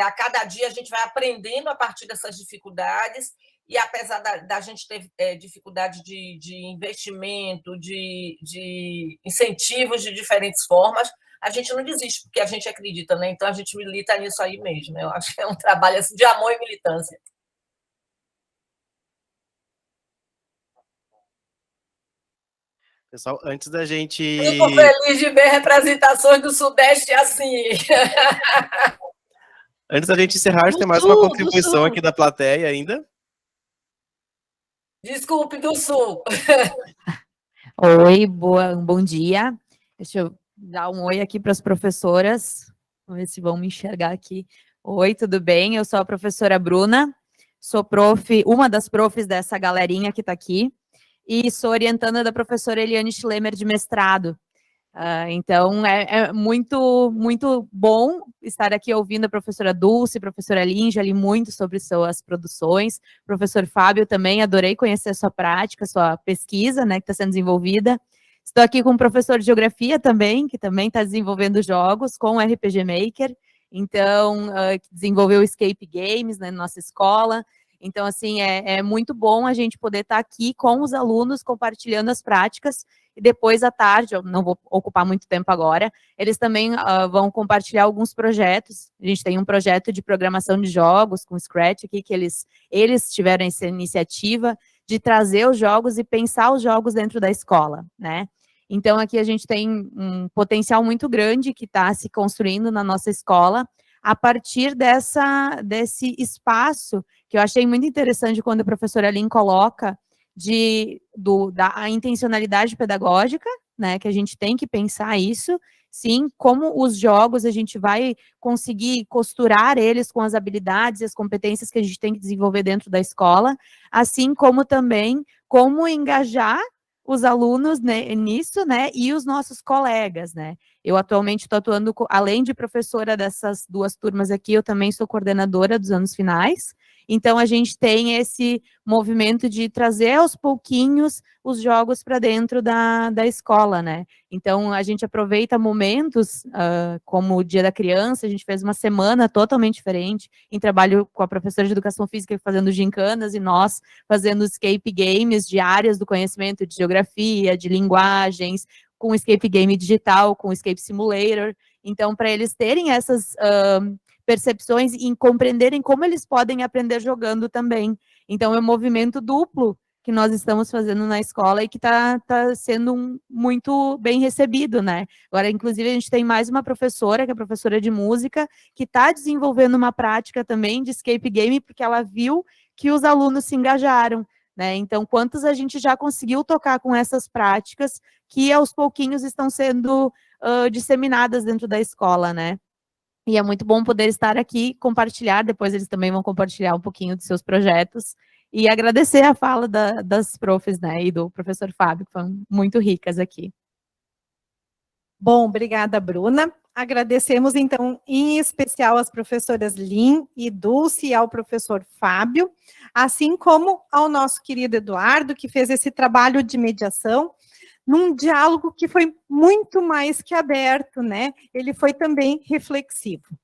a cada dia a gente vai aprendendo a partir dessas dificuldades, e apesar da gente ter dificuldade de investimento, de incentivos de diferentes formas, a gente não desiste, porque a gente acredita, né? Então a gente milita nisso aí mesmo. Eu acho que é um trabalho assim, de amor e militância. Pessoal, antes da gente... Fico feliz de ver representações do Sudeste assim. Antes da gente encerrar, tem mais uma contribuição aqui da plateia ainda. Desculpe, do Sul. Oi, bom dia. Deixa eu dar um oi aqui para as professoras. Vamos ver se vão me enxergar aqui. Oi, tudo bem? Eu sou a professora Bruna, sou uma das profs dessa galerinha que está aqui, e sou orientanda da professora Eliane Schlemmer de mestrado. Então, é muito, muito bom estar aqui ouvindo a professora Dulce, a professora Lin, já li muito sobre suas produções, professor Fábio também, adorei conhecer a sua prática, sua pesquisa, né, que está sendo desenvolvida. Estou aqui com o professor de Geografia também, que também está desenvolvendo jogos com o RPG Maker, então, desenvolveu Escape Games, né, na nossa escola. Então, assim, é muito bom a gente poder estar aqui com os alunos, compartilhando as práticas, e depois, à tarde, eu não vou ocupar muito tempo agora, eles também vão compartilhar alguns projetos. A gente tem um projeto de programação de jogos com Scratch aqui, que eles tiveram essa iniciativa de trazer os jogos e pensar os jogos dentro da escola, né? Então, aqui a gente tem um potencial muito grande que está se construindo na nossa escola, a partir desse espaço, que eu achei muito interessante quando a professora Lin coloca, da intencionalidade pedagógica, né, que a gente tem que pensar isso, sim, como os jogos a gente vai conseguir costurar eles com as habilidades e as competências que a gente tem que desenvolver dentro da escola, assim como também como engajar os alunos, né, nisso, né, e os nossos colegas, né. Eu atualmente estou atuando, além de professora dessas duas turmas aqui, eu também sou coordenadora dos anos finais. Então, a gente tem esse movimento de trazer aos pouquinhos os jogos para dentro da escola, né? Então, a gente aproveita momentos, como o Dia da Criança, a gente fez uma semana totalmente diferente, em trabalho com a professora de Educação Física fazendo gincanas, e nós fazendo escape games de áreas do conhecimento, de geografia, de linguagens, com escape game digital, com escape simulator. Então, para eles terem essas percepções e compreenderem como eles podem aprender jogando também. Então, é um movimento duplo que nós estamos fazendo na escola e que está sendo muito bem recebido, né? Agora, inclusive, a gente tem mais uma professora, que é a professora de música, que está desenvolvendo uma prática também de escape game, porque ela viu que os alunos se engajaram, né? Então, quantos a gente já conseguiu tocar com essas práticas que, aos pouquinhos, estão sendo disseminadas dentro da escola, né? E é muito bom poder estar aqui, compartilhar, depois eles também vão compartilhar um pouquinho dos seus projetos, e agradecer a fala das profs, né, e do professor Fábio, que foram muito ricas aqui. Bom, obrigada, Bruna. Agradecemos, então, em especial às professoras Lin e Dulce e ao professor Fábio, assim como ao nosso querido Eduardo, que fez esse trabalho de mediação, num diálogo que foi muito mais que aberto, né? Ele foi também reflexivo.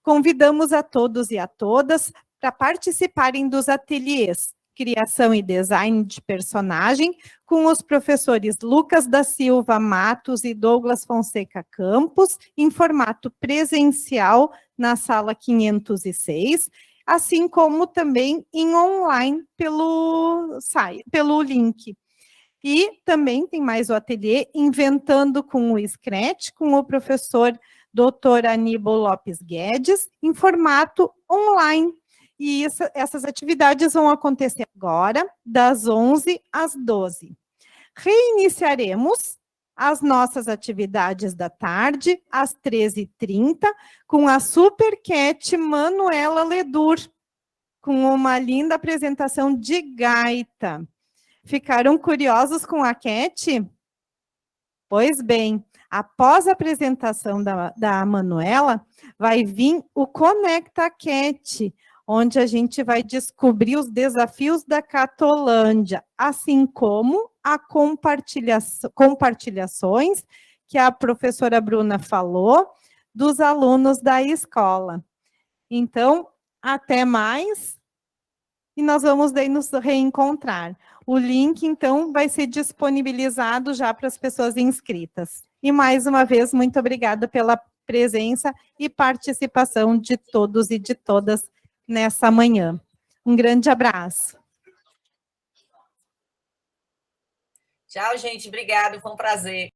Convidamos a todos e a todas para participarem dos ateliês Criação e Design de Personagem, com os professores Lucas da Silva Matos e Douglas Fonseca Campos, em formato presencial na sala 506, assim como também em online pelo link. E também tem mais o ateliê Inventando com o Scratch, com o professor Dr. Aníbal Lopes Guedes, em formato online. E essas atividades vão acontecer agora, das 11 às 12. Reiniciaremos as nossas atividades da tarde, às 13h30, com a Super Cat Manuela Ledur, com uma linda apresentação de gaita. Ficaram curiosos com a Cat? Pois bem, após a apresentação da Manuela, vai vir o Conecta Cat, onde a gente vai descobrir os desafios da Catolândia, assim como a compartilhações que a professora Bruna falou dos alunos da escola. Então, até mais, e nós vamos daí nos reencontrar. O link, então, vai ser disponibilizado já para as pessoas inscritas. E, mais uma vez, muito obrigada pela presença e participação de todos e de todas nessa manhã. Um grande abraço. Tchau, gente. Obrigado. Foi um prazer.